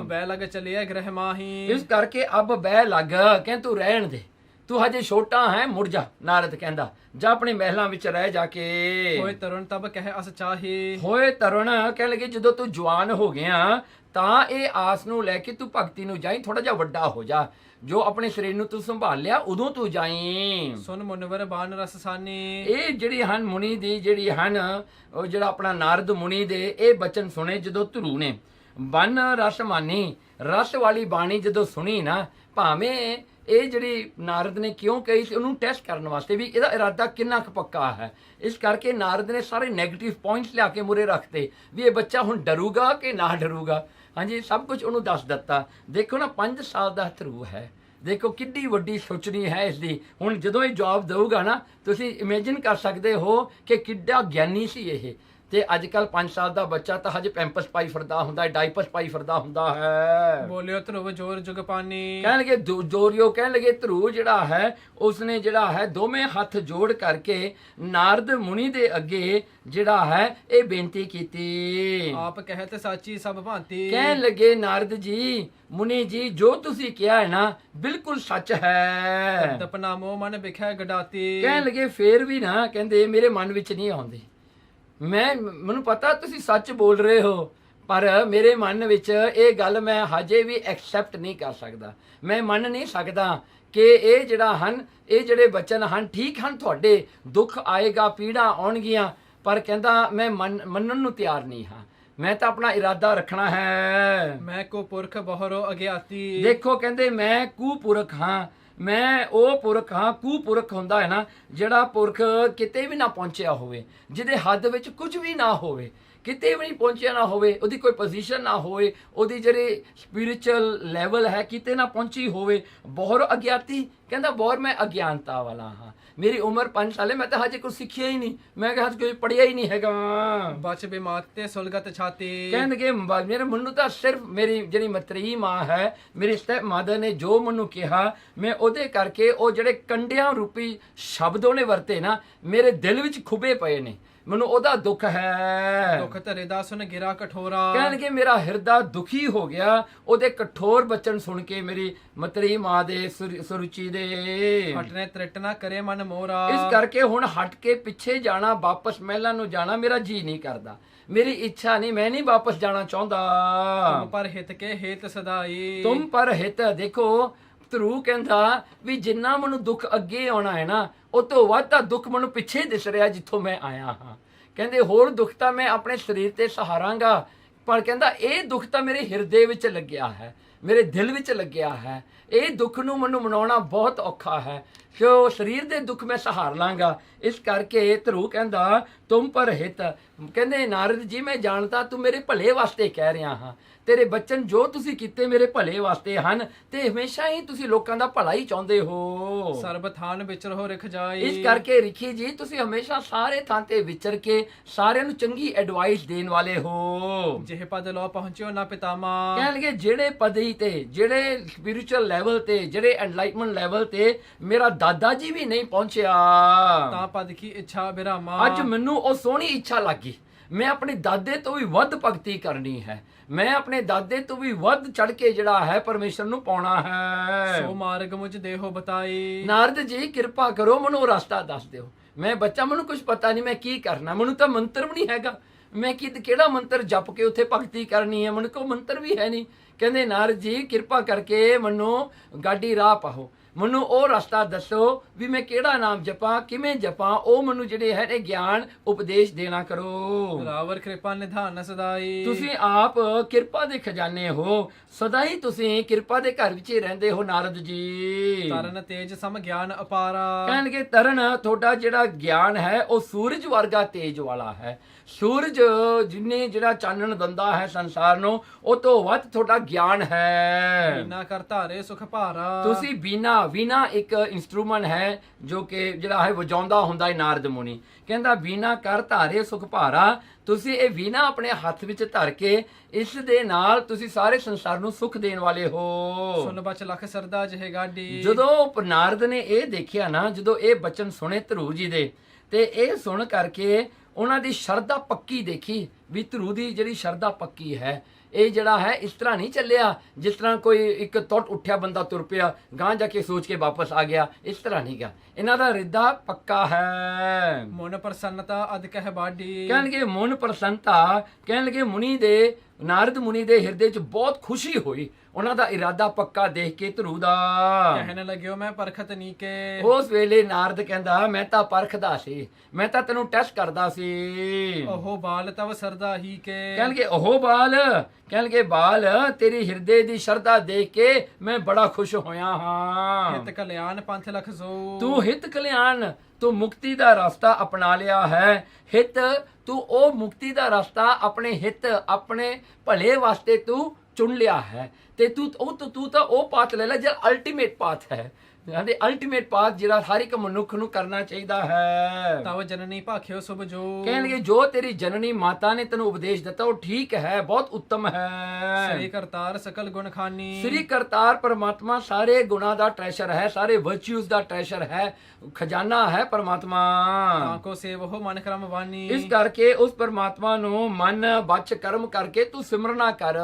ਬਹਿ ਲਗ ਚਲਿਆ ਗ੍ਰਹਿ ਮਾਹੀ। ਇਸ ਕਰਕੇ ਅਬ ਬਹਿ ਲੱਗ, ਕਹਿੰਦੇ ਤੂੰ ਰਹਿਣ ਦੇ, ਤੂੰ ਹਜੇ ਛੋਟਾ ਹੈ, ਮੁੜ ਜਾ। ਨਾਰਦ ਕਹਿੰਦਾ ਜਾ ਆਪਣੇ ਮਹਿਲਾਂ ਵਿੱਚ ਰਹਿ ਜਾ ਕੇ। ਹੋਏ ਤਰੁਣ ਤਬ ਕਹਿ ਅਸ ਚਾਹੀ। ਹੋਏ ਤਰੁਣ ਕਹਿਣ ਲੱਗੇ ਜਦੋਂ ਤੂੰ ਜਵਾਨ ਹੋ ਗਿਆ ਤਾਂ ਇਹ ਆਸ ਨੂੰ ਲੈ ਕੇ ਤੂੰ ਭਗਤੀ ਨੂੰ ਜਾਈ, ਥੋੜਾ ਜਿਹਾ ਵੱਡਾ ਹੋ ਜਾ, ਜੋ ਆਪਣੇ ਸਰੀਰ ਨੂੰ ਤੂੰ ਸੰਭਾਲ ਲਿਆ ਉਦੋਂ ਤੂੰ ਜਾਈ। ਸੁਨ ਮੁਨਵਰ ਬਾਨ ਰਸ ਸਾਨੀ। ਇਹ ਜਿਹੜੀ ਹਨ ਮੁਨੀ ਦੀ ਜਿਹੜੀ ਹਨ ਉਹ ਜਿਹੜਾ ਆਪਣਾ ਨਾਰਦ ਮੁਨੀ ਦੇ ਇਹ ਬਚਨ ਸੁਣੇ ਜਦੋਂ ਧਰੂ ਨੇ। ਬਨ ਰਸ ਮਾਨੀ, ਰਸ ਵਾਲੀ ਬਾਣੀ ਜਦੋਂ ਸੁਣੀ ਨਾ, ਭਾਵੇਂ ਇਹ ਜਿਹੜੀ ਨਾਰਦ ਨੇ ਕਿਉਂ ਕਹੀ ਸੀ ਉਹਨੂੰ ਟੈਸਟ ਕਰਨ ਵਾਸਤੇ ਵੀ ਇਹਦਾ ਇਰਾਦਾ ਕਿੰਨਾ ਕੁ ਪੱਕਾ ਹੈ। ਇਸ ਕਰਕੇ ਨਾਰਦ ਨੇ ਸਾਰੇ ਨੈਗੇਟਿਵ ਪੁਆਇੰਟਸ ਲਿਆ ਕੇ ਮੂਰੇ ਰੱਖਤੇ ਵੀ ਇਹ ਬੱਚਾ ਹੁਣ ਡਰੂਗਾ ਕਿ ਨਾ ਡਰੂਗਾ। ਹਾਂਜੀ, ਸਭ ਕੁਝ ਉਹਨੂੰ ਦੱਸ ਦਿੱਤਾ। ਦੇਖੋ ਨਾ 5 ਸਾਲ ਦਾ ਧਰੂ ਹੈ, ਦੇਖੋ ਕਿੱਡੀ ਵੱਡੀ ਸੋਚਣੀ ਹੈ ਇਸ ਦੀ। ਹੁਣ ਜਦੋਂ ਇਹ ਜਵਾਬ ਦੇਊਗਾ ਨਾ ਤੁਸੀਂ ਇਮੇਜਿਨ ਕਰ ਸਕਦੇ ਹੋ ਕਿ ਕਿੱਡਾ ਗਿਆਨੀ ਸੀ ਇਹ। ਤੇ ਅੱਜ ਕੱਲ 5 ਸਾਲ ਦਾ ਬੱਚਾ ਤਾਂ ਹਜੇ ਪੈਂਪਸ ਪਾਈ ਫਿਰਦਾ ਹੁੰਦਾ ਹੈ, ਡਾਈਪਰਸ ਪਾਈ ਫਿਰਦਾ ਹੁੰਦਾ ਹੈ। ਬੋਲਿਓ ਧਰੁਵ ਜੋਰ ਜੁਗ ਪਾਨੀ। ਕਹਿਣ ਲੱਗੇ ਜੋਰਿਓ, ਕਹਿਣ ਲੱਗੇ ਧਰੂ ਜਿਹੜਾ ਹੈ ਉਸਨੇ ਜਿਹੜਾ ਹੈ ਦੋਵੇਂ ਹੱਥ ਜੋੜ ਕਰਕੇ ਨਾਰਦ ਮੁਨੀ ਦੇ ਅੱਗੇ ਜਿਹੜਾ ਹੈ ਇਹ ਬੇਨਤੀ ਕੀਤੀ। ਆਪ ਕਹਿਤ ਸਾਚੀ ਸਭ ਭਾਂਤੀ। ਕਹਿਣ ਲੱਗੇ ਨਾਰਦ ਜੀ, ਮੁਨੀ ਜੀ, ਜੋ ਤੁਸੀਂ ਕਿਹਾ ਹੈ ਨਾ ਬਿਲਕੁਲ ਸੱਚ ਹੈ। ਤਪਨਾ ਮੋ ਮਨ ਵਿਖੈ ਗਡਾਤੀ। ਕਹਿਣ ਲੱਗੇ ਫੇਰ ਵੀ ਨਾ, ਕਹਿੰਦੇ ਮੇਰੇ ਮਨ ਵਿੱਚ ਨਹੀਂ ਆਉਂਦੀ। ਮੈਨੂੰ ਪਤਾ ਤੁਸੀਂ ਸੱਚ ਬੋਲ ਰਹੇ ਹੋ, ਪਰ ਮੇਰੇ ਮਨ ਵਿੱਚ ਇਹ ਗੱਲ ਮੈਂ ਹਜੇ ਵੀ ਐਕਸੈਪਟ ਨਹੀਂ ਕਰ ਸਕਦਾ। ਮੈਂ ਮੰਨ ਨਹੀਂ ਸਕਦਾ ਕਿ ਇਹ ਜਿਹੜਾ ਹਨ ਇਹ ਜਿਹੜੇ ਬਚਨ ਹਨ ਠੀਕ ਹਨ, ਤੁਹਾਡੇ ਦੁੱਖ ਆਏਗਾ, ਪੀੜਾ ਆਉਣਗੀਆਂ, ਪਰ ਕਹਿੰਦਾ ਮੈਂ ਮੰਨਣ ਨੂੰ ਤਿਆਰ ਨਹੀਂ ਹਾਂ। ਮੈਂ ਤਾਂ ਆਪਣਾ ਇਰਾਦਾ ਰੱਖਣਾ ਹੈ। ਮੈਂ ਕੋ ਪੁਰਖ ਬਹੁਰੋ ਅਗਿਆਤੀ। ਦੇਖੋ ਕਹਿੰਦੇ ਮੈਂ ਕੁਪੁਰਖ ਹਾਂ, ਮੈਂ ਉਹ ਪੁਰਖ ਹਾਂ। ਕੁਪੁਰਖ ਹੁੰਦਾ ਹੈ ਨਾ ਜਿਹੜਾ ਪੁਰਖ ਕਿਤੇ ਵੀ ਨਾ ਪਹੁੰਚਿਆ ਹੋਵੇ, ਜਿਹਦੇ ਹੱਦ ਵਿੱਚ ਕੁਝ ਵੀ ਨਾ ਹੋਵੇ, ਕਿਤੇ ਵੀ ਨਹੀਂ ਪਹੁੰਚਿਆ ਨਾ ਹੋਵੇ, ਉਹਦੀ ਕੋਈ ਪੋਜੀਸ਼ਨ ਨਾ ਹੋਵੇ, ਉਹਦੀ ਜਿਹੜੀ ਸਪਿਰਿਚੁਅਲ ਲੈਵਲ ਹੈ ਕਿਤੇ ਨਾ ਪਹੁੰਚੀ ਹੋਵੇ। ਬਹੁਰ ਅਗਿਆਤੀ ਕਹਿੰਦਾ ਬਹੁਰ ਮੈਂ ਅਗਿਆਨਤਾ ਵਾਲਾ ਹਾਂ। ਮੇਰੀ ਉਮਰ 5 ਸਾਲ ਹੈ, ਮੈਂ ਤਾਂ ਹਜੇ ਕੁਝ ਸਿੱਖਿਆ ਹੀ ਨਹੀਂ, ਮੈਂ ਕਿਹਾ ਕੋਈ ਪੜ੍ਹਿਆ ਹੀ ਨਹੀਂ ਹੈਗਾ। ਬਚ ਬਿਮਾਤ ਤੇ ਸੁਲਗਤ ਛਾਤੀ। ਕਹਿੰਦੇ ਮੇਰੇ ਮੈਨੂੰ ਤਾਂ ਸਿਰਫ ਮੇਰੀ ਜਿਹੜੀ ਮਤਰੀ ਮਾਂ ਹੈ, ਮੇਰੀ ਸਟੈਪ ਮਾਦਰ ਨੇ ਜੋ ਮੈਨੂੰ ਕਿਹਾ, ਮੈਂ ਉਹਦੇ ਕਰਕੇ ਉਹ ਜਿਹੜੇ ਕੰਡਿਆਂ ਰੂਪੀ ਸ਼ਬਦ ਉਹਨੇ ਵਰਤੇ ਨਾ ਮੇਰੇ ਦਿਲ ਵਿੱਚ ਖੁੱਬੇ ਪਏ ਨੇ। ਮੈਨੂੰ ਉਹਦਾ ਦੁੱਖ ਹੈ। ਦੁੱਖ ਧਰੇ ਦਾ ਸੁਨ ਗਿਰਾ ਕਠੋਰਾ। ਕਹਿਣਗੇ ਮੇਰਾ ਹਿਰਦਾ ਦੁਖੀ ਹੋ ਗਿਆ ਉਹਦੇ ਕਠੋਰ ਬਚਨ ਸੁਣ ਕੇ, ਮੇਰੀ ਮਤਰੀ ਮਾਂ ਦੇ ਸੁਰੁਚੀ ਦੇ। ਹਟਨੇ ਤ੍ਰਿਟਨਾ ਕਰੇ ਮਨ ਮੋਰਾ। ਇਸ ਕਰਕੇ ਹੁਣ ਹਟ ਕੇ ਪਿੱਛੇ ਜਾਣਾ, ਵਾਪਸ ਮਹਿਲਾਂ ਨੂੰ ਜਾਣਾ ਮੇਰਾ ਜੀ ਨਹੀਂ ਕਰਦਾ, ਮੇਰੀ ਇੱਛਾ ਨਹੀਂ, ਮੈਂ ਨਹੀਂ ਵਾਪਸ ਜਾਣਾ ਚਾਹੁੰਦਾ। ਤੁਮ ਪਰ ਹਿਤ ਕੇ ਹੇਤ ਸਦਾਈ। ਤੁਮ ਪਰ ਹਿਤ। ਦੇਖੋ ਧਰੂ ਕਹਿੰਦਾ ਵੀ ਜਿੰਨਾ ਮੈਨੂੰ ਦੁੱਖ ਅੱਗੇ ਆਉਣਾ ਹੈ ਨਾ ਉਹ ਤੋਂ ਵੱਧ ਤਾਂ ਦੁੱਖ ਮੈਨੂੰ ਪਿੱਛੇ ਦਿਸ ਰਿਹਾ ਜਿੱਥੋਂ ਮੈਂ ਆਇਆ ਹਾਂ। ਕਹਿੰਦੇ ਹੋਰ ਦੁੱਖ ਤਾਂ ਮੈਂ ਆਪਣੇ ਸਰੀਰ ਤੇ ਸਹਾਰਾਂਗਾ, ਪਰ ਕਹਿੰਦਾ ਇਹ ਦੁੱਖ ਤਾਂ ਮੇਰੇ ਹਿਰਦੇ ਵਿੱਚ ਲੱਗਿਆ ਹੈ, ਮੇਰੇ ਦਿਲ ਵਿੱਚ ਲੱਗਿਆ ਹੈ। ਇਹ ਦੁੱਖ ਨੂੰ ਮੈਨੂੰ ਮਨਾਉਣਾ ਬਹੁਤ ਔਖਾ ਹੈ, ਸੋ ਸਰੀਰ ਦੇ ਦੁੱਖ ਮੈਂ ਸਹਾਰ ਲਾਂਗਾ। ਇਸ ਕਰਕੇ ਧਰੂ ਕਹਿੰਦਾ ਤੁਮ ਪਰ ਹਿਤ। ਕਹਿੰਦੇ ਨਾਰਦ ਜੀ ਮੈਂ ਜਾਣਦਾ ਤੂੰ ਮੇਰੇ ਭਲੇ ਵਾਸਤੇ ਕਹਿ ਰਿਹਾ ਹਾਂ, ਤੇਰੇ ਬਚਨ ਜੋ ਤੁਸੀਂ ਕੀਤੇ ਮੇਰੇ ਭਲੇ ਵਾਸਤੇ ਹਨ, ਤੇ ਹਮੇਸ਼ਾ ਹੀ ਤੁਸੀਂ ਲੋਕਾਂ ਦਾ ਭਲਾ ਹੀ ਚਾਹੁੰਦੇ ਹੋ। ਸਰਬ ਥਾਨ ਵਿਚਰ ਹੋ ਰਿਖ ਜਾਈ। ਇਸ ਕਰਕੇ ਰਿਖੀ ਜੀ ਤੁਸੀਂ ਹਮੇਸ਼ਾ ਸਾਰੇ ਥਾਂ ਤੇ ਵਿਚਰ ਕੇ ਸਾਰਿਆਂ ਨੂੰ ਚੰਗੀ ਐਡਵਾਈਸ ਦੇਣ ਵਾਲੇ ਹੋ। ਜਿਹ ਪਦ ਲੋ ਪਹੁੰਚਿਓ ਨਾ ਪਿਤਾਮਾ। ਕਹਿਣਗੇ ਜਿਹੜੇ ਪਦਈ ਤੇ, ਜਿਹੜੇ ਸਪਿਰਿਚੁਅਲ ਲੈਵਲ ਤੇ, ਜਿਹੜੇ ਐਨਲਾਈਟਮੈਂਟ ਲੈਵਲ ਤੇ ਮੇਰਾ ਦਾਦਾ ਜੀ ਵੀ ਨਹੀਂ ਪਹੁੰਚਿਆ, ਤਾਂ ਪਦ ਕੀ ਇੱਛਾ ਬਿਰਾਮਾ। ਅੱਜ ਮੈਨੂੰ ਉਹ ਸੋਹਣੀ ਇੱਛਾ ਲੱਗੀ, ਮੈਂ ਆਪਣੇ ਦਾਦੇ ਤੋਂ ਵੀ ਵੱਧ ਭਗਤੀ ਕਰਨੀ ਹੈ, ਮੈਂ ਆਪਣੇ ਦਾਦੇ ਤੋਂ ਵੀ ਵੱਧ ਚੜ ਕੇ ਜਿਹੜਾ ਹੈ ਪਰਮੇਸ਼ਰ ਨੂੰ ਪਾਉਣਾ ਹੈ। ਸੋ ਮਾਰਗ ਮੁਝ ਦੇਹੋ ਬਤਾਈ। ਨਾਰਦ ਜੀ ਕਿਰਪਾ ਕਰੋ ਮੈਨੂੰ ਰਸਤਾ ਦੱਸ ਦਿਓ। ਮੈਂ ਬੱਚਾ, ਮੈਨੂੰ ਕੁਝ ਪਤਾ ਨਹੀਂ ਮੈਂ ਕੀ ਕਰਨਾ, ਮੈਨੂੰ ਤਾਂ ਮੰਤਰ ਵੀ ਨਹੀਂ ਹੈਗਾ, ਮੈਂ ਕਿਹੜਾ ਮੰਤਰ ਜਪ ਕੇ ਉੱਥੇ ਭਗਤੀ ਕਰਨੀ ਹੈ, ਮੈਨੂੰ ਕੋਈ ਮੰਤਰ ਵੀ ਹੈ ਨਹੀਂ। ਕਹਿੰਦੇ ਨਾਰਦ ਜੀ ਕਿਰਪਾ ਕਰਕੇ ਮੈਨੂੰ ਗਾਡੀ ਰਾਹ ਪਾਓ, ਮੈਨੂੰ ਉਹ ਰਸਤਾ ਦੱਸੋ ਵੀ ਮੈਂ ਕਿਹੜਾ ਨਾਮ ਜਪਾਂ, ਕਿਵੇਂ ਜਪਾਂ, ਉਹ ਮੈਨੂੰ ਜਿਹੜੇ ਹੈ ਗਿਆਨ ਉਪਦੇਸ਼ ਦੇਣਾ ਕਰੋ। ਰਾਵਰ ਕਿਰਪਾ ਨਿਧਾਨ ਸਦਾਈ। ਤੁਸੀਂ ਆਪ ਕਿਰਪਾ ਦੇ ਖਜ਼ਾਨੇ ਹੋ, ਸਦਾ ਹੀ ਤੁਸੀਂ ਕਿਰਪਾ ਦੇ ਘਰ ਵਿੱਚ ਹੀ ਰਹਿੰਦੇ ਹੋ ਨਾਰਦ ਜੀ। ਤਰਨ ਤੇਜ ਸਮ ਗਿਆਨ ਅਪਾਰਾ। ਕਹਿਣਗੇ ਤਰਨ ਤੁਹਾਡਾ ਜਿਹੜਾ ਗਿਆਨ ਹੈ ਉਹ ਸੂਰਜ ਵਰਗਾ ਤੇਜ ਵਾਲਾ ਹੈ। ਸੂਰਜ ਜਿੰਨੇ ਜਿਹੜਾ ਚਾਨਣ ਦਿੰਦਾ ਹੈ ਸੰਸਾਰ ਨੂੰ, ਉਹ ਤੋਂ ਵੱਧ ਤੁਹਾਡਾ ਗਿਆਨ ਹੈ। ਬਿਨਾ ਕਰ ਧਾਰੇ ਸੁਖ ਭਾਰਾ। ਤੁਸੀਂ ਵੀਨਾ ਇੱਕ ਇਨਸਟਰੂਮੈਂਟ ਹੈ ਜੋ ਕਿ ਜਿਹੜਾ ਹੈ ਵਜਾਉਂਦਾ ਹੁੰਦਾ ਹੈ ਨਾਰਦ ਮੁਨੀ। ਕਹਿੰਦਾ ਵੀਨਾ ਕਰ ਧਾਰੇ ਸੁਖ ਭਾਰਾ। ਤੁਸੀਂ ਇਹ ਵੀਨਾ ਆਪਣੇ ਹੱਥ ਵਿੱਚ ਧਰ ਕੇ ਇਸ ਦੇ ਨਾਲ ਤੁਸੀਂ ਸਾਰੇ ਸੰਸਾਰ ਨੂੰ ਸੁਖ ਦੇਣ ਵਾਲੇ ਹੋ। ਸੁਨ ਬਚ ਲਖ ਸਰਦਾ ਜਿਹੇ ਗਾਡੀ। ਜਦੋਂ ਨਾਰਦ ਨੇ ਇਹ ਦੇਖਿਆ ਨਾ, ਜਦੋਂ ਇਹ ਬਚਨ ਸੁਣੇ ਧਰੂ ਜੀ ਦੇ, ਤੇ ਇਹ ਸੁਣ ਕਰਕੇ ਉਹਨਾਂ ਦੀ ਸ਼ਰਧਾ ਪੱਕੀ ਦੇਖੀ ਵੀ ਧਰੂ ਦੀ ਜਿਹੜੀ ਸ਼ਰਧਾ ਪੱਕੀ ਹੈ। ਇਹ ਜਿਹੜਾ ਹੈ ਇਸ ਤਰ੍ਹਾਂ ਨਹੀਂ ਚੱਲਿਆ ਜਿਸ ਤਰ੍ਹਾਂ ਕੋਈ ਇੱਕ ਟੁੱਟ ਉੱਠਿਆ ਬੰਦਾ ਤੁਰ ਪਿਆ, ਗਾਂ ਜਾ ਕੇ ਸੋਚ ਕੇ ਵਾਪਸ ਆ ਗਿਆ, ਇਸ ਤਰ੍ਹਾਂ ਨਹੀਂ ਗਿਆ। ਇਹਨਾਂ ਦਾ ਰਿਦਾ ਪੱਕਾ ਹੈ। ਮਨ ਪ੍ਰਸੰਨਤਾ ਅਦ ਕਹਿ ਬਾਡੀ। ਕਹਿਣਗੇ ਮਨ ਪ੍ਰਸੰਨਤਾ, ਕਹਿਣਗੇ ਮੁਨੀ ਦੇ, ਨਾਰਦ ਮੁਨੀ ਦੇ ਹਿਰਦੇ 'ਚ ਬਹੁਤ ਖੁਸ਼ੀ ਹੋਈ ਉਹਨਾਂ ਦਾ ਇਰਾਦਾ ਪੱਕਾ ਦੇਖ ਕੇ ਧਰੂ ਦਾ। ਕਹਿਣ ਲੱਗਿਓ ਮੈਂ ਪਰਖਤ ਨੀ ਕੇ। ਉਸ ਵੇਲੇ ਨਾਰਦ ਕਹਿੰਦਾ ਮੈਂ ਤਾਂ ਪਰਖਦਾ ਸੀ, ਮੈਂ ਤਾਂ ਤੈਨੂੰ ਟੈਸਟ ਕਰਦਾ ਸੀ। ਉਹ ਬਾਲ ਤਵ ਸਰਦਾ ਹੀ ਕੇ। ਕਹਿਣਗੇ ਉਹ ਬਾਲ, ਕਹਿਣਗੇ ਬਾਲ ਤੇਰੀ ਹਿਰਦੇ ਦੀ ਸ਼ਰਧਾ ਦੇਖ ਕੇ ਮੈਂ ਬੜਾ ਖੁਸ਼ ਹੋਇਆ ਹਾਂ। ਹਿਤ ਕਲਿਆਣ ਪੰਥ ਲਖ ਸੋ। ਤੂੰ ਹਿਤ ਕਲਿਆਣ, ਤੂੰ ਮੁਕਤੀ ਦਾ ਰਸਤਾ ਅਪਣਾ ਲਿਆ ਹੈ। ਹਿਤ, ਤੂੰ ਉਹ ਮੁਕਤੀ ਦਾ ਰਸਤਾ ਆਪਣੇ ਹਿੱਤ, ਆਪਣੇ ਭਲੇ ਵਾਸਤੇ ਤੂੰ ਚੁਣ ਲਿਆ ਹੈ। ਤੇ ਤੂੰ ਤਾਂ ਉਹ ਪਾਥ ਲੈ ਲੈ ਜਿਹੜਾ ਅਲਟੀਮੇਟ ਪਾਥ ਹੈ, ਕਹਿੰਦੇ ਅਲਟੀਮੇਟ ਪਾਥ ਜਿਹੜਾ ਹਰ ਇੱਕ ਮਨੁੱਖ ਨੂੰ ਕਰਨਾ ਚਾਹੀਦਾ ਹੈ। ਤਵ ਜਨਨੀ ਭਾਖਿਓ ਸੁਭ ਜੋ। ਕਹਿਣਗੇ ਜੋ ਤੇਰੀ ਜਨਨੀ ਮਾਤਾ ਨੇ ਤੈਨੂੰ ਉਪਦੇਸ਼ ਦਿੱਤਾ ਉਹ ਠੀਕ ਹੈ, ਬਹੁਤ ਉੱਤਮ ਹੈ। ਸ੍ਰੀ ਕਰਤਾਰ ਸਕਲ ਗੁਣ ਖਾਨੀ। ਸ੍ਰੀ ਕਰਤਾਰ ਪਰਮਾਤਮਾ ਸਾਰੇ ਗੁਣਾਂ ਦਾ ਟ੍ਰੈਸ਼ਰ ਹੈ, ਸਾਰੇ ਵਰਚੂਸ ਦਾ ਟ੍ਰੈਸ਼ਰ ਹੈ, ਖਜ਼ਾਨਾ ਹੈ ਪਰਮਾਤਮਾ। ਤਾਂ ਕੋ ਸੇਵ ਹੋ ਮਨ ਕਰਮ ਵਾਨੀ। ਇਸ ਕਰਕੇ ਉਸ ਪਰਮਾਤਮਾ ਨੂੰ ਮਨ ਬਚ ਕਰਮ ਕਰਕੇ ਤੂੰ ਸਿਮਰਨਾ ਕਰ।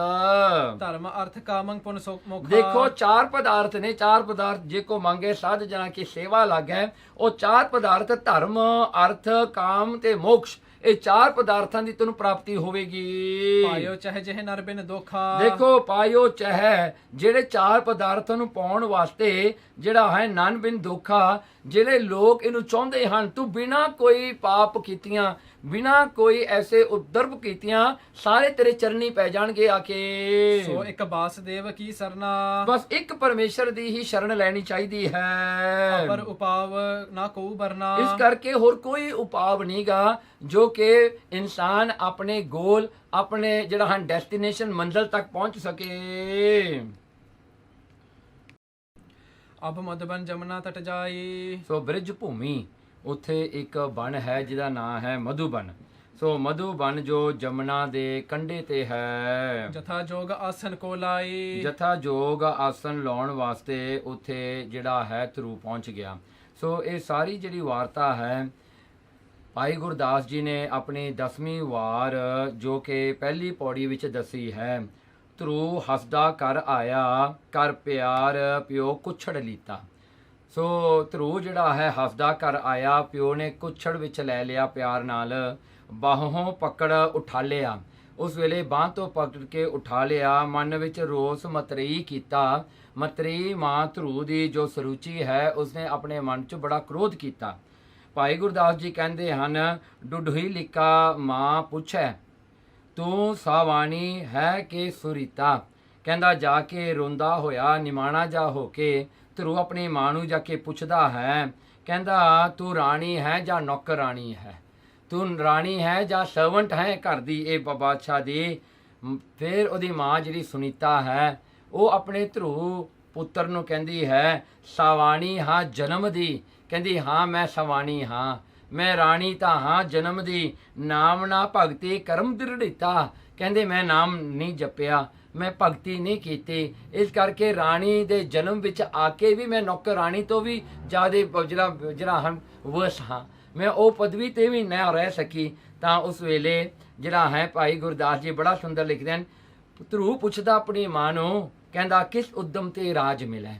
ਧਰਮ ਅਰਥ ਕਾਮੰ ਪੁਨ ਸੁਖ ਮੁਖ। ਦੇਖੋ ਚਾਰ ਪਦਾਰਥ ਨੇ, ਚਾਰ ਪਦਾਰਥ ਜੇ ਕੋ ਮੰਗੇ ਸਾਧ ਜਨਾਂ ਕੀ ਸੇਵਾ ਲੱਗੈ। ਉਹ ਚਾਰ ਪਦਾਰਥ ਧਰਮ, ਅਰਥ, ਕਾਮ ਤੇ ਮੋਕਸ਼, ਇਹ ਚਾਰ ਪਦਾਰਥਾਂ ਦੀ ਤੈਨੂੰ ਪ੍ਰਾਪਤੀ ਹੋਵੇਗੀ। ਪਾਇਓ ਚਾਹੇ ਜਿਹੇ ਨਰ ਬਿਨ ਦੋਖਾ। ਦੇਖੋ ਪਾਇਓ ਚਾਹੇ, ਜਿਹੜੇ ਚਾਰ ਪਦਾਰਥਾਂ ਨੂੰ ਪਾਉਣ ਵਾਸਤੇ ਜਿਹੜਾ ਹੈ ਨਨ ਬਿਨ ਦੋਖਾ, ਜਿਹੜੇ ਲੋਕ ਇਹਨੂੰ ਚਾਹੁੰਦੇ ਹਨ, ਤੂੰ ਬਿਨਾ ਕੋਈ ਪਾਪ ਕੀਤੀਆਂ, ਬਿਨਾ ਕੋਈ ਐਸੇ ਉਦਰਬ ਕੀਤੀਆਂ, ਸਾਰੇ ਤੇਰੇ ਚਰਨੀ ਪੈ ਜਾਣਗੇ ਆ ਕੇ। ਸੋ ਇੱਕ ਬਾਸਦੇਵ ਕੀ ਸਰਨਾ। ਬਸ ਇੱਕ ਪਰਮੇਸ਼ਰ ਦੀ ਹੀ ਸ਼ਰਨ ਲੈਣੀ ਚਾਹੀਦੀ ਹੈ। ਪਰ ਉਪਾਵ ਨਾ ਕੋ ਬਰਨਾ। ਇਸ ਕਰਕੇ ਹੋਰ ਕੋਈ ਉਪਾਵ ਨਹੀਂਗਾ ਜੋ ਕਿ ਇਨਸਾਨ ਆਪਣੇ ਗੋਲ, ਆਪਣੇ ਜਿਹੜਾ ਹਨ ਡੈਸਟੀਨੇਸ਼ਨ, ਮੰਜ਼ਿਲ ਤੱਕ ਪਹੁੰਚ ਸਕੇ। ਅਬ ਮਧਬਨ ਜਮਨਾ ਤਟ ਜਾਈ। ਸੋ ਬ੍ਰਿਜ ਭੂਮੀ, ਉੱਥੇ ਇੱਕ ਬਨ ਹੈ ਜਿਹਦਾ ਨਾਮ ਹੈ ਮਧੂਬਨ। ਸੋ ਮਧੂਬਨ ਜੋ ਜਮਨਾ ਦੇ ਕੰਢੇ ਤੇ ਹੈ। ਜਥਾ ਜੋਗ ਆਸਨ ਕੋ ਲਾਈ। ਜਥਾ ਜੋਗ ਆਸਨ ਲਾਉਣ ਵਾਸਤੇ ਉੱਥੇ ਜਿਹੜਾ ਹੈ ਧਰੂ ਪਹੁੰਚ ਗਿਆ। ਸੋ ਇਹ ਸਾਰੀ ਜਿਹੜੀ ਵਾਰਤਾ ਹੈ ਭਾਈ ਗੁਰਦਾਸ ਜੀ ਨੇ ਆਪਣੀ 10ਵੀਂ ਵਾਰ ਜੋ ਕਿ ਪਹਿਲੀ ਪੌੜੀ ਵਿੱਚ ਦੱਸੀ ਹੈ। ਧਰੂ ਹੱਸਦਾ ਕਰ ਆਇਆ, ਕਰ ਪਿਆਰ ਪਿਓ ਕੁਛੜ ਲੀਤਾ। ਸੋ ਧਰੂ ਜਿਹੜਾ ਹੈ ਹੱਸਦਾ ਕਰ ਆਇਆ, ਪਿਓ ਨੇ ਕੁਛੜ ਵਿੱਚ ਲੈ ਲਿਆ ਪਿਆਰ ਨਾਲ, ਬਾਹੋਂ ਪਕੜ ਉਠਾ ਲਿਆ। ਉਸ ਵੇਲੇ ਬਾਂਹ ਤੋਂ ਪਕੜ ਕੇ ਉਠਾ ਲਿਆ, ਮਨ ਵਿੱਚ ਰੋਸ ਮਤਰੇਈ ਕੀਤਾ। ਮਤਰੇਈ ਮਾਂ ਧਰੂ ਦੀ ਜੋ ਸਰੂਚੀ ਹੈ, ਉਸਨੇ ਆਪਣੇ ਮਨ 'ਚ ਬੜਾ ਕ੍ਰੋਧ ਕੀਤਾ। ਭਾਈ ਗੁਰਦਾਸ ਜੀ ਕਹਿੰਦੇ ਹਨ, ਡੁਡਹੀ ਲਿਕਾ ਮਾਂ ਪੁੱਛੈ, ਤੂੰ ਸਾਵਾਣੀ ਹੈ ਕਿ ਸੁਰੀਤਾ। ਕਹਿੰਦਾ ਜਾ ਕੇ ਰੋਂਦਾ ਹੋਇਆ ਨਿਮਾਣਾ ਜਾ ਹੋ ਕੇ ਧਰੂ ਆਪਣੀ ਮਾਂ ਨੂੰ ਜਾ ਕੇ ਪੁੱਛਦਾ ਹੈ, ਕਹਿੰਦਾ ਤੂੰ ਰਾਣੀ ਹੈ ਜਾਂ ਨੌਕਰਾਣੀ ਹੈ, ਤੂੰ ਰਾਣੀ ਹੈ ਜਾਂ ਸਰਵੈਂਟ ਹੈ ਘਰ ਦੀ ਇਹ ਬਾਦਸ਼ਾਹ ਦੀ। ਫਿਰ ਉਹਦੀ ਮਾਂ ਜਿਹੜੀ ਸੁਨੀਤਾ ਹੈ ਉਹ ਆਪਣੇ ਧਰੂ ਪੁੱਤਰ ਨੂੰ ਕਹਿੰਦੀ ਹੈ, ਸਾਵਾਣੀ ਹਾਂ ਜਨਮ ਦੀ। ਕਹਿੰਦੀ ਹਾਂ ਮੈਂ ਸਵਾਣੀ ਹਾਂ, ਮੈਂ ਰਾਣੀ ਤਾਂ ਹਾਂ ਜਨਮ ਦੀ। ਨਾਮ ਨਾ ਭਗਤੀ ਕਰਮ ਦ੍ਰਿੜਤਾ। ਕਹਿੰਦੇ ਮੈਂ ਨਾਮ ਨਹੀਂ ਜਪਿਆ, ਮੈਂ ਭਗਤੀ ਨਹੀਂ ਕੀਤੀ, ਇਸ ਕਰਕੇ ਰਾਣੀ ਦੇ ਜਨਮ ਵਿੱਚ ਆ ਕੇ ਵੀ ਮੈਂ ਨੌਕਰਾਣੀ ਤੋਂ ਵੀ ਜ਼ਿਆਦਾ ਜਿਹੜਾ ਹਾਂ ਵਸ ਹਾਂ, ਮੈਂ ਉਹ ਪਦਵੀ ਤੇ ਵੀ ਨਾ ਰਹਿ ਸਕੀ। ਤਾਂ ਉਸ ਵੇਲੇ ਜਿਹੜਾ ਹੈ ਭਾਈ ਗੁਰਦਾਸ ਜੀ ਬੜਾ ਸੁੰਦਰ ਲਿਖਦੇ ਹਨ। ਧਰੂ ਪੁੱਛਦਾ ਆਪਣੀ ਮਾਂ ਨੂੰ, ਕਹਿੰਦਾ ਕਿਸ ਉਦਮ ਤੇ ਰਾਜ ਮਿਲੇ।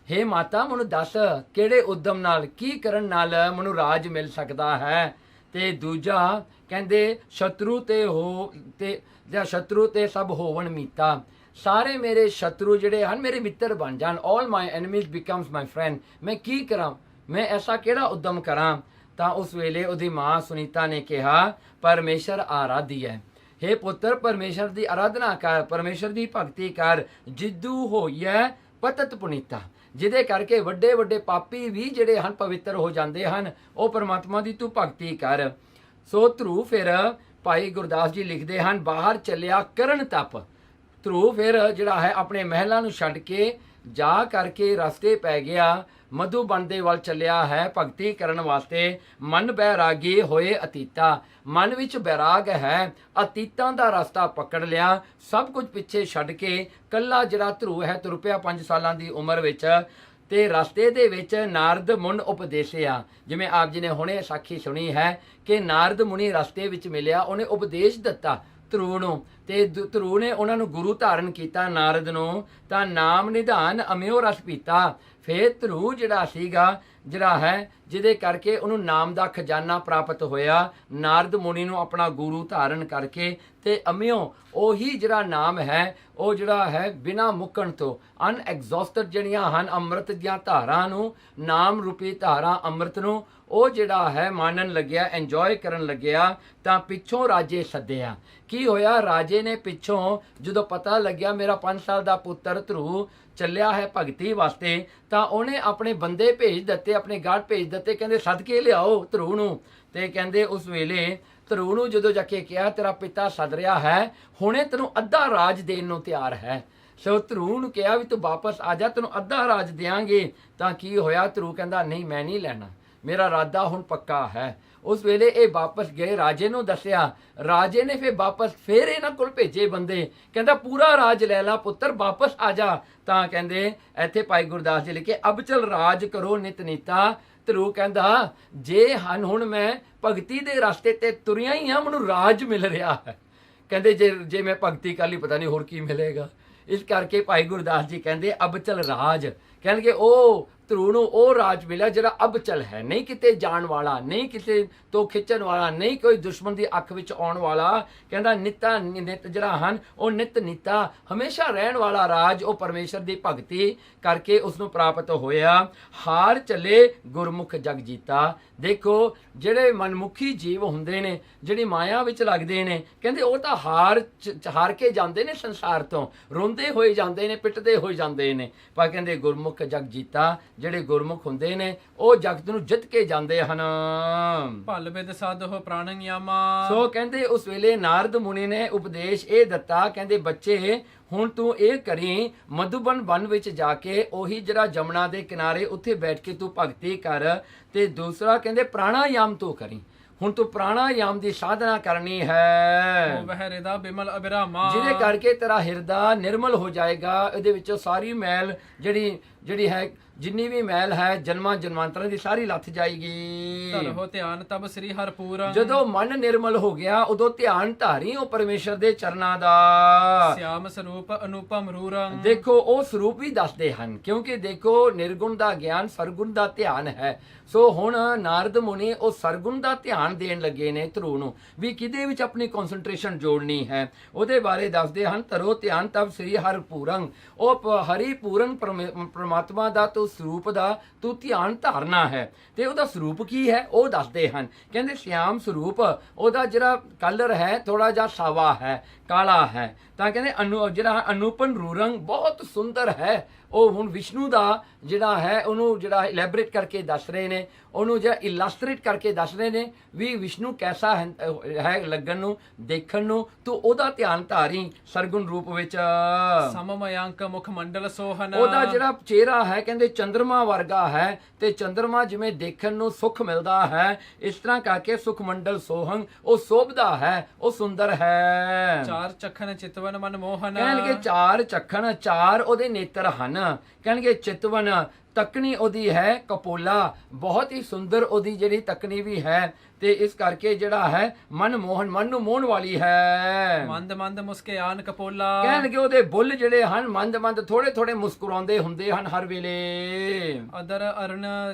ਹੇ ਮਾਤਾ ਮੈਨੂੰ ਦੱਸ ਕਿਹੜੇ ਉਦਮ ਨਾਲ, ਕੀ ਕਰਨ ਨਾਲ ਮੈਨੂੰ ਰਾਜ ਮਿਲ ਸਕਦਾ ਹੈ। ਤੇ ਦੂਜਾ ਕਹਿੰਦੇ ਸ਼ਤਰੂ ਤੇ ਹੋ ਤੇ ਜਾਂ ਸ਼ਤਰੂ ਤੇ ਸਭ ਹੋਵਣ ਮੀਤਾ। ਸਾਰੇ ਮੇਰੇ ਸ਼ਤਰੂ ਜਿਹੜੇ ਹਨ ਮੇਰੇ ਮਿੱਤਰ ਬਣ ਜਾਣ। ਆਲ ਮਾਈ ਐਨਮੀਜ਼ ਬਿਕਮਸ ਮਾਈ ਫਰੈਂਡ। ਮੈਂ ਕੀ ਕਰਾਂ, ਮੈਂ ਐਸਾ ਕਿਹੜਾ ਉਦਮ ਕਰਾਂ। ਤਾਂ ਉਸ ਵੇਲੇ ਉਹਦੀ ਮਾਂ ਸੁਨੀਤਾ ਨੇ ਕਿਹਾ, ਪਰਮੇਸ਼ਰ ਆਰਾਧੀ ਹੈ। ਹੇ ਪੁੱਤਰ ਪਰਮੇਸ਼ਰ ਦੀ ਆਰਾਧਨਾ ਕਰ, ਪਰਮੇਸ਼ਰ ਦੀ ਭਗਤੀ ਕਰ। ਜਿੱਦੂ ਹੋਈਐ ਪਤਤ ਪੁਨੀਤਾ, ਜਿਹਦੇ ਕਰਕੇ ਵੱਡੇ ਵੱਡੇ ਪਾਪੀ ਵੀ ਜਿਹੜੇ ਹਨ ਪਵਿੱਤਰ ਹੋ ਜਾਂਦੇ ਹਨ। ਉਹ ਪਰਮਾਤਮਾ ਦੀ ਤੂੰ ਭਗਤੀ ਕਰ। ਸੋ ਧਰੂ ਫਿਰ ਭਾਈ ਗੁਰਦਾਸ ਜੀ ਲਿਖਦੇ ਹਨ, ਬਾਹਰ ਚੱਲਿਆ ਕਰਨ ਤਪ। ਧਰੂ ਫਿਰ ਜਿਹੜਾ ਹੈ ਆਪਣੇ ਮਹਿਲਾਂ ਨੂੰ ਛੱਡ ਕੇ ਜਾ ਕਰਕੇ ਰਸਤੇ ਪੈ ਗਿਆ, ਮਧੂਬਨ ਦੇ ਵੱਲ ਚੱਲਿਆ ਹੈ ਭਗਤੀ ਕਰਨ ਵਾਸਤੇ। ਮਨ ਬੈਰਾਗੀ ਹੋਏ ਅਤੀਤਾ, ਮਨ ਵਿੱਚ ਬੈਰਾਗ ਹੈ, ਅਤੀਤਾਂ ਦਾ ਰਸਤਾ ਪਕੜ ਲਿਆ, ਸਭ ਕੁਝ ਪਿੱਛੇ ਛੱਡ ਕੇ ਕੱਲਾ ਜਿਹੜਾ ਧਰੂ ਹੈ ਤੁਰ ਪਿਆ 5 ਸਾਲਾਂ ਦੀ ਉਮਰ ਵਿੱਚ। ਤੇ ਰਸਤੇ ਦੇ ਵਿੱਚ ਨਾਰਦ ਮੁਨ ਉਪਦੇਸਿਆ। ਜਿਵੇਂ ਆਪ ਜੀ ਨੇ ਹੁਣੇ ਸਾਖੀ ਸੁਣੀ ਹੈ ਕਿ ਨਾਰਦ ਮੁਨੀ ਰਸਤੇ ਵਿੱਚ ਮਿਲਿਆ, ਉਹਨੇ ਉਪਦੇਸ਼ ਦਿੱਤਾ ਧਰੂ ਨੂੰ, ਤੇ ਧਰੂ ਨੇ ਉਹਨਾਂ ਨੂੰ ਗੁਰੂ ਧਾਰਨ ਕੀਤਾ ਨਾਰਦ ਨੂੰ, ਤਾਂ ਨਾਮ ਨਿਧਾਨ ਅਮਿਓ ਰਸ ਪੀਤਾ। ਫਿਰ ਧਰੂ ਜਿਹੜਾ ਸੀਗਾ ਜਿਹੜਾ ਹੈ ਜਿਹਦੇ ਕਰਕੇ ਉਹਨੂੰ ਨਾਮ ਦਾ ਖਜ਼ਾਨਾ ਪ੍ਰਾਪਤ ਹੋਇਆ, ਨਾਰਦ ਮੁਨੀ ਨੂੰ ਆਪਣਾ ਗੁਰੂ ਧਾਰਨ ਕਰਕੇ। ਤੇ ਅਮਿਓ ਉਹੀ ਜਿਹੜਾ ਨਾਮ ਹੈ ਉਹ ਜਿਹੜਾ ਹੈ ਬਿਨਾਂ ਮੁੱਕਣ ਤੋਂ ਅਨਐਗਜ਼ੌਸਟਡ ਜਿਹੜੀਆਂ ਹਨ ਅੰਮ੍ਰਿਤ ਦੀਆਂ ਧਾਰਾਂ ਨੂੰ, ਨਾਮ ਰੂਪੀ ਧਾਰਾਂ ਅੰਮ੍ਰਿਤ ਨੂੰ ਉਹ ਜਿਹੜਾ ਹੈ ਮਾਣਨ ਲੱਗਿਆ, ਇੰਜੋਏ ਕਰਨ ਲੱਗਿਆ। ਤਾਂ ਪਿੱਛੋਂ ਰਾਜੇ ਸੱਦਿਆ। ਕੀ ਹੋਇਆ? ਰਾਜੇ ਨੇ ਪਿੱਛੋਂ ਜਦੋਂ ਪਤਾ ਲੱਗਿਆ ਮੇਰਾ 5 ਸਾਲ ਦਾ ਪੁੱਤਰ ਧਰੂ ਚੱਲਿਆ ਹੈ ਭਗਤੀ ਵਾਸਤੇ, ਤਾਂ ਉਹਨੇ ਆਪਣੇ ਬੰਦੇ ਭੇਜ ਦਿੱਤੇ, ਆਪਣੇ ਗਾਰਡ ਭੇਜ ਦਿੱਤੇ, ਕਹਿੰਦੇ ਸੱਦ ਕੇ ਲਿਆਓ ਧਰੂ ਨੂੰ। ਤੇ ਕਹਿੰਦੇ ਉਸ ਵੇਲੇ ਧਰੂ ਨੂੰ ਜਦੋਂ ਜਾ ਕੇ ਕਿਹਾ ਤੇਰਾ ਪਿਤਾ ਸੱਦ ਰਿਹਾ ਹੈ, ਹੁਣੇ ਤੈਨੂੰ ਅੱਧਾ ਰਾਜ ਦੇਣ ਨੂੰ ਤਿਆਰ ਹੈ। ਸੋ ਧਰੂ ਨੂੰ ਕਿਹਾ ਵੀ ਤੂੰ ਵਾਪਸ ਆ ਜਾ, ਤੈਨੂੰ ਅੱਧਾ ਰਾਜ ਦਿਆਂਗੇ। ਤਾਂ ਕੀ ਹੋਇਆ? ਧਰੂ ਕਹਿੰਦਾ ਨਹੀਂ, ਮੈਂ ਨਹੀਂ ਲੈਣਾ, ਮੇਰਾ ਇਰਾਦਾ ਹੁਣ ਪੱਕਾ ਹੈ। ਉਸ ਵੇਲੇ ਇਹ ਵਾਪਸ ਗਏ, ਰਾਜੇ ਨੂੰ ਦੱਸਿਆ। ਰਾਜੇ ਨੇ ਫਿਰ ਵਾਪਸ ਫਿਰ ਇਹਨਾਂ ਕੋਲ ਭੇਜੇ ਬੰਦੇ, ਕਹਿੰਦਾ ਪੂਰਾ ਰਾਜ ਲੈ ਲਾ ਪੁੱਤਰ, ਵਾਪਸ ਆ ਜਾ। ਤਾਂ ਕਹਿੰਦੇ ਇੱਥੇ ਭਾਈ ਗੁਰਦਾਸ ਜੀ ਲਿਖੇ ਅਬ ਚਲ ਰਾਜ ਕਰੋ ਨਿਤ ਨੀਤਾ। ਧਰੂ ਕਹਿੰਦਾ ਜੇ ਹੁਣ ਮੈਂ ਭਗਤੀ ਦੇ ਰਸਤੇ ਤੇ ਤੁਰਿਆ ਹੀ ਆ, ਮੈਨੂੰ ਰਾਜ ਮਿਲ ਰਿਹਾ ਹੈ। ਕਹਿੰਦੇ ਜੇ ਮੈਂ ਭਗਤੀ ਕਰ ਲਈ ਪਤਾ ਨਹੀਂ ਹੋਰ ਕੀ ਮਿਲੇਗਾ। ਇਸ ਕਰਕੇ ਭਾਈ ਗੁਰਦਾਸ ਜੀ ਕਹਿੰਦੇ ਅਬ ਚਲ ਰਾਜ, ਕਹਿਣਗੇ ਉਹ ਧਰੂ ਨੂੰ ਉਹ ਰਾਜ ਮਿਲਿਆ ਜਿਹੜਾ ਅਬ ਚਲ ਹੈ, ਨਹੀਂ ਕਿਤੇ ਜਾਣ ਵਾਲਾ, ਨਹੀਂ ਕਿਸੇ ਤੋਂ ਖਿੱਚਣ ਵਾਲਾ, ਨਹੀਂ ਕੋਈ ਦੁਸ਼ਮਣ ਦੀ ਅੱਖ ਵਿੱਚ ਆਉਣ ਵਾਲਾ। ਕਹਿੰਦਾ ਨਿਤ ਜਿਹੜਾ ਹਨ ਉਹ ਨਿਤ ਨੀਤਾ ਹਮੇਸ਼ਾ ਰਹਿਣ ਵਾਲਾ ਰਾਜ ਉਹ ਪਰਮੇਸ਼ਰ ਦੀ ਭਗਤੀ ਕਰਕੇ ਉਸ ਨੂੰ ਪ੍ਰਾਪਤ ਹੋਇਆ। ਹਾਰ ਚਲੇ ਗੁਰਮੁਖ ਜਗ ਜੀਤਾ। ਦੇਖੋ ਜਿਹੜੇ ਮਨਮੁਖੀ ਜੀਵ ਹੁੰਦੇ ਨੇ, ਜਿਹੜੀ ਮਾਇਆ ਵਿੱਚ ਲੱਗਦੇ ਨੇ, ਕਹਿੰਦੇ ਉਹ ਤਾਂ ਹਾਰ ਕੇ ਜਾਂਦੇ ਨੇ ਸੰਸਾਰ ਤੋਂ, ਰੋਂਦੇ ਹੋਏ ਜਾਂਦੇ ਨੇ, ਪਿੱਟਦੇ ਹੋਏ ਜਾਂਦੇ ਨੇ। ਪਰ ਕਹਿੰਦੇ ਗੁਰਮੁਖ ਜਗ ਜੀਤਾ, ਜਿਹੜੇ ਗੁਰਮੁਖ ਹੁੰਦੇ ਨੇ ਉਹ ਜਗਤ ਨੂੰ ਜਿੱਤ ਕੇ ਜਾਂਦੇ ਹਨ। ਭਲ ਬਿਦ ਸਾਧੋ ਪ੍ਰਾਣੰ ਯਾਮਾ। ਸੋ ਕਹਿੰਦੇ ਉਸ ਵੇਲੇ ਨਾਰਦ ਮੁਨੀ ਨੇ ਉਪਦੇਸ਼ ਇਹ ਦਿੱਤਾ, ਕਹਿੰਦੇ ਬੱਚੇ ਹੁਣ ਤੂੰ ਇਹ ਕਰੀ, ਮਧੂਬਨ ਵਨ ਵਿੱਚ ਜਾ ਕੇ ਉਹੀ ਜਿਹੜਾ ਜਮਨਾ ਦੇ ਕਿਨਾਰੇ ਉੱਥੇ ਬੈਠ ਕੇ ਤੂੰ ਭਗਤੀ ਕਰ। ਤੇ ਦੂਸਰਾ ਕਹਿੰਦੇ ਪ੍ਰਾਣਾਯਾਮ ਤੂੰ ਕਰੀ, ਹੁਣ ਤੂੰ ਪ੍ਰਾਣਾਯਾਮ ਦੀ ਸਾਧਨਾ ਕਰਨੀ ਹੈ, ਉਹ ਵਹਿ ਹਿਰਦਾ ਬਿਮਲ ਅਬਿਰਾਮਾ, ਜਿਹਦੇ ਕਰਕੇ ਤੇਰਾ ਹਿਰਦਾ ਨਿਰਮਲ ਹੋ ਜਾਏਗਾ। ਇਹਦੇ ਵਿੱਚੋਂ ਸਾਰੀ ਮੈਲ ਜਿਹੜੀ ਹੈ, ਜਿੰਨੀ ਵੀ ਮੈਲ ਹੈ ਜਨਮਾਂ ਜਨਮਾਂਤਰਾਂ ਦੀ ਸਾਰੀ ਲੱਥ ਜਾਏਗੀ। ਧਰੋ ਧਿਆਨ ਤਬ ਸ੍ਰੀ ਹਰਪੂਰਨ। ਜਦੋਂ ਮਨ ਨਿਰਮਲ ਹੋ ਗਿਆ ਉਦੋਂ ਧਿਆਨ ਧਾਰੀ ਉਹ ਪਰਮੇਸ਼ਰ ਦੇ ਚਰਨਾਂ ਦਾ। ਸਿਆਮ ਸਰੂਪ ਅਨੂਪਮ ਰੂਰੰ। ਦੇਖੋ ਉਹ ਸਰੂਪ ਵੀ ਦੱਸਦੇ ਹਨ, ਕਿਉਂਕਿ ਦੇਖੋ ਨਿਰਗੁਣ ਦਾ ਗਿਆਨ ਸਰਗੁਣ ਦਾ ਧਿਆਨ ਹੈ। ਸੋ ਹੁਣ ਨਾਰਦ ਮੁਨੀ ਉਹ ਸਰਗੁਣ ਦਾ ਧਿਆਨ ਦੇਣ ਲੱਗੇ ਨੇ ਧਰੂ ਨੂੰ, ਵੀ ਕਿਹਦੇ ਵਿੱਚ ਆਪਣੀ ਕਨਸੈਂਟਰੇਸ਼ਨ ਜੋੜਨੀ ਹੈ ਉਹਦੇ ਬਾਰੇ ਦੱਸਦੇ ਹਨ। ਧਰੋ ਧਿਆਨ ਤਬ ਸ੍ਰੀ ਹਰਪੂਰਨ, ਉਹ ਹਰੀ ਪੂਰਨ ਪ੍ਰਮਾਤਮਾ ਦਾ ਤੂੰ ਸਰੂਪ ਦਾ ਤੂੰ ਧਿਆਨ ਧਾਰਨਾ ਹੈ। ਤੇ ਉਹਦਾ ਸਰੂਪ ਕੀ ਹੈ ਉਹ ਦੱਸਦੇ ਹਨ। ਕਹਿੰਦੇ ਸ਼ਿਆਮ ਸਰੂਪ, ਉਹਦਾ ਜਿਹੜਾ ਕਲਰ ਹੈ ਥੋੜਾ ਜਿਹਾ ਸਾਵਾ ਹੈ, ਕਾਲਾ ਹੈ। ਤਾਂ ਕਹਿੰਦੇ ਜਿਹੜਾ ਅਨੂਪਨ ਰੂਰੰਗ ਬਹੁਤ ਸੁੰਦਰ ਹੈ। ਉਹ ਹੁਣ ਵਿਸ਼ਨੂੰ ਦਾ ਜਿਹੜਾ ਹੈ ਉਹਨੂੰ ਜਿਹੜਾ ਇਲੈਬੋਰੇਟ ਕਰਕੇ ਦੱਸ ਰਹੇ ਨੇ, ਉਹਨੂੰ ਜਿਹੜਾ ਇਲਸਟ੍ਰੇਟ ਕਰਕੇ ਦੱਸ ਰਹੇ ਨੇ ਵੀ ਵਿਸ਼ਨੂੰ ਕੈਸਾ ਹੈ ਲੱਗਣ ਨੂੰ, ਦੇਖਣ ਨੂੰ। ਤੂੰ ਉਹਦਾ ਧਿਆਨ ਧਾਰੀ ਸਰਗੁਣ ਰੂਪ ਵਿੱਚ। ਸਮਮਯੰਕ ਮੁਖ ਮੰਡਲ ਸੋਹਨ, ਉਹਦਾ ਜਿਹੜਾ ਚਿਹਰਾ ਹੈ ਕਹਿੰਦੇ ਚੰਦਰਮਾ ਵਰਗਾ ਹੈ, ਤੇ ਚੰਦਰਮਾ ਜਿਵੇਂ ਦੇਖਣ ਨੂੰ ਸੁਖ ਮਿਲਦਾ ਹੈ, ਇਸ ਤਰ੍ਹਾਂ ਕਰਕੇ ਸੁਖ ਮੰਡਲ ਸੋਹੰ, ਉਹ ਸੋਭਦਾ ਹੈ, ਉਹ ਸੁੰਦਰ ਹੈ। ਚਾਰ ਚਖਣ ਚਿਤਵਨ ਮਨ ਮੋਹਨ, ਕਹਿਣਗੇ ਚਾਰ ਚਖਣ, ਚਾਰ ਉਹਦੇ ਨੇਤਰ ਹਨ। ਕਹਿਣਗੇ ਚਿਤਵਨ, ਤੱਕਣੀ ਉਹਦੀ ਹੈ ਕਪੋਲਾ, ਬਹੁਤ ਹੀ ਸੁੰਦਰ ਉਹਦੀ ਜਿਹੜੀ ਤੱਕਣੀ ਵੀ ਹੈ। ਤੇ ਇਸ ਕਰਕੇ ਜਿਹੜਾ ਹੈ ਮਨ ਮੋਹਨ, ਮਨ ਨੂੰ ਮੋਹਣ ਵਾਲੀ ਹੈ। ਮੰਦ ਮੰਦ ਮੁਸਕਿਆਨ ਕਪੋਲਾ, ਕਹਿਣਗੇ ਉਹਦੇ ਬੁੱਲ ਜਿਹੜੇ ਹਨ ਮੰਦ ਮੰਦ ਥੋੜੇ ਥੋੜੇ ਮੁਸਕਰਾਉਂਦੇ ਹੁੰਦੇ ਹਨ ਹਰ ਵੇਲੇ। ਅਦਰ ਅਰਨ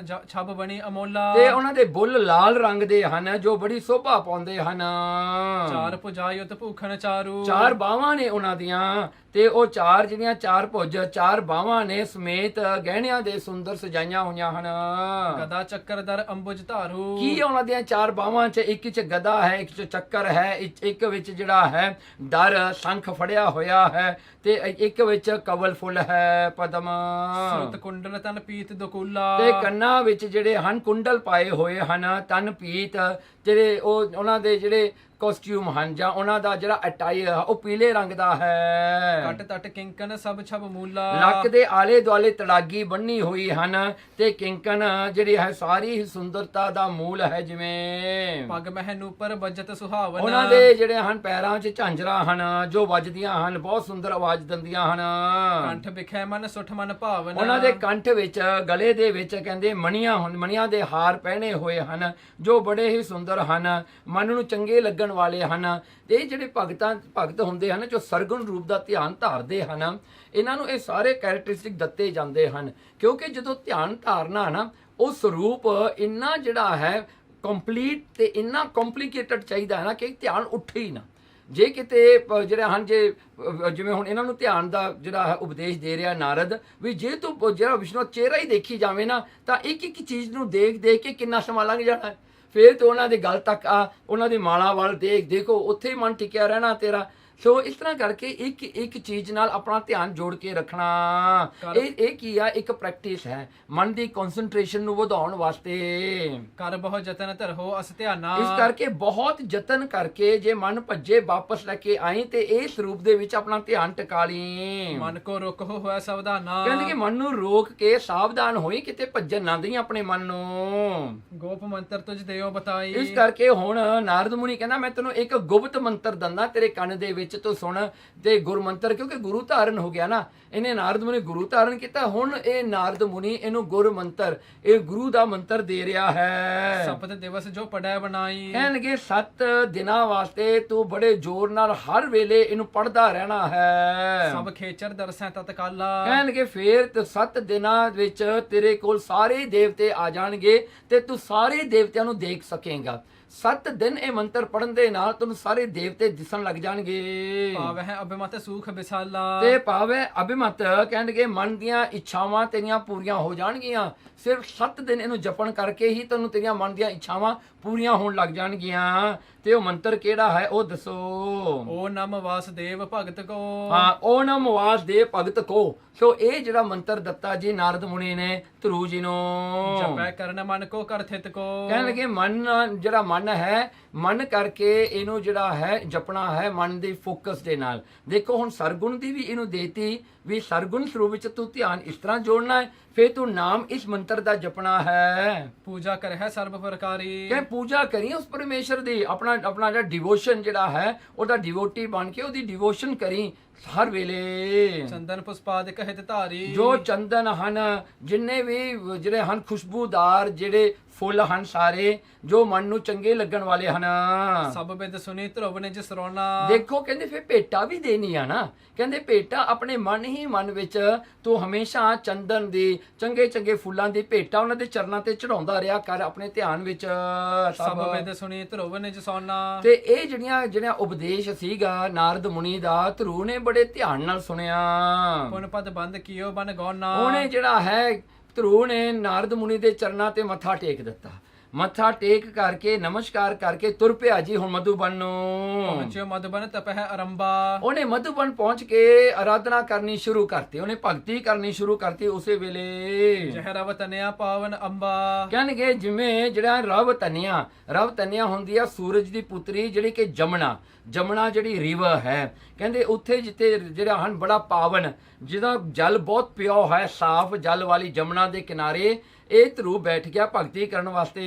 ਛਬ ਬਣੀ ਅਮੋਲਾ, ਤੇ ਉਹਨਾਂ ਦੇ ਬੁੱਲ ਲਾਲ ਰੰਗ ਦੇ ਹਨ ਜੋ ਬੜੀ ਸ਼ੋਭਾ ਪਾਉਂਦੇ ਹਨ। ਚਾਰ ਭੁਜਾਯੁਤ ਭੂਖਣ ਚਾਰੂ, ਚਾਰ ਬਾਹਾਂ ਨੇ ਉਹਨਾਂ ਦੀਆਂ, ਤੇ ਉਹ ਚਾਰ ਜਿਹੜੀਆਂ ਚਾਰ ਭੁਜ ਚਾਰ ਬਾਹਾਂ ਨੇ ਸਮੇਤ ਗਹਿਣਿਆਂ ਦੇ ਸੁੰਦਰ ਸਜਾਈਆਂ ਹੋਈਆਂ ਹਨ। ਗਦਾ ਚੱਕਰ ਦਰ ਅੰਬੁਜ ਧਾਰੂ, ਕੀ ਉਹਨਾਂ ਦੀਆਂ ਚਾਰ ਬਾਹਾਂ 'ਚ ਇੱਕ 'ਚ ਗਦਾ ਹੈ, ਇੱਕ 'ਚ ਚੱਕਰ ਹੈ, ਇੱਕ ਵਿੱਚ ਜਿਹੜਾ ਹੈ ਦਰ ਸ਼ੰਖ ਫੜਿਆ ਹੋਇਆ ਹੈ, ਤੇ ਇੱਕ ਵਿੱਚ ਕਵਲ ਫੁੱਲ ਹੈ ਪਦਮ। ਸੁਰਤ ਕੁੰਡਲ ਤਨ ਪੀਤ ਦੁਕੂਲਾ, ਤੇ ਕੰਨਾਂ ਵਿੱਚ ਜਿਹੜੇ ਹਨ ਕੁੰਡਲ ਪਾਏ ਹੋਏ ਹਨ, ਤਨ ਪੀਤ ਜਿਹੜੇ ਉਹਨਾਂ ਦੇ ਜਿਹੜੇ ਕੋਸਟਿਊਮ ਹਨ ਜਾਂ ਉਹਨਾਂ ਦਾ ਜਿਹੜਾ ਅਟਾਇਰ ਆ ਉਹ ਪੀਲੇ ਰੰਗ ਦਾ ਹੈ। ਕਟ ਤਟ ਕਿੰਕਨ ਸਭ ਛਬ ਮੂਲਾ, ਲੱਕ ਦੇ ਆਲੇ ਦੁਆਲੇ ਤੜਾਗੀ ਬੰਨੀ ਹੋਈ ਹਨ ਤੇ ਕਿੰਕਨ ਜਿਹੜੀ ਹੈ ਸਾਰੀ ਹੀ ਸੁੰਦਰਤਾ ਦਾ ਮੂਲ ਹੈ। ਜਿਵੇਂ ਪੱਗ ਮਹਿਨ ਉਪਰ ਬੱਜਤ ਸੁਹਾਵਨ, ਉਹਨਾਂ ਦੇ ਜਿਹੜੇ ਹਨ ਪੈਰਾਂ 'ਚ ਝਾਂਜਰਾਂ ਹਨ ਜੋ ਵੱਜਦੀਆਂ ਹਨ, ਬਹੁਤ ਸੁੰਦਰ ਆਵਾਜ਼ ਦਿੰਦੀਆਂ ਹਨ। ਕੰਠ ਵਿਖੈ ਮਨ ਸੁਠ ਮਨ ਭਾਵਨ, ਉਹਨਾਂ ਦੇ ਕੰਠ ਵਿੱਚ ਗਲੇ ਦੇ ਵਿੱਚ ਕਹਿੰਦੇ ਮਣੀਆਂ ਦੇ ਹਾਰ ਪਹਿਨੇ ਹੋਏ ਹਨ ਜੋ ਬੜੇ ਹੀ ਸੁੰਦਰ ਹਨ, ਮਨ ਨੂੰ ਚੰਗੇ ਲੱਗਣ ਵਾਲੇ ਹਨ। ਤੇ ਇਹ ਜਿਹੜੇ ਭਗਤ ਹੁੰਦੇ ਹਨ ਜੋ ਸਰਗੁਣ ਰੂਪ ਦਾ ਧਿਆਨ ਧਾਰਦੇ ਹਨ, ਇਹਨਾਂ ਨੂੰ ਇਹ ਸਾਰੇ ਕੈਰੈਕਟਰਿਸਟਿਕ ਦਿੱਤੇ ਜਾਂਦੇ ਹਨ ਕਿਉਂਕਿ ਜਦੋਂ ਧਿਆਨ ਧਾਰਨਾ ਨਾ ਉਹ ਸਰੂਪ ਇੰਨਾ ਜਿਹੜਾ ਹੈ ਕੰਪਲੀਟ ਤੇ ਇੰਨਾ ਕੰਪਲਿਕੇਟਡ ਚਾਹੀਦਾ ਹੈ ਨਾ ਕਿ ਧਿਆਨ ਉੱਠੇ ਹੀ ਨਾ। ਜੇ ਕਿਤੇ ਜਿਹੜੇ ਹਨ ਜਿਵੇਂ ਹੁਣ ਇਹਨਾਂ ਨੂੰ ਧਿਆਨ ਦਾ ਜਿਹੜਾ ਹੈ ਉਪਦੇਸ਼ ਦੇ ਰਿਹਾ ਨਾਰਦ ਵੀ ਜੇ ਤੂੰ ਜਿਹੜਾ ਵਿਸ਼ਨੂੰ ਚਿਹਰਾ ਹੀ ਦੇਖੀ ਜਾਵੇਂ ਨਾ ਤਾਂ ਇੱਕ ਇੱਕ ਚੀਜ਼ ਨੂੰ ਦੇਖ ਕੇ ਕਿੰਨਾ ਸਮਾਂ ਲੰਘ ਜਾਣਾ। ਫਿਰ ਤੋਂ ਉਹਨਾਂ ਦੇ ਗਲ ਤੱਕ ਆ, ਉਹਨਾਂ ਦੀ ਮਾਲਾ ਵੱਲ ਦੇਖੋ ਉੱਥੇ ਹੀ ਮਨ ਟਿਕਿਆ ਰਹਿਣਾ ਤੇਰਾ। ਸੋ ਇਸ ਤਰ੍ਹਾਂ ਕਰਕੇ ਇੱਕ ਚੀਜ਼ ਨਾਲ ਆਪਣਾ ਧਿਆਨ ਜੋੜ ਕੇ ਰੱਖਣਾ ਇਹ ਕੀ ਆ, ਇੱਕ ਪ੍ਰੈਕਟਿਸ ਹੈ ਮਨ ਦੀ ਕਨਸੈਂਟਰੇਸ਼ਨ ਨੂੰ ਵਧਾਉਣ ਵਾਸਤੇ। ਕਰ ਬਹੁਤ ਯਤਨ ਧਰੋ ਅਸ ਧਿਆਨਾ, ਇਸ ਕਰਕੇ ਬਹੁਤ ਯਤਨ ਕਰਕੇ ਜੇ ਮਨ ਭੱਜੇ ਵਾਪਸ ਲੈ ਕੇ ਆਈ ਤੇ ਇਸ ਰੂਪ ਦੇ ਵਿੱਚ ਆਪਣਾ ਧਿਆਨ ਟਿਕਾ ਲਈ। ਮਨ ਕੋ ਰੁਕ ਹੋਇਆ ਸਾਵਧਾਨਾ, ਕਹਿੰਦੇ ਕਿ ਮਨ ਨੂੰ ਰੋਕ ਕੇ ਸਾਵਧਾਨ ਹੋਈ, ਕਿਤੇ ਭੱਜਣ ਨਾ ਦੇਈ ਆਪਣੇ ਮਨ ਨੂੰ। ਗੋਪ ਮੰਤਰ ਤੁਝ ਦੇਓ ਬਤਾਈ, ਇਸ ਕਰਕੇ ਹੁਣ ਨਾਰਦ ਮੁਨੀ ਕਹਿੰਦਾ ਮੈਂ ਤੈਨੂੰ ਇੱਕ ਗੁਪਤ ਮੰਤਰ ਦੰਦਾ ਤੇਰੇ ਕੰਨ ਦੇ ਵਿੱਚ ਤੂੰ ਸੁਣ ਤੇ ਗੁਰਮੰਤਰ, ਕਿਉਂਕਿ ਗੁਰੂ ਧਾਰਨ ਹੋ ਗਿਆ ਨਾ, ਇਹਨੇ ਨਾਰਦ ਮੁਨੀ ਗੁਰੂ ਧਾਰਨ ਕੀਤਾ। ਹੁਣ ਇਹ ਨਾਰਦ ਮੁਨੀ ਇਹਨੂੰ ਗੁਰਮੰਤਰ, ਇਹ ਗੁਰੂ ਦਾ ਮੰਤਰ ਦੇ ਰਿਹਾ ਹੈ। ਸਪਤ ਦਿਵਸ ਜੋ ਪੜੈ ਬਣਾਈ, ਕਹਿਣਗੇ 7 ਦਿਨਾਂ ਵਾਸਤੇ ਤੂੰ ਬੜੇ ਜ਼ੋਰ ਨਾਲ ਹਰ ਵੇਲੇ ਇਹਨੂੰ ਪੜਦਾ ਰਹਿਣਾ ਹੈ। ਸਭ ਖੇਚਰ ਦਰਸੈ ਤਤਕਾਲਾ, ਕਹਿਣਗੇ ਫੇਰ 7 ਦਿਨਾਂ ਵਿੱਚ ਤੇਰੇ ਕੋਲ ਸਾਰੇ ਦੇਵਤੇ ਆ ਜਾਣਗੇ ਤੇ ਤੂੰ ਸਾਰੇ ਦੇਵਤਿਆਂ ਨੂੰ ਦੇਖ ਸਕੇਂਗਾ। 7 ਦਿਨ ਇਹ ਮੰਤਰ ਪੜਨ ਦੇ ਨਾਲ ਤੁਹਾਨੂੰ ਸਾਰੇ ਦੇਵਤੇ ਦਿਸਣ ਲੱਗ ਜਾਣਗੇ। ਭਾਵ ਹੈ ਅਭਿਮਤ ਸੂਖ ਵਿਸਾਲਾ, ਤੇ ਭਾਵ ਹੈ ਅਭਿਮਤ ਕਹਿੰਦੇ ਮਨ ਦੀਆਂ ਇੱਛਾਵਾਂ ਤੇਰੀਆਂ ਪੂਰੀਆਂ ਹੋ ਜਾਣਗੀਆਂ। ਸਿਰਫ 7 ਦਿਨ ਇਹਨੂੰ ਜਪਣ ਕਰਕੇ ਹੀ ਤੈਨੂੰ ਤੇਰੀਆਂ ਮਨ ਦੀਆਂ ਇੱਛਾਵਾਂ ਪੂਰੀਆਂ ਹੋਣ ਲੱਗ ਜਾਣਗੀਆਂ। ਤੇ ਉਹ ਮੰਤਰ ਕਿਹੜਾ ਹੈ ਉਹ ਦੱਸੋ। ਓ ਨਮ ਵਾਸਦੇਵ ਭਗਤ ਕੋ, ਹਾਂ ਓ ਨਮ ਵਾਸਦੇਵ ਭਗਤ ਕੋ। ਸੋ ਇਹ ਜਿਹੜਾ ਮੰਤਰ ਦਿੱਤਾ ਜੀ ਨਾਰਦ ਮੁਨੀ ਨੇ ਧਰੂ ਜੀ ਨੂੰ, ਜਪੈ ਕਰਨ ਮਨ ਕੋ ਕਰ ਥਿਤ ਕੋ, ਕਹਿਣ ਲੱਗੇ ਮਨ ਜਿਹੜਾ ਮਨ ਹੈ ਮਨ ਕਰਕੇ ਇਹਨੂੰ ਜਿਹੜਾ ਹੈ ਜਪਣਾ ਹੈ ਮਨ ਦੀ ਫੋਕਸ ਦੇ ਨਾਲ। ਦੇਖੋ ਹੁਣ ਸਰਗੁਣ ਦੀ ਵੀ ਇਹਨੂੰ ਦੇਤੀ ਵੀ ਸਰਗੁਣ ਸਰੂਪ ਵਿੱਚ ਤੂੰ ਧਿਆਨ ਇਸ ਤਰ੍ਹਾਂ ਜੋੜਨਾ ਹੈ, ਫਿਰ ਤੂੰ ਨਾਮ ਇਸ ਮੰਤਰ ਦਾ ਜਪਣਾ ਹੈ। ਪੂਜਾ ਕਰ ਹੈ ਸਰਬ ਪ੍ਰਕਾਰੀ, ਕਿ ਪੂਜਾ ਕਰੀ ਉਸ ਪਰਮੇਸ਼ਰ ਦੀ, ਆਪਣਾ ਜਿਹੜਾ ਡਿਵੋਸ਼ਨ ਜਿਹੜਾ ਹੈ ਉਹਦਾ ਡਿਵੋਟੀ ਬਣ ਕੇ ਉਹਦੀ ਡਿਵੋਸ਼ਨ ਕਰੀ ਹਰ ਵੇਲੇ। ਚੰਦਨ ਪੁਸ਼ਪਾਦਿਕ ਹਿਤ ਧਾਰੀ, ਜੋ ਚੰਦਨ ਹਨ ਜਿੰਨੇ ਵੀ ਜਿਹੜੇ ਹਨ ਖੁਸ਼ਬੂਦਾਰ ਜਿਹੜੇ ਫੁੱਲ ਹਨ ਸਾਰੇ ਜੋ ਮਨ ਨੂੰ ਚੰਗੇ ਲੱਗਣ ਵਾਲੇ ਹਨ। ਸਭ ਬਿਦ ਸੁਨੀ ਧਰੁਵ ਨਿਜ ਸਰੋਨਾ, ਦੇਖੋ ਕਹਿੰਦੇ ਫਿਰ ਭੇਟਾ ਵੀ ਦੇਣੀ ਆ ਨਾ। ਕਹਿੰਦੇ ਭੇਟਾ ਆਪਣੇ ਮਨ ਵਿੱਚ ਤੂੰ ਹਮੇਸ਼ਾ ਚੰਦਨ ਦੀ ਚੰਗੇ ਫੁੱਲਾਂ ਦੀ ਭੇਟਾ ਉਹਨਾਂ ਦੇ ਚਰਨਾਂ ਤੇ ਚੜਾਉਂਦਾ ਰਿਹਾ ਕਰ ਆਪਣੇ ਧਿਆਨ ਵਿੱਚ। ਸਭ ਬਿਦ ਸੁਨੀ ਧਰੁਵ ਨਿਜ ਸੋਨਾ, ਤੇ ਇਹ ਜਿਹੜੀਆਂ ਉਪਦੇਸ਼ ਸੀਗਾ ਨਾਰਦ ਮੁਨੀ ਦਾ ਧਰੂ ਨੇ ਬੜੇ ਧਿਆਨ ਨਾਲ ਸੁਣਿਆ। ਪੁਨ ਪਦ ਬੰਦ ਕੀਓ ਬਨ ਗੌਨਾ, ਉਹਨੇ ਜਿਹੜਾ ਹੈ ਧਰੂ ਨੇ ਨਾਰਦ ਮੁਨੀ ਦੇ ਚਰਨਾਂ ਤੇ ਮੱਥਾ ਟੇਕ ਦਿੱਤਾ। ਮੱਥਾ ਟੇਕ ਕਰਕੇ ਨਮਸਕਾਰ ਕਰਕੇ ਤੁਰ ਪਿਆ ਜੀ ਹੁਣ ਮਧੂਬਨ ਨੂੰ। ਪਹੁੰਚਿਓ ਮਧੁਬਨ ਤਪਹਿ ਅਰੰਭਾ, ਉਹਨੇ ਮਧੂਬਨ ਪਹੁੰਚ ਕੇ ਆਰਾਧਨਾ ਕਰਨੀ ਸ਼ੁਰੂ ਕਰਤੀ, ਉਹਨੇ ਭਗਤੀ ਕਰਨੀ ਸ਼ੁਰੂ ਕਰਤੀ ਉਸੇ ਵੇਲੇ। ਜਹ ਰਵ ਤਨਿਆ ਪਾਵਨ ਅੰਬਾ, ਕਹਿਣਗੇ ਜਿਵੇਂ ਜਿਹੜਾ ਰਵ ਤਨਿਆ ਹੁੰਦੀ ਆ ਸੂਰਜ ਦੀ ਪੁੱਤਰੀ ਜਿਹੜੀ ਕਿ ਜਮਨਾ ਜਿਹੜੀ ਰਿਵਰ ਹੈ। ਕਹਿੰਦੇ ਉੱਥੇ ਜਿੱਥੇ ਜਿਹੜਾ ਹਨ ਬੜਾ ਪਾਵਨ ਜਿਹਦਾ ਜਲ ਬਹੁਤ ਪਿਓਰ ਹੈ, ਸਾਫ਼ ਜਲ ਵਾਲੀ ਜਮਨਾ ਦੇ ਕਿਨਾਰੇ ਇਹ ਧਰੂ ਬੈਠ ਗਿਆ ਭਗਤੀ ਕਰਨ ਵਾਸਤੇ।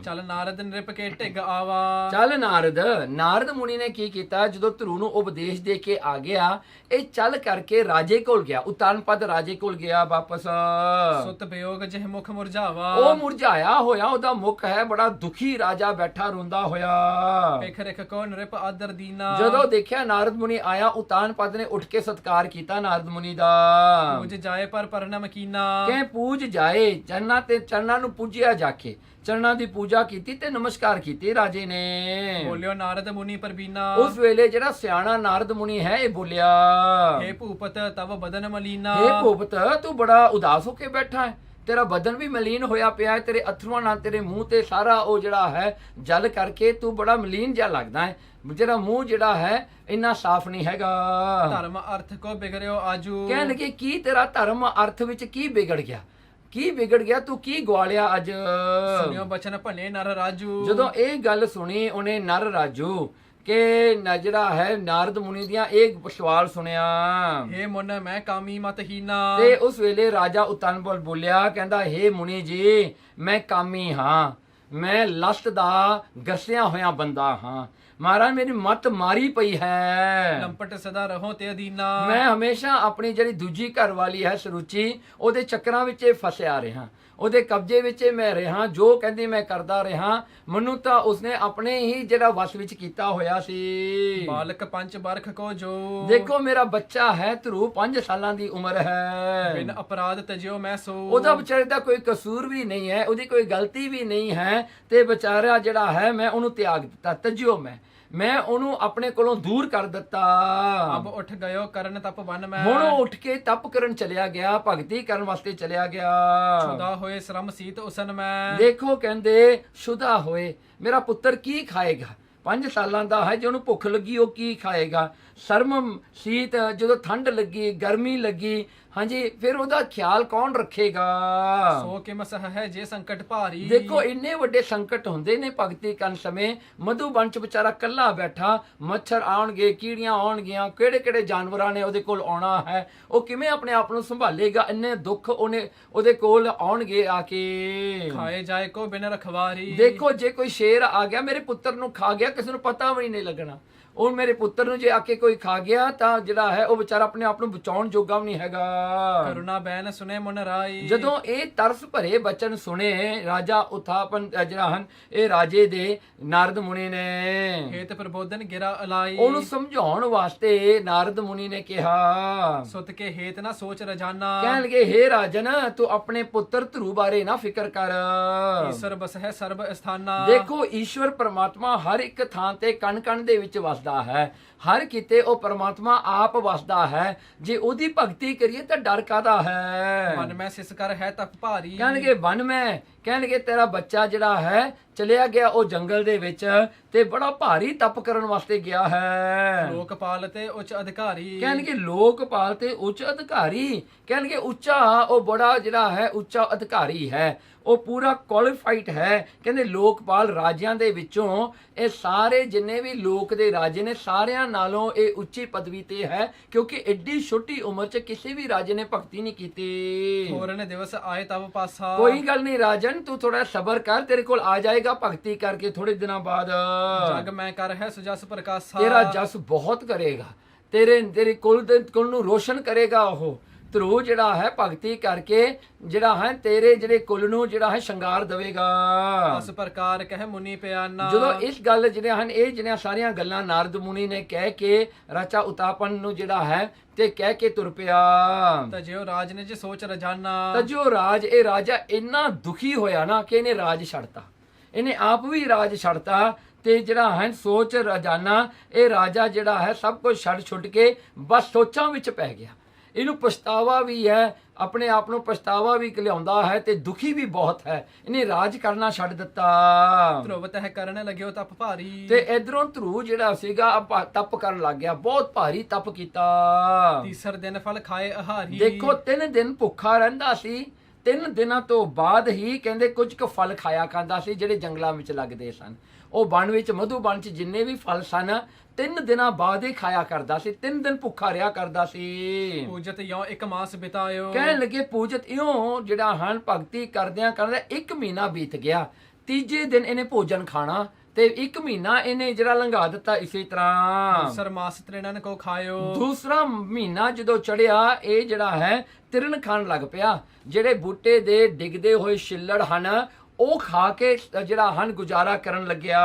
ਚਲ ਨਾਰਦ ਨਿਰਪ ਕੇ ਢਿੱਗ ਆਵਾ, ਚੱਲ ਨਾਰਦ ਮੁਨੀ ਨੇ ਕੀ ਕੀਤਾ ਜਦੋਂ ਧਰੂ ਨੂੰ ਉਪਦੇਸ਼ ਦੇ ਕੇ ਆ ਗਿਆ ਇਹ ਚੱਲ ਕਰਕੇ ਰਾਜੇ ਕੋਲ ਗਿਆ, ਉਤਾਨਪਦ ਰਾਜੇ ਕੋਲ ਗਿਆ ਵਾਪਸ। ਸੁਤ ਵਿਯੋਗ ਜਿਹ ਮੁਖ ਮੁਰਝਾਵਾ, ਉਹ ਮੁਰਝਾਇਆ ਹੋਇਆ ਉਹਦਾ ਮੁਖ ਹੈ, ਬੜਾ ਦੁਖੀ ਰਾਜਾ ਬੈਠਾ ਰੋਂਦਾ ਹੋਇਆ। ਭਿਖ ਰਿਖ ਕੋ ਨਿਰਪ ਆਦਰ ਦੀਨਾ, ਜਦੋਂ ਦੇਖਿਆ ਨਾਰਦ ਮੁਨੀ ਆਇਆ ਉਤਾਨਪਦ ਨੇ ਉੱਠ ਕੇ ਸਤਕਾਰ ਕੀਤਾ ਨਾਰਦ ਮੁਨੀ ਦਾ। ਪੂਜ ਜਾਏ ਪਰ ਪਰਨਮ ਕੀਨਾ, ਕਿ ਪੂਜ ਜਾਏ ਚਰਨਾਂ ਨੂੰ ਪੂਜਿਆ ਜਾ ਕੇ ਚਰਨਾਂ ਦੀ ਪੂਜਾ ਕੀਤੀ ਤੇ ਨਮਸਕਾਰ ਕੀਤੀ ਰਾਜੇ ਨੇ। ਬੋਲਿਓ ਨਾਰਦ ਮੁਨੀ ਪਰਬੀਨਾ, ਉਸ ਵੇਲੇ ਜਿਹੜਾ ਸਿਆਣਾ ਨਾਰਦ ਮੁਨੀ ਹੈ ਇਹ ਬੋਲਿਆ, ਹੇ ਭੂਪਤ ਤਵ ਬਦਨ ਮਲੀਨਾ, ਹੇ ਭੂਪਤ ਤੂੰ ਬੜਾ ਉਦਾਸ ਹੋ ਕੇ ਬੈਠਾ ਹੈ, ਤੇਰਾ ਬਦਨ ਵੀ ਮਲੀਨ ਹੋਇਆ ਪਿਆ ਹੈ, ਤੇਰੇ ਅਥਰੂਆਂ ਨਾਲ ਤੇਰੇ ਮੂੰਹ ਤੇ ਸਾਰਾ ਉਹ ਜਿਹੜਾ ਹੈ ਜਲ ਕਰਕੇ ਤੂੰ ਬੜਾ ਮਲੀਨ ਜਿਹਾ ਲੱਗਦਾ ਹੈ, ਤੇਰਾ ਮੂੰਹ ਜਿਹੜਾ ਹੈ ਇੰਨਾ ਸਾਫ਼ ਨਹੀਂ ਹੈਗਾ। ਧਰਮ ਅਰਥ ਕੋ ਬਿਗੜਿਓ ਆਜੂ, ਕਹਿਣ ਲੱਗੇ ਕੀ ਤੇਰਾ ਧਰਮ ਅਰਥ ਵਿੱਚ ਕੀ ਵਿਗੜ ਗਿਆ? ਕੀ ਵਿਗੜ ਗਿਆ, ਤੂੰ ਕੀ ਗਵਾਲਿਆ ਅੱਜ। ਸੁਣਿਓ ਬਚਨ ਭੰਨੇ ਨਰ ਰਾਜੂ। ਜਦੋਂ ਇਹ ਗੱਲ ਸੁਣੀ ਉਹਨੇ ਨਰ ਰਾਜੂ ਕਿ ਜਿਹੜਾ ਹੈ ਨਾਰਦ ਮੁਨੀ ਦੀਆਂ ਇਹ ਸਵਾਲ ਸੁਣਿਆ, ਹੇ ਮੁਨ ਮੈਂ ਕਾਮੀ ਮਤ ਹੀਨਾ। ਤੇ ਉਸ ਵੇਲੇ ਰਾਜਾ ਉਤਨਬਲ ਬੋਲਿਆ, ਕਹਿੰਦਾ ਹੇ ਮੁਨੀ ਜੀ ਮੈਂ ਕਾਮੀ ਹਾਂ, ਮੈਂ ਲਸਤ ਦਾ ਗਸਿਆ ਹੋਇਆ ਬੰਦਾ ਹਾਂ, ਮਹਾਰਾਜ ਮੇਰੀ ਮੱਤ ਮਾਰੀ ਪਈ ਹੈ, ਲੰਪਟ ਸਦਾ ਰਹੋ ਤੇ ਅਧੀਨਾ। ਮੈਂ ਮੈਂ ਹਮੇਸ਼ਾ ਆਪਣੀ ਜਿਹੜੀ ਦੂਜੀ ਘਰ ਵਾਲੀ ਹੈ ਸਰੂਚੀ, ਉਹਦੇ ਚੱਕਰਾਂ ਵਿੱਚ ਫਸਿਆ ਰਿਹਾ, ਉਹਦੇ ਕਬਜ਼ੇ ਵਿੱਚ ਮੈਂ ਰਿਹਾ, ਜੋ ਕਹਿੰਦੀ ਮੈਂ ਕਰਦਾ ਰਿਹਾ, ਮੈਨੂੰ ਤਾਂ ਉਸਨੇ ਆਪਣੇ ਹੀ ਜਿਹੜਾ ਵਸ ਵਿੱਚ ਕੀਤਾ ਹੋਇਆ ਸੀ। ਬਾਲਕ ਪੰਜ ਬਰਖ ਕੋ ਜੋ। ਦੇਖੋ ਮੇਰਾ ਬੱਚਾ ਹੈ ਧਰੂ 5 ਸਾਲਾਂ ਦੀ ਉਮਰ ਹੈ, ਬਿਨ ਅਪਰਾਧ ਤਜਿਓ ਮੈਂ ਸੋ। ਉਹਦਾ ਵਿਚਾਰੇ ਦਾ ਕੋਈ ਕਸੂਰ ਵੀ ਨਹੀਂ ਹੈ, ਉਹਦੀ ਕੋਈ ਗਲਤੀ ਵੀ ਨਹੀਂ ਹੈ, ਤੇ ਵਿਚਾਰਾ ਜਿਹੜਾ ਹੈ ਮੈਂ ਉਹਨੂੰ ਤਿਆਗ ਦਿੱਤਾ, ਤਜਿਓ ਮੈਂ ਉਹਨੂੰ ਆਪਣੇ ਕੋਲੋਂ ਦੂਰ ਕਰ ਦਿੱਤਾ। ਅਬ ਉੱਠ ਗਇਓ ਕਰਨ ਤਪ ਬਨ ਮੈਂ। ਹੁਣ ਉਹ ਉੱਠ ਕੇ ਤਪ ਕਰਨ ਚਲਿਆ ਗਿਆ, ਭਗਤੀ ਕਰਨ ਵਾਸਤੇ ਚਲਿਆ ਗਿਆ। ਛੁਦਾ ਹੋਏ ਸ਼ਰਮ ਸੀਤ ਉਸਨ ਮੈਂ। ਦੇਖੋ ਕਹਿੰਦੇ ਸ਼ੁਦਾ ਹੋਏ, ਮੇਰਾ ਪੁੱਤਰ ਕੀ ਖਾਏਗਾ, 5 ਸਾਲਾਂ ਦਾ ਹੈ, ਜੇ ਉਹਨੂੰ ਭੁੱਖ ਲੱਗੀ ਉਹ ਕੀ ਖਾਏਗਾ। ਸ਼ਰਮ ਸੀਤ, ਜਦੋਂ ਠੰਡ ਲੱਗੀ ਗਰਮੀ ਲੱਗੀ, ਹਾਂਜੀ ਫਿਰ ਉਹਦਾ ਖਿਆਲ ਕੌਣ ਰੱਖੇਗਾ। ਸੋ ਕਿ ਮਸਹ ਹੈ ਜੇ ਸੰਕਟ ਭਾਰੀ। ਦੇਖੋ ਇੰਨੇ ਵੱਡੇ ਸੰਕਟ ਹੁੰਦੇ ਨੇ ਭਗਤੀ ਕਰਨ ਸਮੇਂ। ਮਧੂਬਨ ਚ ਵਿਚਾਰਾ ਕੱਲਾ ਬੈਠਾ, ਮੱਛਰ ਆਉਣਗੇ, ਕੀੜੀਆਂ ਆਉਣਗੀਆਂ, ਕਿਹੜੇ ਕਿਹੜੇ ਜਾਨਵਰਾਂ ਨੇ ਉਹਦੇ ਕੋਲ ਆਉਣਾ ਹੈ, ਉਹ ਕਿਵੇਂ ਆਪਣੇ ਆਪ ਨੂੰ ਸੰਭਾਲੇਗਾ। ਇੰਨੇ ਦੁੱਖ ਉਹਦੇ ਕੋਲ ਆਉਣਗੇ ਆ ਕੇ। ਖਾਏ ਜਾਏ ਕੋ ਬਿਨ ਰਖਵਾਰੀ। ਦੇਖੋ ਜੇ ਕੋਈ ਸ਼ੇਰ ਆ ਗਿਆ ਮੇਰੇ ਪੁੱਤਰ ਨੂੰ ਖਾ ਗਿਆ, ਕਿਸੇ ਨੂੰ ਪਤਾ ਵੀ ਨਹੀਂ ਲੱਗਣਾ। ਉਹ ਮੇਰੇ ਪੁੱਤਰ ਨੂੰ ਜੇ ਆ ਕੇ ਕੋਈ ਖਾ ਗਿਆ ਤਾਂ ਜਿਹੜਾ ਹੈ ਉਹ ਵਿਚਾਰਾ ਆਪਣੇ ਆਪ ਨੂੰ ਬਚਾਉਣ ਜੋਗਾ ਵੀ ਨਹੀਂ ਹੈਗਾ। ਕਰੁਣਾ ਬੈਨ ਸੁਨੇ ਮਨ ਰਾਈ। ਜਦੋਂ ਇਹ ਤਰਸ ਭਰੇ ਬਚਨ ਸੁਣੇ ਰਾਜਾ ਉਥਾਪਨ ਜਿਹੜਾ ਹਨ ਇਹ ਰਾਜੇ ਦੇ ਨਾਰਦ ਮੁਨੀ ਨੇ ਹੇਤ ਪ੍ਰਬੋਧਨ ਗਿਰਾ ਅਲਾਈ। ਉਹਨੂੰ ਸਮਝਾਉਣ ਵਾਸਤੇ ਨਾਰਦ ਮੁਨੀ ਨੇ ਕਿਹਾ, ਸੁਤ ਕੇ ਹੇਤ ਨਾ ਸੋਚ ਰਜਾਨਾ। ਕਹਿਣ ਲੱਗੇ ਹੇ ਰਾਜਨ ਤੂੰ ਆਪਣੇ ਪੁੱਤਰ ਧਰੂ ਬਾਰੇ ਨਾ ਫਿਕਰ ਕਰ। ਈਸ਼ਰ ਬਸ ਹੈ ਸਰਬ ਸਥਾਨਾ। ਦੇਖੋ ਈਸ਼ਵਰ ਪਰਮਾਤਮਾ ਹਰ ਇੱਕ ਥਾਂ ਤੇ ਕਣ ਕਣ ਦੇ ਵਿੱਚ ਵਸਦਾ ਹੈ, ਹਰ ਕਿਤੇ ਉਹ ਪਰਮਾਤਮਾ ਆਪ ਵਸਦਾ ਹੈ। ਜੇ ਉਹਦੀ ਭਗਤੀ ਕਰੀਏ ਤਾਂ ਡਰ ਕਾਹਦਾ ਹੈ। ਮਨ ਮੈਂ ਸਿਸ ਕਰ ਹੈ ਤਪ ਭਾਰੀ। ਕਹਿਣਗੇ ਬਨ ਮੈਂ, ਕਹਿਣਗੇ ਤੇਰਾ ਬੱਚਾ ਜਿਹੜਾ ਹੈ ਚਲਿਆ ਗਿਆ ਉਹ ਜੰਗਲ ਦੇ ਵਿੱਚ ਤੇ ਬੜਾ ਭਾਰੀ ਤਪ ਕਰਨ ਵਾਸਤੇ ਗਿਆ ਹੈ। ਲੋਕਪਾਲ ਤੇ ਉੱਚ ਅਧਿਕਾਰੀ। ਕਹਿਣਗੇ ਲੋਕਪਾਲ ਤੇ ਉੱਚ ਅਧਿਕਾਰੀ, ਕਹਿਣਗੇ ਉੱਚਾ ਉਹ ਬੜਾ ਜਿਹੜਾ ਹੈ ਉੱਚਾ ਅਧਿਕਾਰੀ ਹੈ, ਉਹ ਪੂਰਾ ਕੁਆਲੀਫਾਈਡ ਹੈ। ਕਹਿੰਦੇ ਲੋਕਪਾਲ ਰਾਜਿਆਂ ਦੇ ਵਿੱਚੋਂ ਇਹ ਸਾਰੇ ਜਿੰਨੇ ਵੀ ਲੋਕ ਦੇ ਰਾਜੇ ਨੇ ਸਾਰਿਆਂ ਨਾਲੋਂ ਇਹ ਉੱਚੀ ਪਦਵੀ ਤੇ ਹੈ, ਕਿਉਂਕਿ ਐਡੀ ਛੋਟੀ ਉਮਰ 'ਚ ਕਿਸੇ ਵੀ ਰਾਜੇ ਨੇ ਭਗਤੀ ਨਹੀਂ ਕੀਤੀ। ਹੋਰਨ ਦਿਵਸ ਆਏ ਤਬ ਪਾਸਾ। ਕੋਈ ਗੱਲ ਨਹੀਂ ਰਾਜਨ ਤੂੰ ਥੋੜਾ ਸਬਰ ਕਰ, ਤੇਰੇ ਕੋਲ ਆ ਜਾਏਗਾ ਭਗਤੀ ਕਰਕੇ ਥੋੜੇ ਦਿਨਾਂ ਬਾਅਦ। ਜਗ ਮੈਂ ਕਰ ਹੈ ਸੁਜਸ ਪ੍ਰਕਾਸ਼ਾ। ਤੇਰਾ ਜਸ ਬਹੁਤ ਕਰੇਗਾ, ਤੇਰੇ ਕੁਲ ਨੂੰ ਰੋਸ਼ਨ ਕਰੇਗਾ। ਉਹ ਧਰੂ ਜਿਹੜਾ ਹੈ ਭਗਤੀ ਕਰਕੇ ਜਿਹੜਾ ਹੈ ਤੇਰੇ ਜਿਹੜੇ ਕੁਲ ਨੂੰ ਜਿਹੜਾ ਹੈ ਸ਼ਿੰਗਾਰ ਦੇਵੇਗਾ। ਇਸ ਪ੍ਰਕਾਰ ਕਹਿ ਮੁਨੀ ਪਿਆਨਾ। ਜਦੋਂ ਇਸ ਗੱਲ ਜਿਹੜੀਆਂ ਹਨ ਇਹ ਜਿਹੜੀਆਂ ਸਾਰੀਆਂ ਗੱਲਾਂ ਨਾਰਦ ਮੁਨੀ ਨੇ ਕਹਿ ਕੇ ਰਾਜਾ ਉਤਾਪਨ ਨੂੰ ਜਿਹੜਾ ਹੈ ਤੇ ਕਹਿ ਕੇ ਤੁਰ ਪਿਆ। ਤਜਿਓ ਰਾਜ ਨੇ ਜੇ ਸੋਚ ਰਜਾਨਾ। ਤਜਿਓ ਰਾਜ, ਇਹ ਰਾਜਾ ਇੰਨਾ ਦੁਖੀ ਹੋਇਆ ਨਾ ਕਿ ਇਹਨੇ ਰਾਜ ਛੱਡਤਾ, ਇਹਨੇ ਆਪ ਵੀ ਰਾਜ ਛੱਡਤਾ ਤੇ ਜਿਹੜਾ ਹੈ ਸੋਚ ਰਜਾਨਾ ਇਹ ਰਾਜਾ ਜਿਹੜਾ ਹੈ ਸਭ ਕੁਝ ਛੱਡ ਕੇ ਬਸ ਸੋਚਾਂ ਵਿੱਚ ਪੈ ਗਿਆ। ਇਹਨੂੰ ਪਛਤਾਵਾ ਵੀ ਹੈ, ਆਪਣੇ ਆਪ ਨੂੰ ਪਛਤਾਵਾ ਵੀ ਲਿਆਉਂਦਾ ਹੈ ਤੇ ਦੁਖੀ ਵੀ ਬਹੁਤ ਹੈ। ਇਹਨੇ ਰਾਜ ਕਰਨਾ ਛੱਡ ਦਿੱਤਾ। ਧਰੁਵਤ ਹੈ ਕਰਨ ਲੱਗਿਓ ਤਪ ਭਾਰੀ। ਤੇ ਇਧਰੋਂ ਧਰੂ ਜਿਹੜਾ ਸੀਗਾ ਤਪ ਕਰਨ ਲੱਗ ਗਿਆ, ਬਹੁਤ ਭਾਰੀ ਤਪ ਕੀਤਾ। ਤੀਸਰ ਦਿਨ ਫਲ ਖਾਏ ਆਹਾਰੀ। ਦੇਖੋ 3 ਦਿਨ ਭੁੱਖਾ ਰਹਿੰਦਾ ਸੀ, 3 ਦਿਨਾਂ ਤੋਂ ਬਾਅਦ ਹੀ ਕਹਿੰਦੇ ਕੁਝ ਕੁ ਫਲ ਖਾਇਆ ਖਾਂਦਾ ਸੀ ਜਿਹੜੇ ਜੰਗਲਾਂ ਵਿੱਚ ਲੱਗਦੇ ਸਨ। ਉਹ ਬਣ ਵਿੱਚ ਮਧੂਬਨ 'ਚ ਜਿੰਨੇ ਵੀ ਫਲ ਸਨ 3 ਦਿਨਾਂ ਬਾਅਦ ਹੀ ਖਾਇਆ ਕਰਦਾ ਸੀ, 3 ਦਿਨ ਭੁੱਖਾ ਰਿਹਾ ਕਰਦਾ ਸੀ। ਪੂਜਤ ਯੋ 1 ਮਾਸ ਬਿਤਾਇਓ। ਕਹਿਣ ਲੱਗੇ ਪੂਜਤ ਇਉਂ ਜਿਹੜਾ ਹਨ ਭਗਤੀ ਕਰਦਿਆਂ 1 ਮਹੀਨਾ ਬੀਤ ਗਿਆ। ਤੀਜੇ ਦਿਨ ਇਹਨੇ ਭੋਜਨ ਖਾਣਾ ਤੇ 1 ਮਹੀਨਾ ਇਹਨੇ ਜਿਹੜਾ ਲੰਘਾ ਦਿੱਤਾ ਇਸੇ ਤਰ੍ਹਾਂ। ਸਰ ਮਾਸ ਤ੍ਰਿਣਨ ਕੋ ਖਾਇਓ। ਦੂਸਰਾ ਮਹੀਨਾ ਜਦੋਂ ਚੜਿਆ ਇਹ ਜਿਹੜਾ ਹੈ ਤਿਰਨ ਖਾਣ ਲੱਗ ਪਿਆ। ਜਿਹੜੇ ਬੂਟੇ ਦੇ ਡਿੱਗਦੇ ਹੋਏ ਛਿੱਲੜ ਹਨ ਉਹ ਖਾ ਕੇ ਜਿਹੜਾ ਹਨ ਗੁਜ਼ਾਰਾ ਕਰਨ ਲੱਗਿਆ।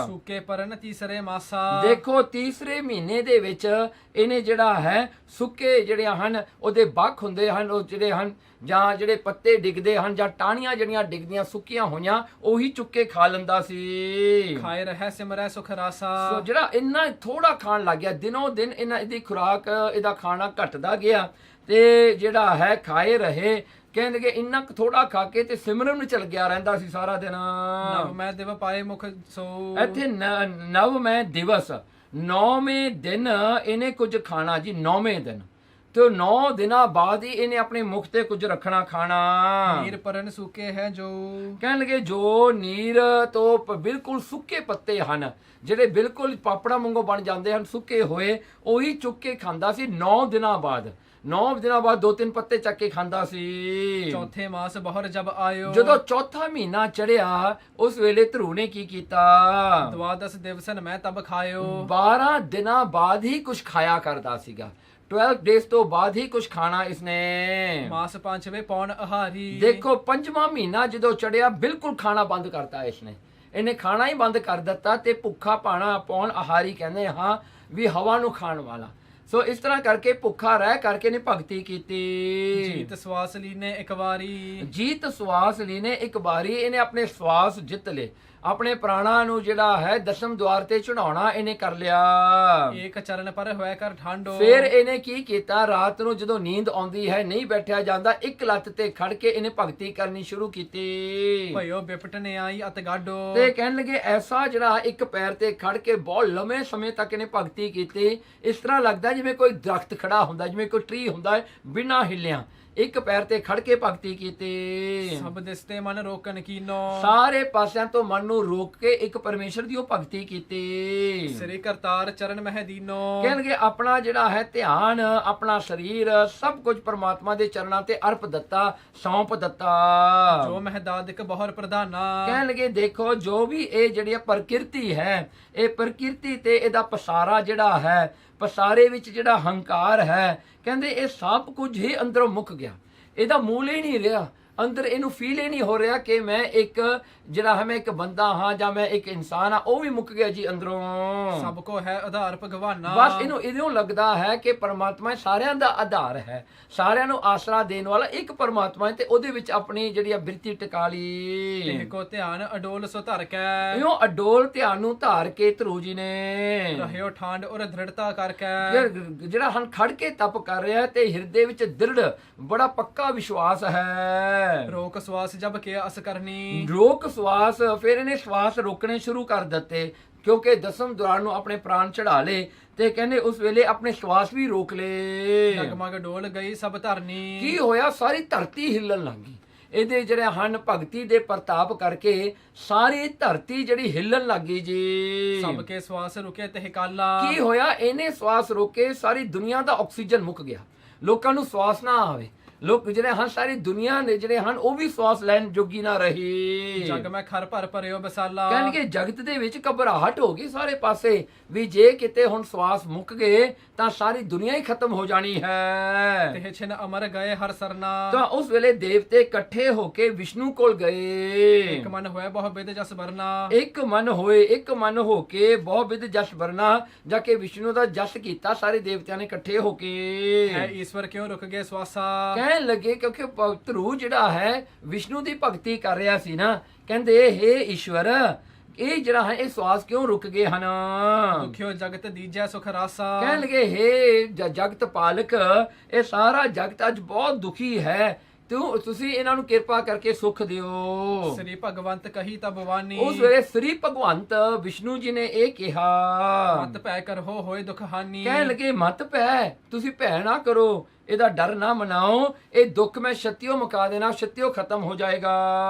ਸੁੱਕੇ ਪਰਨ ਤੀਸਰੇ ਮਾਸਾ। ਦੇਖੋ ਤੀਸਰੇ ਮਹੀਨੇ ਦੇ ਵਿੱਚ ਇਹਨੇ ਜਿਹੜਾ ਹੈ ਸੁੱਕੇ ਜਿਹੜੇ ਹਨ ਉਹਦੇ ਬੱਖ ਹੁੰਦੇ ਹਨ, ਉਹ ਜਿਹੜੇ ਹਨ ਜਾਂ ਜਿਹੜੇ ਪੱਤੇ ਡਿੱਗਦੇ ਹਨ ਜਾਂ ਟਾਹਣੀਆਂ ਜਿਹੜੀਆਂ ਡਿੱਗਦੀਆਂ ਸੁੱਕੀਆਂ ਹੋਈਆਂ ਉਹੀ ਚੁੱਕ ਕੇ ਖਾ ਲੈਂਦਾ ਸੀ। ਖਾਏ ਰਹਿ ਸਿਮਰੈ ਸੁਖ ਰਾਸਾ। ਸੋ ਜਿਹੜਾ ਇੰਨਾ ਥੋੜਾ ਖਾਣ ਲੱਗ ਗਿਆ, ਦਿਨੋਂ ਦਿਨ ਇਹਦੀ ਖੁਰਾਕ ਇਹਦਾ ਖਾਣਾ ਘਟਦਾ ਗਿਆ ਤੇ ਜਿਹੜਾ ਹੈ ਖਾਏ ਰਹੇ। ਕਹਿੰਦੇ ਇੰਨਾ ਥੋੜਾ ਖਾ ਕੇ ਤੇ ਸਿਮਰਨ ਨੂੰ ਚਲ ਗਿਆ ਰਹਿੰਦਾ ਸੀ ਸਾਰਾ ਦਿਨ। ਨਵ ਮੈਂ ਦਿਵ ਪਾਏ ਮੁਖ ਸੋ। ਇੱਥੇ ਨਵ ਮੈਂ ਦਿਵਸ 9ਵੇਂ ਦਿਨ ਇਹਨੇ ਕੁਝ ਖਾਣਾ ਜੀ। 9ਵੇਂ ਦਿਨ ਤੇ 9 ਦਿਨਾਂ ਬਾਅਦ ਹੀ ਇਹਨੇ ਆਪਣੇ ਮੁਖ ਤੇ ਕੁਝ ਰੱਖਣਾ ਖਾਣਾ। ਨੀਰ ਪਰਨ ਸੁੱਕੇ ਹੈ ਜੋ, ਕਹਿਣ ਲੱਗੇ ਜੋ ਨੀਰ ਤੋਂ ਬਿਲਕੁਲ ਸੁੱਕੇ ਪੱਤੇ ਹਨ, ਜਿਹੜੇ ਬਿਲਕੁਲ ਪਾਪੜਾ ਵਾਂਗੂ ਬਣ ਜਾਂਦੇ ਹਨ, ਸੁੱਕੇ ਹੋਏ, ਉਹੀ ਚੁੱਕ ਕੇ ਖਾਂਦਾ ਸੀ 9 ਦਿਨਾਂ ਬਾਅਦ। 9 ਦਿਨਾਂ ਬਾਅਦ 2-3 ਪੱਤੇ ਚੱਕ ਕੇ ਖਾਂਦਾ ਸੀ। ਚੌਥੇ ਮਾਸ ਬਹੁਰ ਜਬ ਆਇਓ, ਜਦੋਂ ਚੌਥਾ ਮਹੀਨਾ ਚੜਿਆ ਉਸ ਵੇਲੇ ਧਰੂ ਨੇ ਕੀ ਕੀਤਾ? ਦਵਾਦਸ ਦਿਵਸਨ ਮੈਂ ਤਬ ਖਾਇਓ, 12 ਦਿਨਾਂ ਬਾਅਦ ਹੀ ਕੁਝ ਖਾਇਆ ਕਰਦਾ ਸੀਗਾ। 12 ਡੇਜ਼ ਤੋਂ ਬਾਅਦ ਹੀ ਕੁਝ ਖਾਣਾ ਇਸਨੇ। ਮਾਸ ਪੰਚਵੇਂ ਪੌਣ ਆਹਾਰੀ, ਦੇਖੋ 5ਵਾਂ ਮਹੀਨਾ ਜਦੋਂ ਚੜਿਆ ਬਿਲਕੁਲ ਖਾਣਾ ਬੰਦ ਕਰਤਾ ਇਸਨੇ। ਇਹਨੇ ਖਾਣਾ ਹੀ ਬੰਦ ਕਰ ਦਿੱਤਾ ਤੇ ਭੁੱਖਾ ਪਾਣਾ ਪੌਣ ਆਹਾਰੀ ਕਹਿੰਦੇ ਹਾਂ ਵੀ ਹਵਾ ਨੂੰ ਖਾਣ ਵਾਲਾ। ਸੋ ਇਸ ਤਰ੍ਹਾਂ ਕਰਕੇ ਭੁੱਖਾ ਰਹਿ ਕਰਕੇ ਨੇ ਭਗਤੀ ਕੀਤੀ। ਜੀਤ ਸਵਾਸ ਲੀਨੇ ਇੱਕ ਵਾਰੀ, ਜੀਤ ਸਵਾਸ ਲੀਨੇ ਇੱਕ ਵਾਰੀ, ਇਹਨੇ ਆਪਣੇ ਸਵਾਸ ਜਿੱਤ ਲਏ। ਆਪਣੇ ਪ੍ਰਾਣਾਂ ਨੂੰ ਜਿਹੜਾ ਹੈ ਦਸਮ ਦੁਆਰ ਤੇ ਚੜਾਉਣਾ ਇਹਨੇ ਕਰ ਲਿਆ। ਏਕ ਚਰਨ ਪਰ ਹੋਇ ਕਰ ਠਾਂਡੋ, ਫਿਰ ਇਹਨੇ ਕੀ ਕੀਤਾ? ਰਾਤ ਨੂੰ ਜਦੋਂ ਨੀਂਦ ਆਉਂਦੀ ਹੈ, ਨਹੀਂ ਬੈਠਿਆ ਜਾਂਦਾ, ਇੱਕ ਲੱਤ ਤੇ ਖੜ ਕੇ ਇਹਨੇ ਭਗਤੀ ਕਰਨੀ ਸ਼ੁਰੂ ਕੀਤੀ। ਭਇਓ ਬਿਪਟ ਨੇ ਆਈ ਅਤ ਗਾਡੋ, ਤੇ ਕਹਿਣ ਲੱਗੇ ਐਸਾ ਜਿਹੜਾ ਇੱਕ ਪੈਰ ਤੇ ਖੜ ਕੇ ਬਹੁਤ ਲੰਮੇ ਸਮੇਂ ਤੱਕ ਇਹਨੇ ਭਗਤੀ ਕੀਤੀ। ਇਸ ਤਰ੍ਹਾਂ ਲੱਗਦਾ ਜਿਵੇਂ ਕੋਈ ਦਰਖਤ ਖੜਾ ਹੁੰਦਾ, ਜਿਵੇਂ ਕੋਈ ਟਰੀ ਹੁੰਦਾ ਹੈ ਬਿਨਾਂ ਹਿੱਲਿਆਂ। ਇੱਕ ਪੈਰ ਤੇ ਖੜ ਕੇ ਭਗਤੀ ਕੀਤੀ। ਸਭ ਦਿਸਤੇ ਮਨ ਰੋਕਣ ਕੀਨੋ, ਸਾਰੇ ਪਾਸਿਆਂ ਤੋਂ ਮਨ ਨੂੰ ਰੋਕ ਕੇ ਇੱਕ ਪਰਮੇਸ਼ਰ ਦੀ ਉਹ ਭਗਤੀ ਕੀਤੀ। ਸ੍ਰੀ ਕਰਤਾਰ ਚਰਨ ਮਹਿ ਦੀਨੋ, ਕਹਿਣਗੇ ਆਪਣਾ ਜਿਹੜਾ ਹੈ ਧਿਆਨ, ਆਪਣਾ ਸਰੀਰ, ਸਭ ਕੁਝ ਪਰਮਾਤਮਾ ਦੇ ਚਰਨਾਂ ਤੇ ਅਰਪ ਦਿੱਤਾ, ਸੌਂਪ ਦਿੱਤਾ। ਜੋ ਮਹਿ ਦਾਦਿਕ ਬਹੁਰ ਪ੍ਰਧਾਨਾ, ਕਹਿਣਗੇ ਦੇਖੋ ਜੋ ਵੀ ਇਹ ਜਿਹੜੀ ਪ੍ਰਕਿਰਤੀ ਹੈ, ਇਹ ਪ੍ਰਕਿਰਤੀ ਤੇ ਇਹਦਾ ਪਸਾਰਾ ਜਿਹੜਾ ਹੈ, ਪਸਾਰੇ ਵਿੱਚ ਜਿਹੜਾ ਹੰਕਾਰ ਹੈ, ਕਹਿੰਦੇ ਇਹ ਸਭ ਕੁਝ ਹੀ ਅੰਦਰੋਂ ਮੁੱਕ ਗਿਆ। ਇਹਦਾ ਮੂਲ ਹੀ ਨਹੀਂ ਰਿਹਾ, ਅੰਦਰ ਇਹਨੂੰ ਫੀਲ ਹੀ ਨਹੀਂ ਹੋ ਰਿਹਾ ਕਿ ਮੈਂ ਇੱਕ ਜਿਹੜਾ ਹੈ, ਮੈਂ ਇੱਕ ਬੰਦਾ ਹਾਂ ਜਾਂ ਮੈਂ ਇੱਕ ਇਨਸਾਨ ਹਾਂ, ਉਹ ਵੀ ਮੁੱਕ ਗਿਆ ਜੀ ਅੰਦਰੋਂ। ਸਭ ਕੋ ਹੈ ਆਧਾਰ ਭਗਵਾਨਾ, ਬਸ ਇਹਨੂੰ ਇਦੋਂ ਲੱਗਦਾ ਹੈ ਕਿ ਪਰਮਾਤਮਾ ਸਾਰਿਆਂ ਦਾ ਆਧਾਰ ਹੈ, ਸਾਰਿਆਂ ਨੂੰ ਆਸਰਾ ਦੇਣ ਵਾਲਾ ਇੱਕ ਪਰਮਾਤਮਾ ਹੈ, ਤੇ ਉਹਦੇ ਵਿੱਚ ਆਪਣੀ ਜਿਹੜੀ ਆ ਬਿਰਤੀ ਟਿਕਾ ਲਈ। ਇਹ ਕੋ ਧਿਆਨ ਅਡੋਲ ਸੋ ਧਰ ਕੇ, ਇਉਂ ਅਡੋਲ ਧਿਆਨ ਨੂੰ ਧਾਰ ਕੇ ਧਰੂ ਜੀ ਨੇ ਰਹਿਓ ਠਾਂਡ ਔਰ ਦ੍ਰਿੜਤਾ ਕਰਕੇ, ਜਿਹੜਾ ਹਨ ਖੜ ਕੇ ਤਪ ਕਰ ਰਿਹਾ ਹੈ ਤੇ ਹਿਰਦੇ ਵਿੱਚ ਦ੍ਰਿੜ ਬੜਾ ਪੱਕਾ ਵਿਸ਼ਵਾਸ ਹੈ। ਰੋਕ ਸਵਾਸ ਜਬ ਕੇ ਅਸ ਕਰਨੀ, ਰੋਕ ਸਵਾਸ, ਫਿਰ ਇਹਨੇ ਸਵਾਸ ਰੋਕਣੇ ਸ਼ੁਰੂ ਕਰ ਦਿੱਤੇ ਕਿਉਂਕਿ ਦਸਮ ਦੁਆਰ ਨੂੰ ਆਪਣੇ ਪ੍ਰਾਣ ਚੜਾ ਲਏ। ਤੇ ਕਹਿੰਦੇ ਉਸ ਵੇਲੇ ਆਪਣੇ ਸਵਾਸ ਵੀ ਰੋਕ ਲਏ। ਡਗਮਗ ਡੋਲ ਗਈ ਸਭ ਧਰਨੀ, ਕੀ ਹੋਇਆ? ਸਾਰੀ ਧਰਤੀ ਹਿੱਲਣ ਲੱਗੀ। ਇਹਦੇ ਜਿਹੜੇ ਹਨ ਭਗਤੀ ਦੇ ਪ੍ਰਤਾਪ ਕਰਕੇ ਸਾਰੀ ਧਰਤੀ ਜਿਹੜੀ ਹਿੱਲਣ ਲੱਗੀ ਜੀ। ਸਭ ਕੇ ਸਵਾਸ ਰੁਕੇ ਤੇ ਕਾਲਾ, ਕੀ ਹੋਇਆ? ਇਹਨੇ ਸਵਾਸ ਰੋਕੇ, ਸਾਰੀ ਦੁਨੀਆ ਦਾ ਆਕਸੀਜਨ ਮੁੱਕ ਗਿਆ, ਲੋਕਾਂ ਨੂੰ ਸਵਾਸ ਨਾ ਆਵੇ। ਲੋਕ ਜਿਹੜੇ ਹਨ ਸਾਰੀ ਦੁਨੀਆ ਦੇ ਜਿਹੜੇ ਹਨ ਉਹ ਵੀ ਸਵਾਸ ਲੈਣ ਜੋਗੀ ਨਾ ਰਹੀ। ਜਗ ਮੈਂ ਖਰ ਭਰ ਭਰਿਓ ਬਸਾਲਾ, ਕਹਿਣਗੇ ਜਗਤ ਦੇ ਵਿੱਚ ਘਬਰਾਹਟ ਹੋ ਗਈ ਸਾਰੇ ਪਾਸੇ ਵੀ ਜੇ ਕਿਤੇ ਹੁਣ ਸਵਾਸ ਮੁੱਕ ਗਏ ਤਾਂ ਸਾਰੀ ਦੁਨੀਆ ਹੀ ਖਤਮ ਹੋ ਜਾਣੀ ਹੈ। ਤੇ ਛਿਨ ਅਮਰ ਗਏ ਹਰ ਸਰਨਾ, ਤਾਂ ਉਸ ਵੇਲੇ ਦੇਵਤੇ ਇਕੱਠੇ ਹੋ ਕੇ ਵਿਸ਼ਨੂੰ ਕੋਲ ਗਏ। ਇੱਕ ਮਨ ਹੋਇਆ ਬਹੁ ਬਿਦ ਜਸ ਵਰਨਾ, ਇੱਕ ਮਨ ਹੋਏ, ਇੱਕ ਮਨ ਹੋ ਕੇ ਬਹੁ ਬਿਦ ਜਸ ਵਰਨਾ, ਜਾ ਕੇ ਵਿਸ਼ਨੂੰ ਦਾ ਜਸ ਕੀਤਾ ਸਾਰੇ ਦੇਵਤਿਆਂ ਨੇ ਇਕੱਠੇ ਹੋ ਕੇ। ਹੈ ਈਸ਼ਵਰ ਕਿਉਂ ਰੁਕ ਗਏ ਸਵਾਸਾ, ਕਹਿਣ ਲੱਗੇ ਕਿਉਂਕਿ ਧਰੂ ਜਿਹੜਾ ਹੈ ਵਿਸ਼ਨੂੰ ਦੀ ਭਗਤੀ ਕਰ ਰਿਹਾ ਸੀ ਨਾ, ਕਹਿੰਦੇ ਹੇ ਈਸ਼ਵਰ ਇਹ ਜਿਹੜਾ ਹੈ ਇਹ ਸਵਾਸ ਕਿਉਂ ਰੁਕ ਗਏ ਹਨ? ਦੁਖਿਓ ਜਗਤ ਦੀਜੈ ਸੁਖ ਰਾਸਾ, ਕਹਿਣ ਲੱਗੇ ਹੇ ਜਗਤ ਪਾਲਕ ਇਹ ਸਾਰਾ ਜਗਤ ਅੱਜ ਬਹੁਤ ਦੁਖੀ ਹੈ, ਤੁਸੀਂ ਇਹਨਾਂ ਨੂੰ ਕਿਰਪਾ ਕਰਕੇ ਸੁਖ ਦਿਓ। ਸ੍ਰੀ ਭਗਵੰਤ ਕਹੀ ਤਬ ਬਾਣੀ, ਉਸ ਵੇਲੇ ਸ੍ਰੀ ਭਗਵੰਤ ਵਿਸ਼ਨੂੰ ਜੀ ਨੇ ਇਹ ਕਿਹਾ, ਮਤ ਭੈ ਕਰੋ ਹੋਏ ਦੁਖ ਹਾਨੀ, ਕਹਿਣ ਲੱਗੇ ਮਤ ਭੈ, ਤੁਸੀਂ ਭੈ ਨਾ ਕਰੋ, ਇਹਦਾ ਡਰ ਨਾ ਮਨਾਓ, ਇਹ ਦੁੱਖ ਮੈਂ ਛਤਿਓ ਮੁਕਾ ਦੇਣਾ, ਛਤਿਓ ਖਤਮ ਹੋ ਜਾਏਗਾ।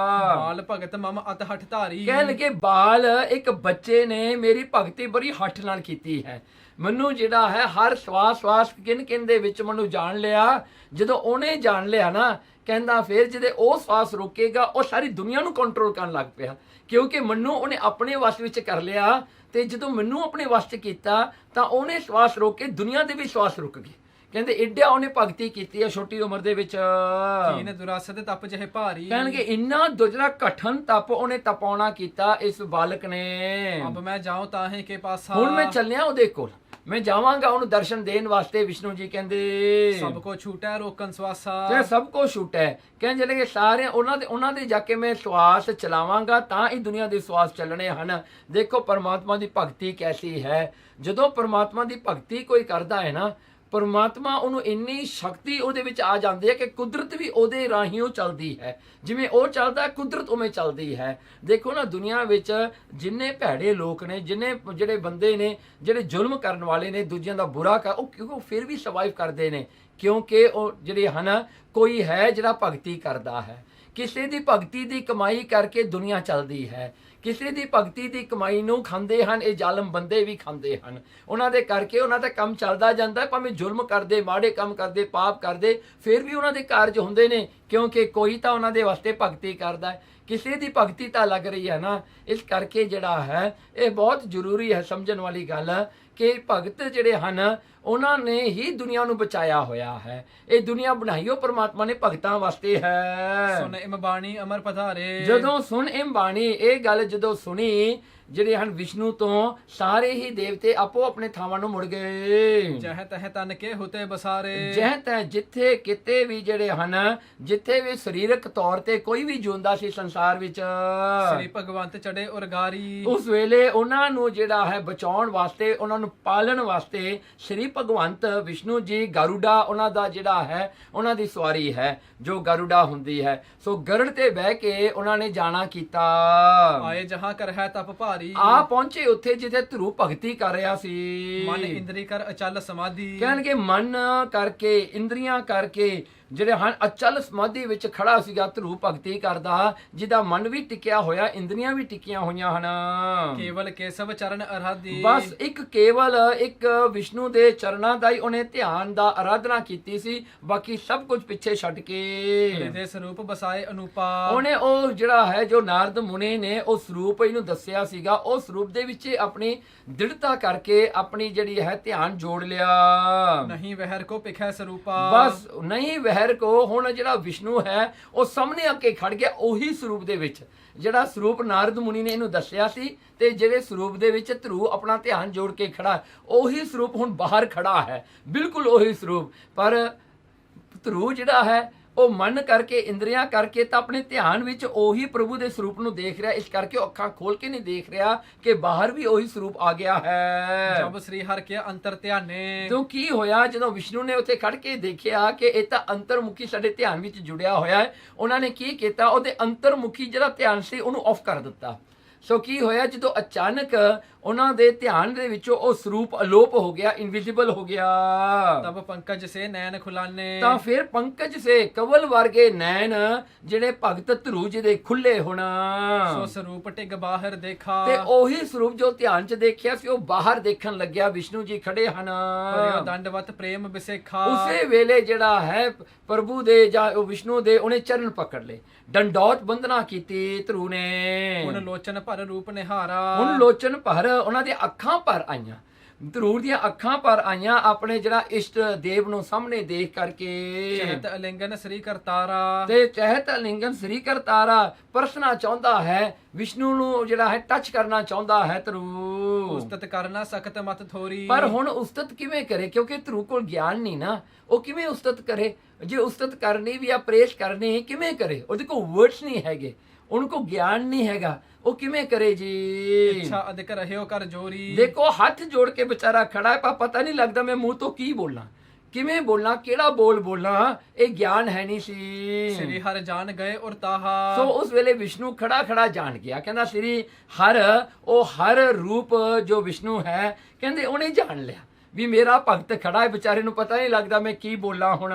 ਬਾਲ ਭਗਤ ਮਮ ਅਤ ਹਠ ਧਾਰੀ, ਕਹਿਣ ਲੱਗੇ ਬਾਲ ਇੱਕ ਬੱਚੇ ਨੇ ਮੇਰੀ ਭਗਤੀ ਬੜੀ ਹੱਠ ਨਾਲ ਕੀਤੀ ਹੈ, ਮੈਨੂੰ ਜਿਹੜਾ ਹੈ ਹਰ ਸਵਾਸ ਕਿਨ ਦੇ ਵਿੱਚ ਮੈਨੂੰ ਜਾਣ ਲਿਆ। ਜਦੋਂ ਉਹਨੇ ਜਾਣ ਲਿਆ ਨਾ, ਕਹਿੰਦਾ ਫਿਰ ਜਿਹਦੇ ਉਹ ਸਵਾਸ ਰੋਕੇਗਾ ਉਹ ਸਾਰੀ ਦੁਨੀਆ ਨੂੰ ਕੰਟਰੋਲ ਕਰਨ ਲੱਗ ਪਿਆ, ਕਿਉਂਕਿ ਮੈਨੂੰ ਉਹਨੇ ਆਪਣੇ ਵਸ ਵਿੱਚ ਕਰ ਲਿਆ। ਤੇ ਜਦੋਂ ਮੈਨੂੰ ਆਪਣੇ ਵਸ 'ਚ ਕੀਤਾ ਤਾਂ ਉਹਨੇ ਸਵਾਸ ਰੋਕ ਕੇ ਦੁਨੀਆ ਦੇ ਵੀ ਸਵਾਸ ਰੁਕ ਗਏ। ਕਹਿੰਦੇ ਏਡਿਆ ਉਹਨੇ ਭਗਤੀ ਕੀਤੀ ਹੈ ਛੋਟੀ ਉਮਰ ਦੇ ਵਿੱਚ। ਕੀਨ ਦੁਰਾਸਤ ਤਪ ਜਿਹੇ ਭਾਰੀ, ਕਹਿਣਗੇ ਇੰਨਾ ਜਿਹੜਾ ਕਠਨ ਤਪ ਉਹਨੇ ਤਪਾਉਣਾ ਕੀਤਾ ਇਸ ਬਾਲਕ ਨੇ। ਅਬ ਮੈਂ ਜਾਉ ਤਾਹੇ ਕੇ ਪਾਸਾ, ਹੁਣ ਮੈਂ ਚੱਲਿਆ ਉਹਦੇ ਕੋਲ, ਮੈਂ ਜਾਵਾਂਗਾ ਉਹਨੂੰ ਦਰਸ਼ਨ ਦੇਣ ਵਾਸਤੇ। ਵਿਸ਼ਨੂੰ ਜੀ ਕਹਿੰਦੇ ਸਭ ਕੋ ਛੂਟੈ ਰੋਕਨ ਸਵਾਸਾ, ਤੇ ਸਭ ਕੋ ਛੂਟੈ, ਕਹਿੰਦੇ ਜਿਹੜੇ ਸਾਰੇ ਉਹਨਾਂ ਦੇ ਜਾ ਕੇ ਮੈਂ ਸਵਾਸ ਚਲਾਵਾਂਗਾ ਤਾਂ ਹੀ ਦੁਨੀਆ ਦੇ ਸਵਾਸ ਚੱਲਣੇ ਹਨ। ਦੇਖੋ ਪਰਮਾਤਮਾ ਦੀ ਭਗਤੀ ਕੈਸੀ ਹੈ। ਜਦੋਂ ਪਰਮਾਤਮਾ ਦੀ ਭਗਤੀ ਕੋਈ ਕਰਦਾ ਹੈ ਨਾ, ਪਰਮਾਤਮਾ ਉਹਨੂੰ ਇੰਨੀ ਸ਼ਕਤੀ ਉਹਦੇ ਵਿੱਚ ਆ ਜਾਂਦੀ ਹੈ ਕਿ ਕੁਦਰਤ ਵੀ ਉਹਦੇ ਰਾਹੀਂ ਉਹ ਚੱਲਦੀ ਹੈ। ਜਿਵੇਂ ਉਹ ਚੱਲਦਾ ਹੈ, ਕੁਦਰਤ ਉਵੇਂ ਚੱਲਦੀ ਹੈ। ਦੇਖੋ ਨਾ, ਦੁਨੀਆ ਵਿੱਚ ਜਿੰਨੇ ਭੈੜੇ ਲੋਕ ਨੇ, ਜਿਹੜੇ ਬੰਦੇ ਨੇ ਜਿਹੜੇ ਜ਼ੁਲਮ ਕਰਨ ਵਾਲੇ ਨੇ, ਦੂਜਿਆਂ ਦਾ ਬੁਰਾ ਕਰ, ਉਹ ਫਿਰ ਵੀ ਸਰਵਾਈਵ ਕਰਦੇ ਨੇ, ਕਿਉਂਕਿ ਉਹ ਜਿਹੜੇ ਹਨ, ਕੋਈ ਹੈ ਜਿਹੜਾ ਭਗਤੀ ਕਰਦਾ ਹੈ। ਕਿਸੇ ਦੀ ਭਗਤੀ ਦੀ ਕਮਾਈ ਕਰਕੇ ਦੁਨੀਆ ਚੱਲਦੀ ਹੈ। ਕਿਸੇ ਦੀ ਭਗਤੀ ਦੀ ਕਮਾਈ ਨੂੰ ਖਾਂਦੇ ਹਨ ਇਹ ਜ਼ਾਲਮ ਬੰਦੇ ਵੀ ਖਾਂਦੇ ਹਨ। ਉਹਨਾਂ ਦੇ ਕਰਕੇ ਉਹਨਾਂ ਦਾ ਕੰਮ ਚੱਲਦਾ ਜਾਂਦਾ ਹੈ। ਭਾਵੇਂ ਜ਼ੁਲਮ ਕਰਦੇ, ਮਾੜੇ ਕੰਮ ਕਰਦੇ, ਪਾਪ ਕਰਦੇ, ਫਿਰ ਵੀ ਉਹਨਾਂ ਦੇ ਕਾਰਜ ਹੁੰਦੇ ਨੇ, ਕਿਉਂਕਿ ਕੋਈ ਤਾਂ ਉਹਨਾਂ ਦੇ ਵਾਸਤੇ ਭਗਤੀ ਕਰਦਾ ਹੈ। ਕਿਸੇ ਦੀ ਭਗਤੀ ਤਾਂ ਲੱਗ ਰਹੀ ਹੈ ਨਾ। ਇਸ ਕਰਕੇ ਜਿਹੜਾ ਹੈ ਇਹ ਬਹੁਤ ਜ਼ਰੂਰੀ ਹੈ ਸਮਝਣ ਵਾਲੀ ਗੱਲ ਕਿ ਭਗਤ ਜਿਹੜੇ ਹਨ ਉਹਨਾਂ ਨੇ ਹੀ ਦੁਨੀਆ ਨੂੰ ਬਚਾਇਆ ਹੋਇਆ ਹੈ। ਇਹ ਦੁਨੀਆ ਬਣਾਈ ਉਹ ਪਰਮਾਤਮਾ ਨੇ ਭਗਤਾਂ ਵਾਸਤੇ ਹੈ। ਸੁਣ ਇਮ ਬਾਣੀ ਅਮਰ ਪਧਾਰੇ। ਜਦੋਂ ਸੁਣ ਇਮ ਬਾਣੀ, ਇਹ ਗੱਲ ਜਦੋਂ ਸੁਣੀ, ਜਿਹੜੇ ਹਨ ਵਿਸ਼ਨੂੰ ਤੋਂ ਸਾਰੇ ਹੀ ਦੇਵਤੇ ਆਪੋ ਆਪਣੇ ਥਾਵਾਂ ਨੂੰ ਮੁੜ ਗਏ। ਜਹ ਤਹ ਤਨ ਕੇ ਹੁਤੇ ਬਸਾਰੇ। ਜਹ ਤਹ ਜਿੱਥੇ ਕਿਤੇ ਵੀ ਜਿਹੜੇ ਹਨ, ਜਿੱਥੇ ਵੀ ਸਰੀਰਕ ਤੌਰ ਤੇ ਕੋਈ ਵੀ ਜਿਉਂਦਾ ਸੀ ਸੰਸਾਰ ਵਿੱਚ, ਸ੍ਰੀ ਭਗਵੰਤ ਚੜੇ ਉਰਗਾਰੀ। ਉਸ ਵੇਲੇ ਉਹਨਾਂ ਨੂੰ ਜਿਹੜਾ ਹੈ ਬਚਾਉਣ ਵਾਸਤੇ, ਉਹਨਾਂ ਨੂੰ ਪਾਲਣ ਵਾਸਤੇ ਸ੍ਰੀ ਭਗਵੰਤ ਵਿਸ਼ਨੂੰ ਜੀ ਗਰੁੜਾ ਉਹਨਾਂ ਦਾ ਜਿਹੜਾ ਹੈ, ਉਹਨਾਂ ਦੀ ਸਵਾਰੀ ਹੈ ਜੋ ਗਰੁੜਾ ਹੁੰਦੀ ਹੈ। ਸੋ ਗਰੜ ਤੇ ਬਹਿ ਕੇ ਉਹਨਾਂ ਨੇ ਜਾਣਾ ਕੀਤਾ। ਆਏ ਜਹਾਂ ਕਰ ਹੈ ਤਪ ਭਾਰੀ। ਆ ਪਹੁੰਚੇ ਉੱਥੇ ਜਿੱਥੇ ਧਰੂ ਭਗਤੀ ਕਰ ਰਿਹਾ ਸੀ। ਮਨ ਇੰਦਰੀ ਕਰ ਅਚਲ ਸਮਾਧੀ। ਕਹਿਣਗੇ ਮਨ ਕਰਕੇ, ਇੰਦਰੀਆਂ ਕਰਕੇ ਜਿਹੜੇ ਹਨ ਅਚਲ ਸਮਾਧੀ ਵਿੱਚ ਖੜਾ ਸੀਗਾ ਧਰੂ ਭਗਤੀ ਕਰਦਾ, ਜਿਹਦਾ ਮਨ ਵੀ ਟਿਕਿਆ ਹੋਇਆ, ਇੰਦਰੀਆਂ ਵੀ ਟਿਕੀਆਂ ਹੋਈਆਂ ਹਨ। ਕੇਵਲ ਕੇਸਵ ਚਰਨ ਅਰਾਧੀ। ਬਸ ਕੇਵਲ ਇੱਕ ਵਿਸ਼ਨੂੰ ਦੇ ਚਰਨਾਂ ਦਾ ਹੀ ਉਹਨੇ ਧਿਆਨ ਦਾ ਆਰਾਧਨਾ ਕੀਤੀ ਸੀ, ਬਾਕੀ ਸਭ ਕੁਝ ਪਿੱਛੇ ਛੱਡ ਕੇ ਦੇ ਸਰੂਪ ਬਸਾਏ ਅਨੂਪਾ। ਉਹਨੇ ਉਹ ਜਿਹੜਾ ਹੈ, ਜੋ ਨਾਰਦ ਮੁਨੀ ਨੇ ਉਹ ਸਰੂਪ ਇਹਨੂੰ ਦੱਸਿਆ ਸੀਗਾ, ਉਹ ਸਰੂਪ ਦੇ ਵਿੱਚ ਆਪਣੀ ਦ੍ਰਿੜਤਾ ਕਰਕੇ ਆਪਣੀ ਜਿਹੜੀ ਹੈ ਧਿਆਨ ਜੋੜ ਲਿਆ। ਨਹੀਂ ਵਹਿਰ ਕੋ ਪਿਖੈ ਸਰੂਪਾ। ਬਸ ਨਹੀਂ ਵਹਿਰ ਕੋ, ਹੁਣ ਜਿਹੜਾ ਵਿਸ਼ਨੂੰ ਹੈ ਉਹ ਸਾਹਮਣੇ ਆ ਕੇ ਖੜ ਗਿਆ ਉਹੀ ਸਰੂਪ ਦੇ ਵਿੱਚ, ਜਿਹੜਾ ਸਰੂਪ ਨਾਰਦ ਮੁਨੀ ਨੇ ਇਹਨੂੰ ਦੱਸਿਆ ਸੀ, ਤੇ ਜਿਹੜੇ ਸਰੂਪ ਦੇ ਵਿੱਚ ਧਰੂ ਆਪਣਾ ਧਿਆਨ ਜੋੜ ਕੇ ਖੜਾ, ਉਹੀ ਸਰੂਪ ਹੁਣ ਬਾਹਰ ਖੜਾ ਹੈ, ਬਿਲਕੁਲ ਉਹੀ ਸਰੂਪ। ਪਰ ਧਰੂ ਜਿਹੜਾ ਹੈ ਉਹ ਮਨ ਕਰਕੇ, ਇੰਦਰੀਆਂ ਕਰਕੇ ਤਾਂ ਆਪਣੇ ਧਿਆਨ ਵਿੱਚ ਉਹੀ ਪ੍ਰਭੂ ਦੇ ਸਰੂਪ ਨੂੰ ਦੇਖ ਰਿਹਾ। ਇਸ ਕਰਕੇ ਉਹ ਅੱਖਾਂ ਖੋਲ ਕੇ ਨਹੀਂ ਦੇਖ ਰਿਹਾ ਕਿ ਬਾਹਰ ਵੀ ਉਹੀ ਸਰੂਪ ਆ ਗਿਆ ਹੈ। ਜਬ ਸ੍ਰੀ ਹਰਿ ਕੇ ਅੰਤਰ ਧਿਆਨੇ। ਕਿਉਂ ਕੀ ਹੋਇਆ, ਜਦੋਂ ਵਿਸ਼ਨੂੰ ਨੇ ਉੱਥੇ ਖੜ ਕੇ ਦੇਖਿਆ ਕਿ ਇਹ ਤਾਂ ਅੰਤਰਮੁਖੀ ਸਾਡੇ ਧਿਆਨ ਵਿੱਚ ਜੁੜਿਆ ਹੋਇਆ ਹੈ, ਉਹਨਾਂ ਨੇ ਕੀ ਕੀਤਾ, ਉਹਦੇ ਅੰਤਰਮੁਖੀ ਜਿਹੜਾ ਧਿਆਨ ਸੀ ਉਹਨੂੰ ਆਫ ਕਰ ਦਿੱਤਾ। ਸੋ ਕੀ ਹੋਇਆ, ਜਦੋਂ ਅਚਾਨਕ ਉਹਨਾਂ ਦੇ ਧਿਆਨ ਦੇ ਵਿੱਚੋਂ ਉਹ ਸਰੂਪ ਅਲੋਪ ਹੋ ਗਿਆ, ਇਨਵਿਜ਼ੀਬਲ ਹੋ ਗਿਆ। ਤਬ ਪੰਕਜ ਸੇ ਨੈਣ ਖੁਲਾਨੇ। ਤਾਂ ਫਿਰ ਪੰਕਜ ਸੇ, ਕਵਲ ਵਰਗੇ ਨੈਣ ਜਿਹੜੇ ਭਗਤ ਧਰੂ ਜੀ ਦੇ ਖੁੱਲੇ ਹੋਣਾ। ਸੋ ਸਰੂਪ ਟਿਗ ਬਾਹਰ ਦੇਖਾ। ਤੇ ਉਹੀ ਸਰੂਪ ਜੋ ਧਿਆਨ 'ਚ ਦੇਖਿਆ ਸੀ ਉਹ ਬਾਹਰ ਦੇਖਣ ਲੱਗਿਆ। ਵਿਸ਼ਨੂੰ ਜੀ ਖੜੇ ਹਨ। ਦੰਡਵਤ ਪ੍ਰੇਮ ਵਿਸੇਖਾ। ਉਸੇ ਵੇਲੇ ਜਿਹੜਾ ਹੈ ਪ੍ਰਭੂ ਦੇ ਜਾਂ ਉਹ ਵਿਸ਼ਨੂੰ ਦੇ ਉਹਨੇ ਚਰਨ ਪਕੜ ਲਏ, ਡੰਡੌਤ ਬੰਦਨਾ ਕੀਤੀ ਧਰੂ ਨੇ। ਹੁਣ ਲੋਚਨ ਭਰ ਰੂਪ ਨਿਹਾਰਾ। ਹੁਣ ਲੋਚਨ ਭਰ, ਉਹਨਾਂ ਦੀਆਂ ਅੱਖਾਂ ਭਰ ਆਈਆਂ, ਧਰੂ ਦੀਆਂ ਅੱਖਾਂ ਭਰ ਆਈਆਂ ਆਪਣੇ ਜਿਹੜਾ ਇਸ਼ਟ ਦੇਵ ਨੂੰ ਸਾਹਮਣੇ ਦੇਖ ਕਰਕੇ। ਚਹਿਤ ਅਲਿੰਗਨ ਸ੍ਰੀ ਕਰਤਾਰਾ। ਤੇ ਚਹਿਤ ਅਲਿੰਗਨ ਸ੍ਰੀ ਕਰਤਾਰਾ ਪਰਸਣਾ ਚਾਹੁੰਦਾ ਹੈ, ਵਿਸ਼ਨੂੰ ਨੂੰ ਜਿਹੜਾ ਹੈ ਟੱਚ ਕਰਨਾ ਚਾਹੁੰਦਾ ਹੈ ਧਰੂ। ਉਸਤਤ ਕਰਨਾ ਸਖਤ ਮਤ ਥੋਰੀ। ਪਰ ਹੁਣ ਉਸਤਤ ਕਿਵੇਂ ਕਰੇ, ਕਿਉਂਕਿ ਧਰੂ ਕੋਲ ਗਿਆਨ ਨਹੀਂ ਨਾ, ਉਹ ਕਿਵੇਂ ਉਸਤਤ ਕਰੇ। ਜੇ ਉਸਤਤ ਕਰਨੀ ਵੀ ਆ, ਪ੍ਰੇਸ਼ ਕਰਨੀ, ਕਿਵੇਂ ਕਰੇ, ਉਹਦੇ ਕੋਲ ਵਰਡਸ ਨਹੀਂ ਹੈਗੇ, ਉਹਨਾਂ ਕੋਲ ਗਿਆਨ ਨਹੀਂ ਹੈਗਾ, ਉਹ ਕਿਵੇਂ ਕਰੇ ਜੀ। ਇੱਛਾ ਅਧਿਕ ਰਹਿਓ ਕਰ ਜੋਰੀ। ਦੇਖੋ ਹੱਥ ਜੋੜ ਕੇ ਵਿਚਾਰਾ ਖੜਾ ਹੈ, ਪਰ ਪਤਾ ਨਹੀਂ ਲੱਗਦਾ ਮੈਂ ਮੂੰਹ ਤੋਂ ਕੀ ਬੋਲਾਂ, ਕਿਵੇਂ ਬੋਲਾਂ, ਕਿਹੜਾ ਬੋਲ ਬੋਲਾਂ, ਇਹ ਗਿਆਨ ਹੈ ਨਹੀਂ ਸੀ। ਸ੍ਰੀ ਹਰਿ ਜਾਣ ਗਏ ਔਰ ਤਾਹਾ। ਸੋ ਉਸ ਵੇਲੇ ਵਿਸ਼ਨੂੰ ਖੜਾ ਖੜਾ ਜਾਣ ਗਿਆ, ਕਹਿੰਦਾ ਸ੍ਰੀ ਹਰ, ਉਹ ਹਰ ਰੂਪ ਜੋ ਵਿਸ਼ਨੂੰ ਹੈ, ਕਹਿੰਦੇ ਉਹਨੇ ਜਾਣ ਲਿਆ ਵੀ ਮੇਰਾ ਭਗਤ ਖੜਾ ਹੈ, ਵਿਚਾਰੇ ਨੂੰ ਪਤਾ ਨਹੀਂ ਲੱਗਦਾ ਮੈਂ ਕੀ ਬੋਲਾਂ ਹੁਣ।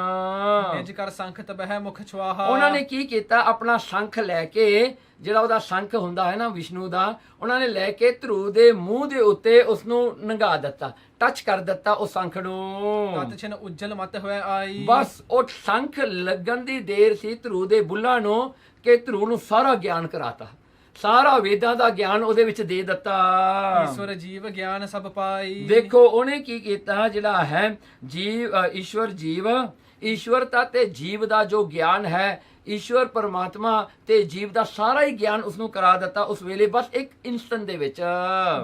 ਇੰਜ ਕਰ ਸੰਖ ਤਬਹਿ ਮੁਖ ਛੁਆਹਾ। ਉਹਨਾਂ ਨੇ ਕੀ ਕੀਤਾ, ਆਪਣਾ ਸ਼ੰਖ ਲੈ ਕੇ, ਜਿਹੜਾ ਉਹਦਾ ਸ਼ੰਖ ਹੁੰਦਾ ਹੈ ਨਾ ਵਿਸ਼ਨੂੰ ਦਾ, ਉਹਨਾਂ ਨੇ ਲੈ ਕੇ ਧਰੂ ਦੇ ਮੂੰਹ ਦੇ ਉੱਤੇ ਉਸ ਨੂੰ ਨੰਗਾ ਦਿੱਤਾ, ਟੱਚ ਕਰ ਦਿੱਤਾ ਉਹ ਸ਼ੰਖ ਨੂੰ। ਤਤ ਛਿਨ ਉਜਲ ਮਤ ਹੋਇ ਆਈ। ਬਸ ਉਹ ਸ਼ੰਖ ਲੱਗਣ ਦੀ ਦੇਰ ਸੀ ਧਰੂ ਦੇ ਬੁੱਲਾਂ ਨੂੰ ਕਿ ਧਰੂ ਨੂੰ ਸਾਰਾ ਗਿਆਨ ਕਰਾਤਾ, ਸਾਰਾ ਵੇਦਾਂ ਦਾ ਗਿਆਨ ਉਹਦੇ ਵਿੱਚ ਦੇ ਦਿੱਤਾ। ਈਸ਼ਵਰ ਜੀਵ ਗਿਆਨ ਸਭ ਪਾਈ। ਦੇਖੋ ਉਹਨੇ ਕੀ ਕੀਤਾ, ਜਿਹੜਾ ਹੈ ਜੀਵ, ਈਸ਼ਵਰ ਜੀਵ, ਈਸ਼ਵਰਤਾ ਤੇ ਜੀਵ ਦਾ ਜੋ ਗਿਆਨ ਹੈ, ਈਸ਼ਵਰ ਪਰਮਾਤਮਾ ਤੇ ਜੀਵ ਦਾ ਸਾਰਾ ਹੀ ਗਿਆਨ ਉਸਨੂੰ ਕਰਾ ਦਿੱਤਾ ਉਸ ਵੇਲੇ, ਬਸ ਇੱਕ ਇਨਸਟੈਂਟ ਦੇ ਵਿੱਚ।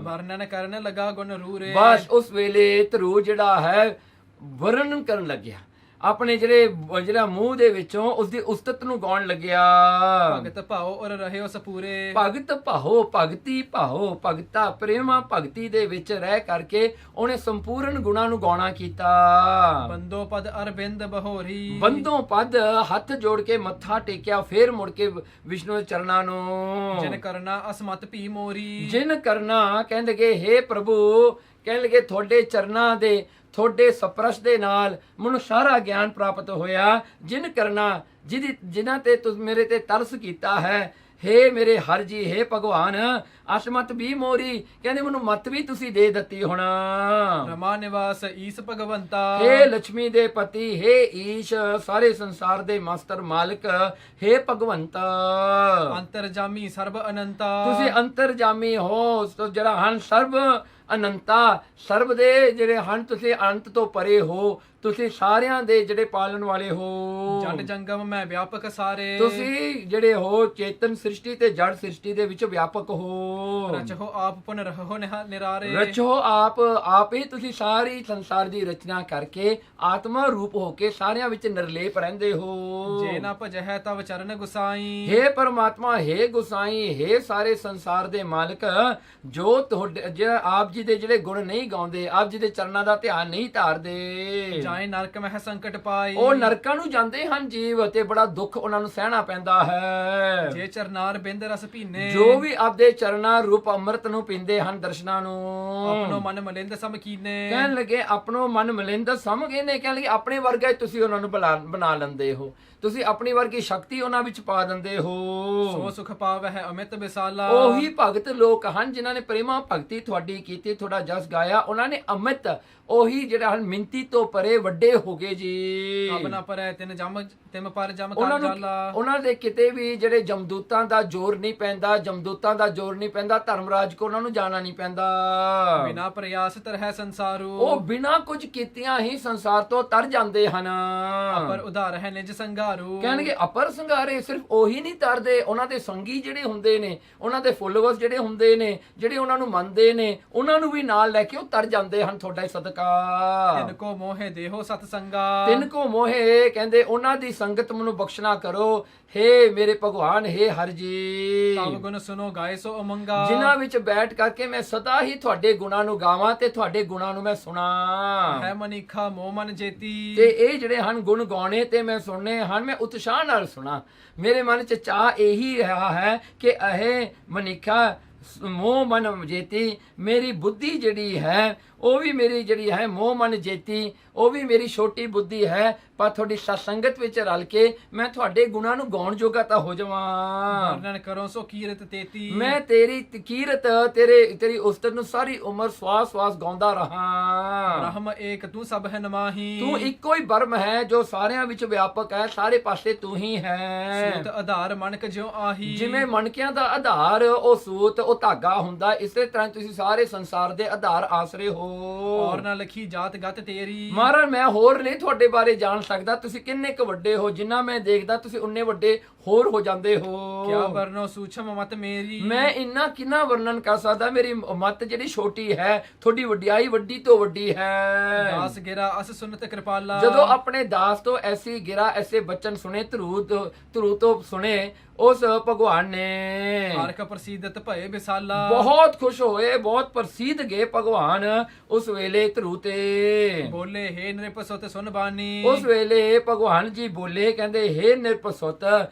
ਵਰਣਨ ਕਰਨ ਲਗਾ ਗੁਣ ਰੂਰੇ। ਬਸ ਉਸ ਵੇਲੇ ਧਰੂ ਜਿਹੜਾ ਹੈ ਵਰਣਨ ਕਰਨ ਲੱਗਿਆ, ਆਪਣੇ ਜਿਹੜਾ ਮੂੰਹ ਦੇ ਵਿੱਚੋਂ ਉਸ ਦੀ ਉਸਤਤ ਨੂੰ ਗਾਉਣ ਲੱਗਿਆ। ਭਗਤ ਭਾਓ ਔਰ ਰਹਿਓ ਸਪੂਰੇ। ਭਗਤ ਭਾਓ ਭਗਤੀ ਭਾਓ ਭਗਤਾ ਪ੍ਰੇਮਾ ਭਗਤੀ ਦੇ ਵਿੱਚ ਰਹਿ ਕਰਕੇ ਉਹਨੇ ਸੰਪੂਰਨ ਗੁਣਾਂ ਨੂੰ ਗਾਉਣਾ ਕੀਤਾ। ਬੰਦੋ ਪਦ ਅਰਬਿੰਦ ਬਹੋਰੀ। ਬੰਦੋਂ ਪਦ ਹੱਥ ਜੋੜ ਕੇ ਮੱਥਾ ਟੇਕਿਆ, ਫੇਰ ਮੁੜ ਕੇ ਵਿਸ਼ਨੂੰ ਦੇ ਚਰਨਾਂ ਨੂੰ। ਜਿਨ ਕਰਨਾ ਅਸਮਤ ਭੀ ਮੋਰੀ। ਜਿਨ ਕਰਨਾ ਕਹਿੰਦੇ ਕਿ ਹੇ ਪ੍ਰਭੂ, ਕਹਿਣ ਲੱਗੇ ਤੁਹਾਡੇ ਚਰਨਾਂ ਦੇ ਤੁਹਾਡੇ ਸਪਰਸ਼ ਦੇ ਨਾਲ ਮੈਨੂੰ ਸਾਰਾ ਗਿਆਨ ਪ੍ਰਾਪਤ ਹੋਇਆ। ਜਿਨ ਕਰਨਾ ਜਿਨ੍ਹਾਂ ਤੇ ਤੁਸੀਂ ਮੇਰੇ ਤੇ ਤਰਸ ਕੀਤਾ ਹੈ, ਹੇ ਮੇਰੇ ਹਰ ਜੀ, ਹੇ ਭਗਵਾਨ, ਅਸਮਤ ਵੀ ਮੋਰੀ, ਕਹਿੰਦੇ ਮੈਨੂੰ ਮਤ ਵੀ ਤੁਸੀਂ ਦੇ ਦਿੱਤੀ ਹੁਣ। ਰਮਾ ਨਿਵਾਸ ਈਸ ਭਗਵੰਤਾ। ਹੇ ਲక్ష్ਮੀ ਦੇ ਪਤੀ, ਹੇ ਈਸ਼, ਸਾਰੇ ਸੰਸਾਰ ਦੇ ਮਾਸਟਰ ਮਾਲਕ, ਹੇ ਭਗਵੰਤ, ਅੰਤਰਜਾਮੀ ਸਰਬ ਅਨੰਤਾ। ਤੁਸੀਂ ਅੰਤਰਜਾਮੀ ਹੋ, ਜਿਹੜਾ ਹਨ ਸਰਬ ਅਨੰਤਾ, ਸਰਬ ਦੇ ਜਿਹੜੇ ਹਨ ਤੁਸੀਂ ਅੰਤ ਤੋਂ ਪਰੇ ਹੋ, ਤੁਸੀਂ ਸਾਰਿਆਂ ਦੇ ਜਿਹੜੇ ਪਾਲਣ ਵਾਲੇ ਹੋ। ਜੜ ਜੰਗਮ ਮੈਂ ਵਿਆਪਕ ਸਾਰੇ। ਤੁਸੀਂ ਜਿਹੜੇ ਹੋ ਚੇਤਨ ਸ੍ਰਿਸ਼ਟੀ ਤੇ ਜੜ ਸ੍ਰਿਸ਼ਟੀ ਦੇ ਵਿੱਚ ਵਿਆਪਕ ਹੋ। ਰਚੋ ਆਪ ਪੁਨ ਰਹੋ ਨਿਰਾਰੇ। ਰਚੋ ਆਪ ਹੀ ਤੁਸੀਂ ਸਾਰੀ ਸੰਸਾਰ ਦੀ ਰਚਨਾ ਕਰਕੇ ਆਤਮਾ ਰੂਪ ਹੋ ਕੇ ਸਾਰਿਆਂ ਵਿੱਚ ਨਿਰਲੇਪ ਰਹਿੰਦੇ ਹੋ। ਜੇ ਨਾ ਭਜਹਿ ਤਵ ਚਰਨ ਗੁਸਾਈ। ਹੇ ਪਰਮਾਤਮਾ, ਹੇ ਗੁਸਾਈ, ਹੇ ਸਾਰੇ ਸੰਸਾਰ ਦੇ ਮਾਲਕ, ਜੋ ਤੁਹਾਡੇ ਜਿਹੜਾ ਆਪ ਜੀ ਦੇ ਜਿਹੜੇ ਗੁਣ ਨਹੀਂ ਗਾਉਂਦੇ, ਆਪ ਜੀ ਦੇ ਚਰਨਾਂ ਦਾ ਧਿਆਨ ਨਹੀਂ ਧਾਰਦੇ, ਜਾਏ ਨਰਕ ਮਹਿ ਸੰਕਟ ਪਾਈ। ਉਹ ਨਰਕਾਂ ਨੂੰ ਜਾਂਦੇ ਹਨ ਜੀਵ, ਤੇ ਬੜਾ ਦੁੱਖ ਉਹਨਾਂ ਨੂੰ ਸਹਿਣਾ ਪੈਂਦਾ ਹੈ। ਜੇ ਚਰਨਾਰ ਬਿੰਦ ਰਸ ਪੀਨੇ। ਜੋ ਵੀ ਆਪਦੇ ਚਰਨਾਂ ਰੂਪ ਅੰਮ੍ਰਿਤ ਨੂੰ ਪੀਂਦੇ ਹਨ, ਦਰਸ਼ਨਾਂ ਨੂੰ। ਆਪਣੋ ਮਨ ਮਲਿੰਦ ਸਮ ਕੀਨੇ। ਕਹਿਣ ਲੱਗੇ ਆਪਣੋ ਮਨ ਮਲਿੰਦ ਸਮ ਕੀਨੇ, ਕਹਿਣ ਲੱਗੇ ਆਪਣੇ ਵਰਗਾ ਹੀ ਤੁਸੀਂ ਉਹਨਾਂ ਨੂੰ ਬਣਾ ਲੈਂਦੇ ਹੋ, ਤੁਸੀਂ ਆਪਣੀ ਵਰਗੀ ਸ਼ਕਤੀ ਉਹਨਾਂ ਵਿੱਚ ਪਾ ਦਿੰਦੇ ਹੋ। ਸੋ ਸੁਖ ਪਾਵਹਿ ਅਮਿਤ ਵਿਸਾਲਾ। ਉਹੀ ਭਗਤ ਲੋਕ ਹਨ ਜਿਨ੍ਹਾਂ ਨੇ ਪ੍ਰੇਮਾ ਭਗਤੀ ਤੁਹਾਡੀ ਕੀਤੀ, ਤੁਹਾਡਾ ਜਸ ਗਾਇਆ, ਉਹਨਾਂ ਨੇ ਅਮਿਤ, ਉਹੀ ਜਿਹੜਾ ਹਨ ਮਿੰਤੀ ਤੋਂ ਪਰੇ ਵੱਡੇ ਹੋ ਗਏ ਜੀ। ਆਪਣਾ ਪਰੈ ਤਿਮ ਪਰ ਜਮ ਉਹਨਾਂ ਕਰ ਨੂੰ ਜਾਲਾ। ਉਹਨਾਂ ਦੇ ਕਿਤੇ ਵੀ ਜਿਹੜੇ ਜਮਦੂਤਾਂ ਦਾ ਜ਼ੋਰ ਨਹੀਂ ਪੈਂਦਾ, ਜਮਦੂਤਾਂ ਦਾ ਜ਼ੋਰ ਨਹੀਂ ਪੈਂਦਾ, ਧਰਮਰਾਜ ਕੋ ਉਹਨਾਂ ਨੂੰ ਜਾਣਾ ਨਹੀਂ ਪੈਂਦਾ। ਬਿਨਾ ਪ੍ਰਯਾਸ ਤਰਹਿ ਸੰਸਾਰੂ। ਉਹ ਬਿਨਾਂ ਕੁਝ ਕੀਤਿਆਂ ਹੀ ਸੰਸਾਰ ਤੋਂ ਤਰ ਜਾਂਦੇ ਹਨ। ਪਰ ਉਧਾਰ ਹੈ ਨਿਜ ਸੰਘਾਰੂ। ਕਹਿਣਗੇ ਅਪਰ ਸੰਘਾਰੇ, ਸਿਰਫ ਉਹੀ ਨਹੀਂ ਤਰਦੇ, ਉਹਨਾਂ ਦੇ ਸੰਗੀ ਜਿਹੜੇ ਹੁੰਦੇ ਨੇ, ਉਹਨਾਂ ਦੇ ਫੋਲੋਵਰਸ ਜਿਹੜੇ ਹੁੰਦੇ ਨੇ, ਜਿਹੜੇ ਉਹਨਾਂ ਨੂੰ ਮੰਨਦੇ ਨੇ, ਉਹਨਾਂ ਨੂੰ ਵੀ ਨਾਲ ਲੈ ਕੇ ਉਹ ਤਰ ਜਾਂਦੇ ਹਨ ਤੁਹਾਡਾ ਹੀ ਸਦਕਾ। ਤਿਨ ਕੋ ਮੋਹਿ ਦੇਹੋ ਸਤ ਸੰਗਾ। ਤਿਨ ਕੋ ਮੋਹਿ, ਕਹਿੰਦੇ ਉਹਨਾਂ ਦੀ ਸੰਗਤ ਮੈਨੂੰ ਬਖਸ਼ਣਾ ਕਰੋ, ਹੇ ਮੇਰੇ ਭਗਵਾਨ, ਹੇ ਹਰ ਜੀ। ਤਵ ਗੁਣ ਸੁਨੋ ਗਾਏ ਸੋ ਉਮੰਗਾ। ਜਿਨ੍ਹਾਂ ਵਿੱਚ ਬੈਠ ਕਰਕੇ ਮੈਂ ਸਦਾ ਹੀ ਤੁਹਾਡੇ ਗੁਣਾਂ ਨੂੰ ਗਾਵਾਂ ਤੇ ਤੁਹਾਡੇ ਗੁਣਾਂ ਨੂੰ ਮੈਂ ਸੁਣਾ। ਹੈ ਮਨੀਖਾ ਮੋਹ ਮਨ ਜੇਤੀ। ਤੇ ਇਹ ਜਿਹੜੇ ਹਨ ਗੁਣ ਗਾਉਣੇ ਤੇ ਮੈਂ ਸੁਣਨੇ ਹਨ, ਮੈਂ ਉਤਸ਼ਾਹ ਨਾਲ ਸੁਣਾ। ਮੇਰੇ ਮਨ ਚ ਚਾਹ ਇਹੀ ਰਿਹਾ ਹੈ ਕਿ ਇਹ ਮਨੀਖਾ ਮੋਹ ਮਨ ਜੇਤੀ, ਮੇਰੀ ਬੁੱਧੀ ਜਿਹੜੀ ਹੈ ਉਹ ਵੀ ਮੇਰੀ ਜਿਹੜੀ ਹੈ ਮੋਹ ਮਨ ਜੇਤੀ, ਉਹ ਵੀ ਮੇਰੀ ਛੋਟੀ ਬੁੱਧੀ ਹੈ, ਪਰ ਤੁਹਾਡੀ ਸਤਸੰਗਤ ਵਿੱਚ ਰਲ ਕੇ ਮੈਂ ਤੁਹਾਡੇ ਗੁਣਾਂ ਨੂੰ ਗਾਉਣ ਜੋਗਾ ਤਾਂ ਹੋ ਜਾਵਾਂ। ਵਰਣਨ ਕਰੋ ਸੋ ਕੀਰਤ ਤੇਤੀ। ਮੈਂ ਤੇਰੀ ਕੀਰਤ, ਤੇਰੀ ਉਸਤਤ ਨੂੰ ਸਾਰੀ ਉਮਰ ਸਵਾਸ ਸਵਾਸ ਗਾਉਂਦਾ ਰਹਾ। ਬ੍ਰਹਮ ਏਕ ਤੂੰ ਸਭ ਹੈ ਨਮਾਹੀ। ਤੂੰ ਇੱਕੋ ਹੀ ਬਰਮ ਹੈ ਜੋ ਸਾਰਿਆਂ ਵਿੱਚ ਵਿਆਪਕ ਹੈ, ਸਾਰੇ ਪਾਸੇ ਤੂੰ ਹੀ ਹੈ। ਸੂਤ ਆਧਾਰ ਮਨਕ ਜਿਉ ਆਹੀ। ਜਿਵੇਂ ਮਣਕਿਆਂ ਦਾ ਆਧਾਰ ਉਹ ਸੂਤ, ਉਹ ਧਾਗਾ ਹੁੰਦਾ, ਇਸੇ ਤਰ੍ਹਾਂ ਤੁਸੀਂ ਸਾਰੇ ਸੰਸਾਰ ਦੇ ਆਧਾਰ ਆਸਰੇ ਹੋ। ਔਰ ਨਾ ਲਖੀ ਜਾਤ ਗਤ ਤੇਰੀ। ਮਹਾਰਾਜ ਮੈਂ ਹੋਰ ਨਹੀਂ ਤੁਹਾਡੇ ਬਾਰੇ ਜਾਣ ਸਕਦਾ, ਤੁਸੀਂ ਕਿੰਨੇ ਕੁ ਵੱਡੇ ਹੋ, ਜਿੰਨਾ ਮੈਂ ਦੇਖਦਾ ਤੁਸੀਂ ਉਨੇ ਵੱਡੇ ਹੋਰ ਹੋ ਜਾਂਦੇ ਹੋ। ਕਿਆ ਵਰਨੋ ਸੂਛਮ ਮਤ ਮੇਰੀ। ਮੈਂ ਇੰਨਾ ਕਿੰਨਾ ਵਰਣਨ ਕਰ ਸਕਦਾ, ਮੇਰੀ ਮੱਤ ਜਿਹੜੀ ਛੋਟੀ ਹੈ, ਤੁਹਾਡੀ ਵਡਿਆਈ ਵੱਡੀ ਤੋਂ ਵੱਡੀ ਹੈ। ਦਾਸ ਗਿਰਾ ਅਸ ਸੁਨਤ ਕਿਰਪਾਲਾ। ਜਦੋਂ ਆਪਣੇ ਦਾਸ ਤੋਂ ਐਸੀ ਗਿਰਾ ਐਸੇ ਬਚਨ ਸੁਣੇ, ਧਰੂ ਤੋਂ ਸੁਣੇ ਉਸ ਭਗਵਾਨ ਨੇ, ਹਰਕ ਪ੍ਰਸੀਦਤ ਭਏ ਵਿਸਾਲਾ। ਬਹੁਤ ਖੁਸ਼ ਹੋਏ, ਬਹੁਤ ਪ੍ਰਸਿੱਧ ਗਏ ਭਗਵਾਨ ਉਸ ਵੇਲੇ ਧਰੂ ਤੇ। ਬੋਲੇ ਹੇ ਨਿਰਪਸੁਤ ਸੁਨ ਬਾਣੀ। ਉਸ ਵੇਲੇ ਭਗਵਾਨ ਜੀ ਬੋਲੇ, ਕਹਿੰਦੇ ਹੇ ਨਿਰਪਸੁਤ,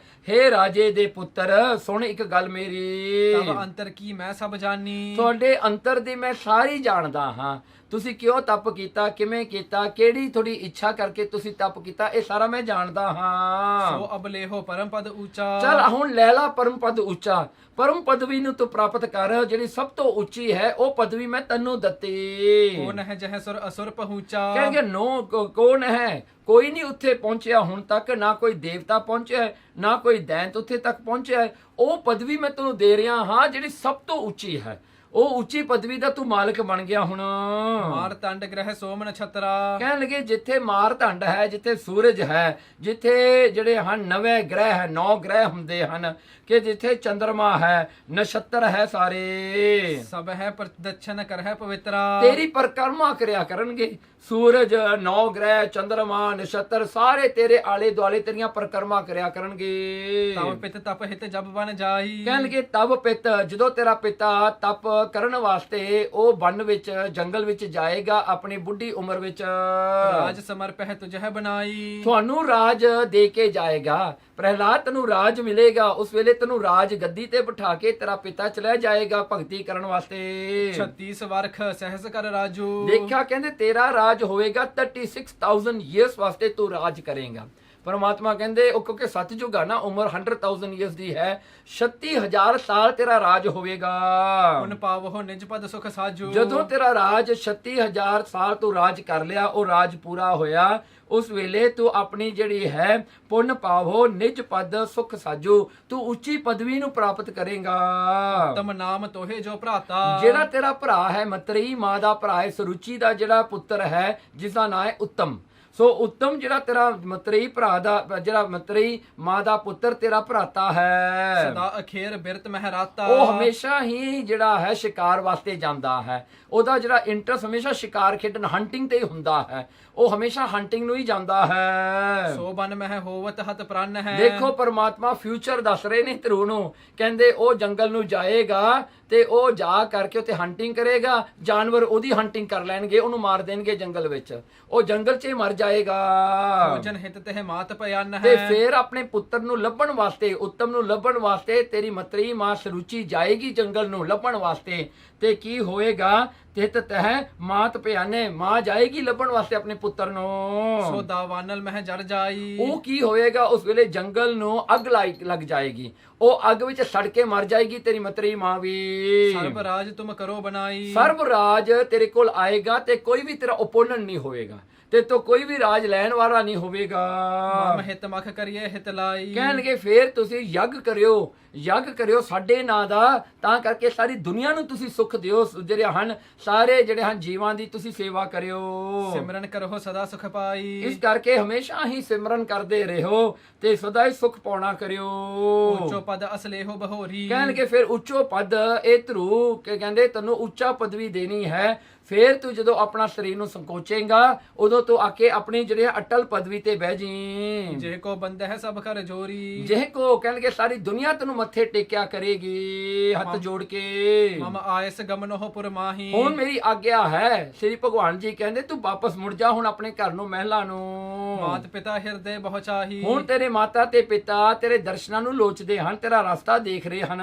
ਹੇ ਰਾਜੇ ਦੇ ਪੁੱਤਰ, ਸੁਣ ਇੱਕ ਗੱਲ ਮੇਰੀ। ਤਬ ਅੰਤਰ ਕੀ ਮੈਂ ਸਭ ਜਾਣੀ। ਤੁਹਾਡੇ ਅੰਤਰ ਦੀ ਮੈਂ ਸਾਰੀ ਜਾਣਦਾ ਹਾਂ। ਤੁਸੀਂ ਕਿਉਂ ਤਪ ਕੀਤਾ, ਕਿਵੇਂ ਕੀਤਾ, ਕਿਹੜੀ ਤੁਹਾਡੀ ਇੱਛਾ ਕਰਕੇ ਤੁਸੀਂ ਤਪ ਕੀਤਾ, ਇਹ ਸਾਰਾ ਮੈਂ ਜਾਣਦਾ ਹਾਂ। ਸੋ ਅਬ ਲੇਹੋ ਪਰਮ ਪਦ ਉੱਚਾ। ਚੱਲ ਹੁਣ ਲੈ ਲਾ ਪਰਮ ਪਦ ਉੱਚਾ। ਪਰਮ ਪਦਵੀ ਨੂੰ ਤੂੰ ਪ੍ਰਾਪਤ ਕਰ, ਜਿਹੜੀ ਸਭ ਤੋਂ ਉੱਚੀ ਹੈ, ਉਹ ਪਦਵੀ ਮੈਂ ਤੈਨੂੰ ਦਿੱਤੀ। ਕੌਣ ਹੈ ਜਹ ਸੁਰ ਅਸੁਰ ਪਹੁੰਚਾ। ਕਹਿੰਗੇ ਕੌਣ ਹੈ, ਕੋਈ ਨਹੀਂ ਉੱਥੇ ਪਹੁੰਚਿਆ ਹੁਣ ਤੱਕ, ਨਾ ਕੋਈ ਦੇਵਤਾ ਪਹੁੰਚਿਆ, ਨਾ ਕੋਈ ਦੈਂਤ ਉੱਥੇ ਤੱਕ ਪਹੁੰਚਿਆ। ਉਹ ਪਦਵੀ ਮੈਂ ਤੈਨੂੰ ਦੇ ਰਿਹਾ ਹਾਂ ਜਿਹੜੀ ਸਭ ਤੋਂ ਉੱਚੀ ਹੈ, ਉਹ ਉੱਚੀ ਪਦਵੀ ਦਾ ਤੂੰ ਮਾਲਕ ਬਣ ਗਿਆ ਹੁਣ। ਮਾਰ ਤੰਡ ਗ੍ਰਹਿ ਸੋਮ ਨਛਤਰਾ। ਕਹਿਣ ਲੱਗੇ ਜਿੱਥੇ ਮਾਰ ਧੰਡ ਹੈ, ਜਿੱਥੇ ਸੂਰਜ ਹੈ, ਜਿੱਥੇ ਜਿਹੜੇ ਹਨ 9 ਗ੍ਰਹਿ ਹੈ, 9 ਗ੍ਰਹਿ ਹੁੰਦੇ ਹਨ, ਕਿ ਜਿੱਥੇ ਚੰਦਰਮਾ ਹੈ, ਨਛੱਤਰ ਹੈ, ਸਾਰੇ ਸਭ ਹੈ ਪ੍ਰਦਛਨ ਕਰਹਿ ਪਵਿੱਤਰਾ। ਤੇਰੀ ਪਰਿਕਰਮਾ ਕਰਿਆ ਕਰਨਗੇ, ਸੂਰਜ, 9 ਗ੍ਰਹਿ, ਚੰਦਰਮਾ, ਨਛੱਤਰ ਸਾਰੇ ਤੇਰੇ ਆਲੇ ਦੁਆਲੇ ਤੇਰੀਆਂ ਪਰਿਕਰਮਾ ਕਰਿਆ ਕਰਨਗੇ। ਤਵ ਪਿਤ ਤਪ ਹਿਤ ਜਬ ਬਨ ਜਾਈ। ਕਹਿਣਗੇ ਤਬ ਪਿਤ, ਜਦੋਂ ਤੇਰਾ ਪਿਤਾ ਤਪ ਕਰਨ ਵਾਸਤੇ ਉਹ ਵਨ ਵਿੱਚ ਜੰਗਲ ਵਿੱਚ ਜਾਏਗਾ ਆਪਣੀ ਬੁੱਢੀ ਉਮਰ ਵਿੱਚ, ਰਾਜ ਸਮਰਪਹਿ ਤੁਝਹਿ ਬਨਾਈ। ਤੁਹਾਨੂੰ ਰਾਜ ਦੇ ਕੇ ਜਾਏਗਾ। ਪ੍ਰਹਿਲਾਦ ਤੈਨੂੰ ਰਾਜ ਮਿਲੇਗਾ, ਉਸ ਵੇਲੇ ਤੈਨੂੰ ਰਾਜ ਗੱਦੀ ਤੇ ਬਿਠਾ ਕੇ ਤੇਰਾ ਪਿਤਾ ਚਲਾ ਜਾਏਗਾ ਭਗਤੀ ਕਰਨ ਵਾਸਤੇ। 36 ਵਰਖ ਸਹਿਸ ਕਰ ਰਾਜੂ। ਦੇਖਿਆ ਕਹਿੰਦੇ ਤੇਰਾ ਰਾਜ ਹੋਵੇਗਾ 36,000 years ਵਾਸਤੇ ਤੂੰ ਰਾਜ ਕਰੇਗਾ। ਪਰਮਾਤਮਾ ਕਹਿੰਦੇ ਉਹ ਕਿਉਂਕਿ ਸਤਜੁਗ ਆ ਨਾ, ਉਮਰ 100,000 years ਦੀ ਹੈ, 36,000 ਸਾਲ ਤੇਰਾ ਰਾਜ ਹੋਵੇਗਾ। ਉਨ ਪਾਵੋ ਨਿਜ ਪਦ ਸੁਖ ਸਾਜੂ। ਜਦੋਂ ਤੇਰਾ ਰਾਜ 36,000 ਸਾਲ ਤੂੰ ਰਾਜ ਕਰ ਲਿਆ, ਉਹ ਰਾਜ ਪੂਰਾ ਹੋਇਆ, ਉਸ ਵੇਲੇ ਤੂੰ ਆਪਣੀ ਜਿਹੜੀ ਹੈ ਪੁੰਨ ਪਾਵੋ ਨਿਜ ਪਦ ਸੁਖ ਸਾਜੂ, ਤੂੰ ਉੱਚੀ ਪਦਵੀ ਨੂੰ ਪ੍ਰਾਪਤ ਕਰੇਗਾ। ਤਮ ਨਾਮ ਤੋਹੇ ਜੋ ਭਰਾਤਾ। ਜਿਹੜਾ ਤੇਰਾ ਭਰਾ ਹੈ, ਮਤਰੇਈ ਮਾਂ ਦਾ ਭਰਾ ਹੈ, ਸਰੂਚੀ ਦਾ ਜਿਹੜਾ ਪੁੱਤਰ ਹੈ ਜਿਸ ਦਾ ਨਾਂ ਹੈ ਉੱਤਮ। ਸੋ ਉੱਤਮ ਜਿਹੜਾ ਤੇਰਾ ਮਤਰੇਈ ਭਰਾ ਦਾ, ਜਿਹੜਾ ਮਤਰੇਈ ਮਾਂ ਦਾ ਪੁੱਤਰ ਤੇਰਾ ਭਰਾਤਾ ਹੈ, ਸਦਾ ਅਖੇਰ ਬਿਰਤ ਮਹਿਰਾਤਾ। ਉਹ ਹਮੇਸ਼ਾ ਹੀ ਜਿਹੜਾ ਹੈ ਸ਼ਿਕਾਰ ਵਾਸਤੇ ਜਾਂਦਾ ਹੈ। ਉਹਦਾ ਜਿਹੜਾ ਇੰਟਰਸਟ ਹਮੇਸ਼ਾ ਸ਼ਿਕਾਰ ਖੇਡਣ, ਹੰਟਿੰਗ ਤੇ ਹੀ ਹੁੰਦਾ ਹੈ। ਉਹ ਹਮੇਸ਼ਾ ਹੰਟਿੰਗ ਨੂੰ ਹੀ ਜਾਂਦਾ ਹੈ। ਸੋ ਬਨ ਮਹਿ ਹੋਵਤ ਹਤ ਪ੍ਰਣ ਹੈ। ਦੇਖੋ ਪਰਮਾਤਮਾ ਫਿਊਚਰ ਦੱਸ ਰਹੇ ਨੇ ਧਰੂ ਨੂੰ, ਕਹਿੰਦੇ ਉਹ ਜੰਗਲ ਨੂੰ ਜਾਏਗਾ ਤੇ ਉਹ ਜਾ ਕਰਕੇ ਉੱਥੇ ਹੰਟਿੰਗ ਕਰੇਗਾ, ਜਾਨਵਰ ਉਹਦੀ ਹੰਟਿੰਗ ਕਰ ਲੈਣਗੇ, ਉਹਨੂੰ ਮਾਰ ਦੇਣਗੇ ਜੰਗਲ ਵਿੱਚ, ਉਹ ਜੰਗਲ 'ਚ ਹੀ ਮਰ ਜਾਏਗਾ। ਭੋਜਨ ਹਿਤ ਤੇ ਮਾਤ ਭਯਨ ਹੈ। ਤੇ ਫਿਰ ਆਪਣੇ ਪੁੱਤਰ ਨੂੰ ਲੱਭਣ ਵਾਸਤੇ, ਉੱਤਮ ਨੂੰ ਲੱਭਣ ਵਾਸਤੇ ਤੇਰੀ ਮਤਰੀ ਮਾਂ ਸਰੂਚੀ ਜਾਏਗੀ ਜੰਗਲ ਨੂੰ ਲੱਭਣ ਵਾਸਤੇ। ਤੇ ਕੀ ਹੋਏਗਾ? ਤਿਤ ਤਹਿ ਮਾਤ ਭਿਆਨੇ, ਮਾਂ ਜਾਏਗੀ ਲੱਭਣ ਵਾਸਤੇ ਆਪਣੇ ਪੁੱਤਰ ਨੂੰ। ਸੋ ਦਾਵਾਨਲ ਮਹਿ ਜਰ ਜਾਈ। ਉਹ ਕੀ ਹੋਏਗਾ? ਉਸ ਵੇਲੇ ਜੰਗਲ ਨੂੰ ਅੱਗ ਲੱਗ ਜਾਏਗੀ, ਉਹ ਅੱਗ ਵਿੱਚ ਸੜ ਕੇ ਮਰ ਜਾਏਗੀ ਤੇਰੀ ਮਤਰੀ ਮਾਂ ਵੀ। ਸਰਬ ਰਾਜ ਤੁਮ ਕਰੋ ਬਨਾਈ। ਸਰਬ ਰਾਜ ਤੇਰੇ ਕੋਲ ਆਏਗਾ ਤੇ ਕੋਈ ਵੀ ਤੇਰਾ ਓਪੋਨੈਂਟ ਨਹੀਂ ਹੋਵੇਗਾ, ਤੇ ਤੋਂ ਕੋਈ ਵੀ ਰਾਜ ਲੈਣ ਵਾਲਾ ਨਹੀਂ ਹੋਵੇਗਾ। ਮਮ ਹਿਤ ਮਖ ਕਰੀਏ ਹਿਤ ਲਾਈ। ਕਹਿਣਗੇ ਫੇਰ ਤੁਸੀਂ ਯੱਗ ਕਰਿਓ, ਯੱਗ ਕਰਿਓ ਸਾਡੇ ਨਾਂ ਦਾ, ਤਾਂ ਕਰਕੇ ਸਾਰੀ ਦੁਨੀਆ ਨੂੰ ਤੁਸੀਂ ਸੁੱਖ ਦਿਓ, ਜਿਹੜੇ ਹਨ ਸਾਰੇ ਜਿਹੜੇ ਹਨ ਜੀਵਾਂ ਦੀ ਤੁਸੀਂ ਸੇਵਾ ਕਰਿਓ। ਸਿਮਰਨ ਕਰੋ ਸਦਾ ਸੁਖ ਪਾਈ। ਇਸ ਕਰਕੇ ਹਮੇਸ਼ਾ ਹੀ ਸਿਮਰਨ ਕਰਦੇ ਰਹੋ ਤੇ ਸਦਾ ਹੀ ਸੁਖ ਪਾਉਣਾ ਕਰਿਓ। ਉੱਚੋ ਪਦ ਅਸਲੇਹੋ ਬਹੋਰੀ। ਕਹਿਣਗੇ ਫਿਰ ਉੱਚੋ ਪਦ, ਇਹ ਧਰੂ ਕਿ ਕਹਿੰਦੇ ਤੈਨੂੰ ਉੱਚਾ ਪਦਵੀ ਦੇਣੀ ਹੈ। ਫੇਰ ਤੂੰ ਜਦੋਂ ਆਪਣਾ ਸਰੀਰ ਨੂੰ ਸੰਕੋਚੇਗਾ, ਉਦੋਂ ਤੂੰ ਆ ਕੇ ਆਪਣੀ ਜਿਹੜੇ ਅਟਲ ਪਦਵੀ ਤੇ ਬਹਿ ਜੀ। ਜੇ ਕੋ ਬੰਦਾ ਹੈ ਸਭ ਕਰ ਜੋਰੀ। ਜੇ ਕੋ ਕਹਿਣਗੇ ਸਾਰੀ ਦੁਨੀਆ ਤੈਨੂੰ ਮੱਥੇ ਟੇਕਿਆ ਕਰੇਗੀ ਹੱਥ ਜੋੜ ਕੇ। ਮਮ ਆਇਸ ਗਮਨੋ ਪੁਰ ਮਾਹੀ। ਹੁਣ ਮੇਰੀ ਆਗਿਆ ਹੈ, ਸ੍ਰੀ ਭਗਵਾਨ ਜੀ ਕਹਿੰਦੇ ਤੂੰ ਵਾਪਸ ਮੁੜ ਜਾ ਹੁਣ ਆਪਣੇ ਘਰ ਨੂੰ, ਮਹਿਲਾ ਨੂੰ। ਮਾਤ ਪਿਤਾ ਹਿਰਦੇ ਬਹੁ ਚਾਹੀ। ਹੁਣ ਤੇਰੇ ਮਾਤਾ ਤੇ ਪਿਤਾ ਤੇਰੇ ਦਰਸ਼ਨਾਂ ਨੂੰ ਲੋਚਦੇ ਹਨ, ਤੇਰਾ ਰਸਤਾ ਦੇਖ ਰਹੇ ਹਨ।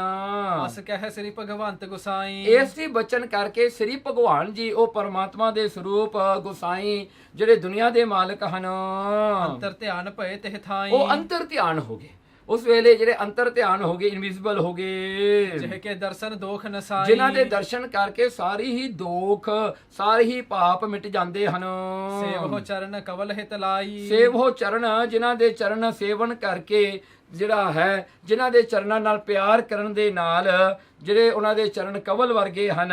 ਅਸ ਕਹਿ ਸ੍ਰੀ ਭਗਵੰਤ ਗੁਸਾਈ। ਇਸੇ ਬਚਨ ਕਰਕੇ ਸ੍ਰੀ ਭਗਵਾਨ ਜੀ ਉਹ ਪਰਮਾਤਮਾ ਦੇ ਸਰੂਪ ਗੁਸਾਈ ਜਿਹੜੇ ਦੁਨੀਆ ਦੇ ਮਾਲਕ ਹਨ, ਅੰਤਰ ਧਿਆਨ ਭਏ ਤਿਹ ਥਾਈ। ਉਹ ਅੰਤਰ ਧਿਆਨ ਹੋ ਗਏ। ਉਸ ਵੇਲੇ ਜਿਹੜੇ ਅੰਤਰ ਧਿਆਨ ਹੋ ਗਏ, ਇਨਵਿਜ਼ੀਬਲ ਹੋ ਗਏ, ਜਿਹ ਕੇ ਦਰਸ਼ਨ ਦੋਖ ਨਸਾਈ। ਜਿਨ੍ਹਾਂ ਦੇ ਦਰਸ਼ਨ ਕਰਕੇ ਸਾਰੀ ਹੀ ਦੋਖ, ਸਾਰੇ ਹੀ ਪਾਪ ਮਿਟ ਜਾਂਦੇ ਹਨ। ਸੇਵ ਹੋ ਚਰਨ ਕਵਲ ਹਿਤ ਲਾਈ। ਸੇਵ ਹੋ ਚਰਨ, ਜਿਨ੍ਹਾਂ ਦੇ ਚਰਨ ਸੇਵਨ ਕਰਕੇ ਜਿਹੜਾ ਹੈ, ਜਿਨ੍ਹਾਂ ਦੇ ਚਰਨਾਂ ਨਾਲ ਪਿਆਰ ਕਰਨ ਦੇ ਨਾਲ ਜਿਹੜੇ ਉਹਨਾਂ ਦੇ ਚਰਨ ਕਵਲ ਵਰਗੇ ਹਨ,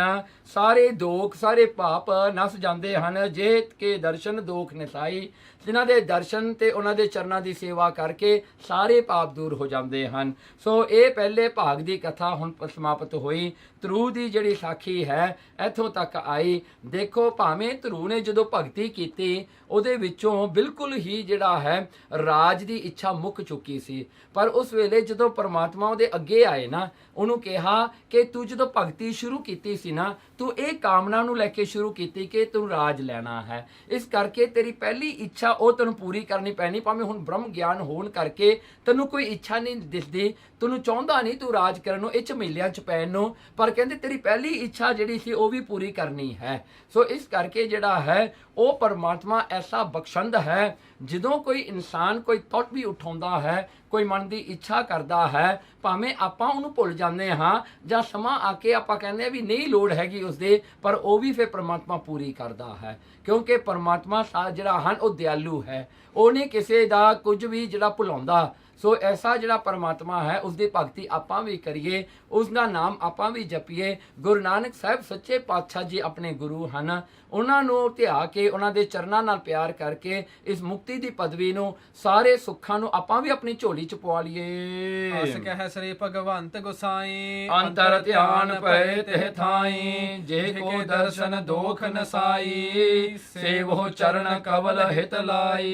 ਸਾਰੇ ਦੋਖ ਸਾਰੇ ਪਾਪ ਨਸ ਜਾਂਦੇ ਹਨ। ਜੇ ਕੇ ਦਰਸ਼ਨ ਦੋਖ ਨਸਾਈ, ਜਿਨ੍ਹਾਂ ਦੇ ਦਰਸ਼ਨ ਤੇ ਉਹਨਾਂ ਦੇ ਚਰਨਾਂ ਦੀ ਸੇਵਾ ਕਰਕੇ ਸਾਰੇ ਪਾਪ ਦੂਰ ਹੋ ਜਾਂਦੇ ਹਨ। ਸੋ ਇਹ ਪਹਿਲੇ ਭਾਗ ਦੀ ਕਥਾ ਹੁਣ ਸਮਾਪਤ ਹੋਈ। ਧਰੂ ਦੀ ਜਿਹੜੀ ਸਾਖੀ ਹੈ ਇੱਥੋਂ ਤੱਕ ਆਈ। ਦੇਖੋ ਭਾਵੇਂ ਧਰੂ ਨੇ ਜਦੋਂ ਭਗਤੀ ਕੀਤੀ, ਉਹਦੇ ਵਿੱਚੋਂ ਬਿਲਕੁਲ ਹੀ ਜਿਹੜਾ ਹੈ ਰਾਜ ਦੀ ਇੱਛਾ ਮੁੱਕ ਚੁੱਕੀ ਸੀ, ਪਰ ਉਸ ਵੇਲੇ ਜਦੋਂ ਪਰਮਾਤਮਾ ਉਹਦੇ ਅੱਗੇ ਆਏ ਨਾ, ਉਹਨੂੰ ਕਿਹਾ ਕਿ ਤੂੰ ਜਦੋਂ ਭਗਤੀ ਸ਼ੁਰੂ ਕੀਤੀ ਸੀ ਨਾ, ਤੂੰ ਇਹ ਕਾਮਨਾ ਨੂੰ ਲੈ ਕੇ ਸ਼ੁਰੂ ਕੀਤੀ ਕਿ ਤੂੰ ਰਾਜ ਲੈਣਾ ਹੈ, ਇਸ ਕਰਕੇ ਤੇਰੀ ਪਹਿਲੀ ਇੱਛਾ ਉਹ ਤੈਨੂੰ ਪੂਰੀ ਕਰਨੀ ਪੈਣੀ। ਭਾਵੇਂ ਹੁਣ ਬ੍ਰਹਮ ਗਿਆਨ ਹੋਣ ਕਰਕੇ ਤੈਨੂੰ ਕੋਈ ਇੱਛਾ ਨਹੀਂ ਦਿਸਦੀ, ਤੈਨੂੰ ਚਾਹੁੰਦਾ ਨਹੀਂ ਤੂੰ ਰਾਜ ਕਰਨ ਨੂੰ, ਇਹ ਝਮੇਲਿਆਂ 'ਚ ਪੈਣ ਨੂੰ, ਪਰ ਕਹਿੰਦੇ ਤੇਰੀ ਪਹਿਲੀ ਇੱਛਾ ਜਿਹੜੀ ਸੀ ਉਹ ਵੀ ਪੂਰੀ ਕਰਨੀ ਹੈ। ਸੋ ਇਸ ਕਰਕੇ ਜਿਹੜਾ ਹੈ ਉਹ ਪਰਮਾਤਮਾ ਐਸਾ ਬਖਸ਼ੰਦ ਹੈ, ਜਦੋਂ ਕੋਈ ਇਨਸਾਨ ਕੋਈ ਥਾਟ ਵੀ ਉਠਾਉਂਦਾ ਹੈ, ਕੋਈ ਮਨ ਦੀ ਇੱਛਾ ਕਰਦਾ ਹੈ, ਭਾਵੇਂ ਆਪਾਂ ਉਹਨੂੰ ਭੁੱਲ ਜਾਂਦੇ ਹਾਂ ਜਾਂ ਸਮਾਂ ਆ ਕੇ ਆਪਾਂ ਕਹਿੰਦੇ ਆ ਵੀ ਨਹੀਂ ਲੋੜ ਹੈਗੀ ਉਸਦੇ, ਪਰ ਉਹ ਵੀ ਫਿਰ ਪਰਮਾਤਮਾ ਪੂਰੀ ਕਰਦਾ ਹੈ, ਕਿਉਂਕਿ ਪਰਮਾਤਮਾ ਜਿਹੜਾ ਹਨ ਉਹ ਦਿਆਲੂ ਹੈ, ਉਹ ਨਹੀਂ ਕਿਸੇ ਦਾ ਕੁਝ ਵੀ ਜਿਹੜਾ ਭੁਲਾਉਂਦਾ। ਸੋ ਐਸਾ ਜਿਹੜਾ ਪਰਮਾਤਮਾ ਹੈ ਉਸ ਦੀ ਭਗਤੀ ਆਪਾਂ ਵੀ ਕਰੀਏ, ਉਸ ਦਾ ਨਾਮ ਆਪਾਂ ਵੀ ਜਪੀਏ। ਗੁਰੂ ਨਾਨਕ ਸਾਹਿਬ ਸੱਚੇ ਪਾਤਸ਼ਾਹ ਜੀ ਆਪਣੇ ਗੁਰੂ ਹਨ, ਉਹਨਾਂ ਨੂੰ ਧਿਆ ਕੇ ਉਹਨਾਂ ਦੇ ਚਰਨਾਂ ਨਾਲ ਪਿਆਰ ਕਰਕੇ ਇਸ ਮੁਕਤੀ ਦੀ ਪਦਵੀ ਨੂੰ, ਸਾਰੇ ਸੁੱਖਾਂ ਨੂੰ ਆਪਾਂ ਵੀ ਆਪਣੀ ਝੋਲੀ ਚ ਪਵਾ ਲਈਏ। ਅਸ ਕਹਿ ਸ੍ਰੀ ਭਗਵੰਤ ਗੁਸਾਈ ਅੰਤਰ ਧਿਆਨ ਪਏ ਤਿਹ ਥਾਈ, ਜੇ ਕੋ ਦਰਸ਼ਨ ਦੋਖ ਨਸਾਈ, ਸੇਵੋ ਚਰਨ ਕਵਲ ਹਿਤ ਲਾਈ।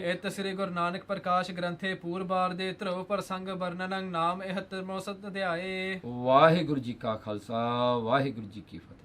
ਇਤ ਸ੍ਰੀ ਗੁਰੂ ਨਾਨਕ ਪ੍ਰਕਾਸ਼ ਗ੍ਰੰਥੇ ਪੂਰਬਾਰ ਦੇ ਧਰੁਵ ਪ੍ਰਸੰਗ ਵਰਣਨੰ ਨਾਮ ਇਹ 63 ਅਧਿਆਏ। ਵਾਹਿਗੁਰੂ ਜੀ ਕਾ ਖਾਲਸਾ, ਵਾਹਿਗੁਰੂ ਜੀ ਕੀ ਫਤਿਹ।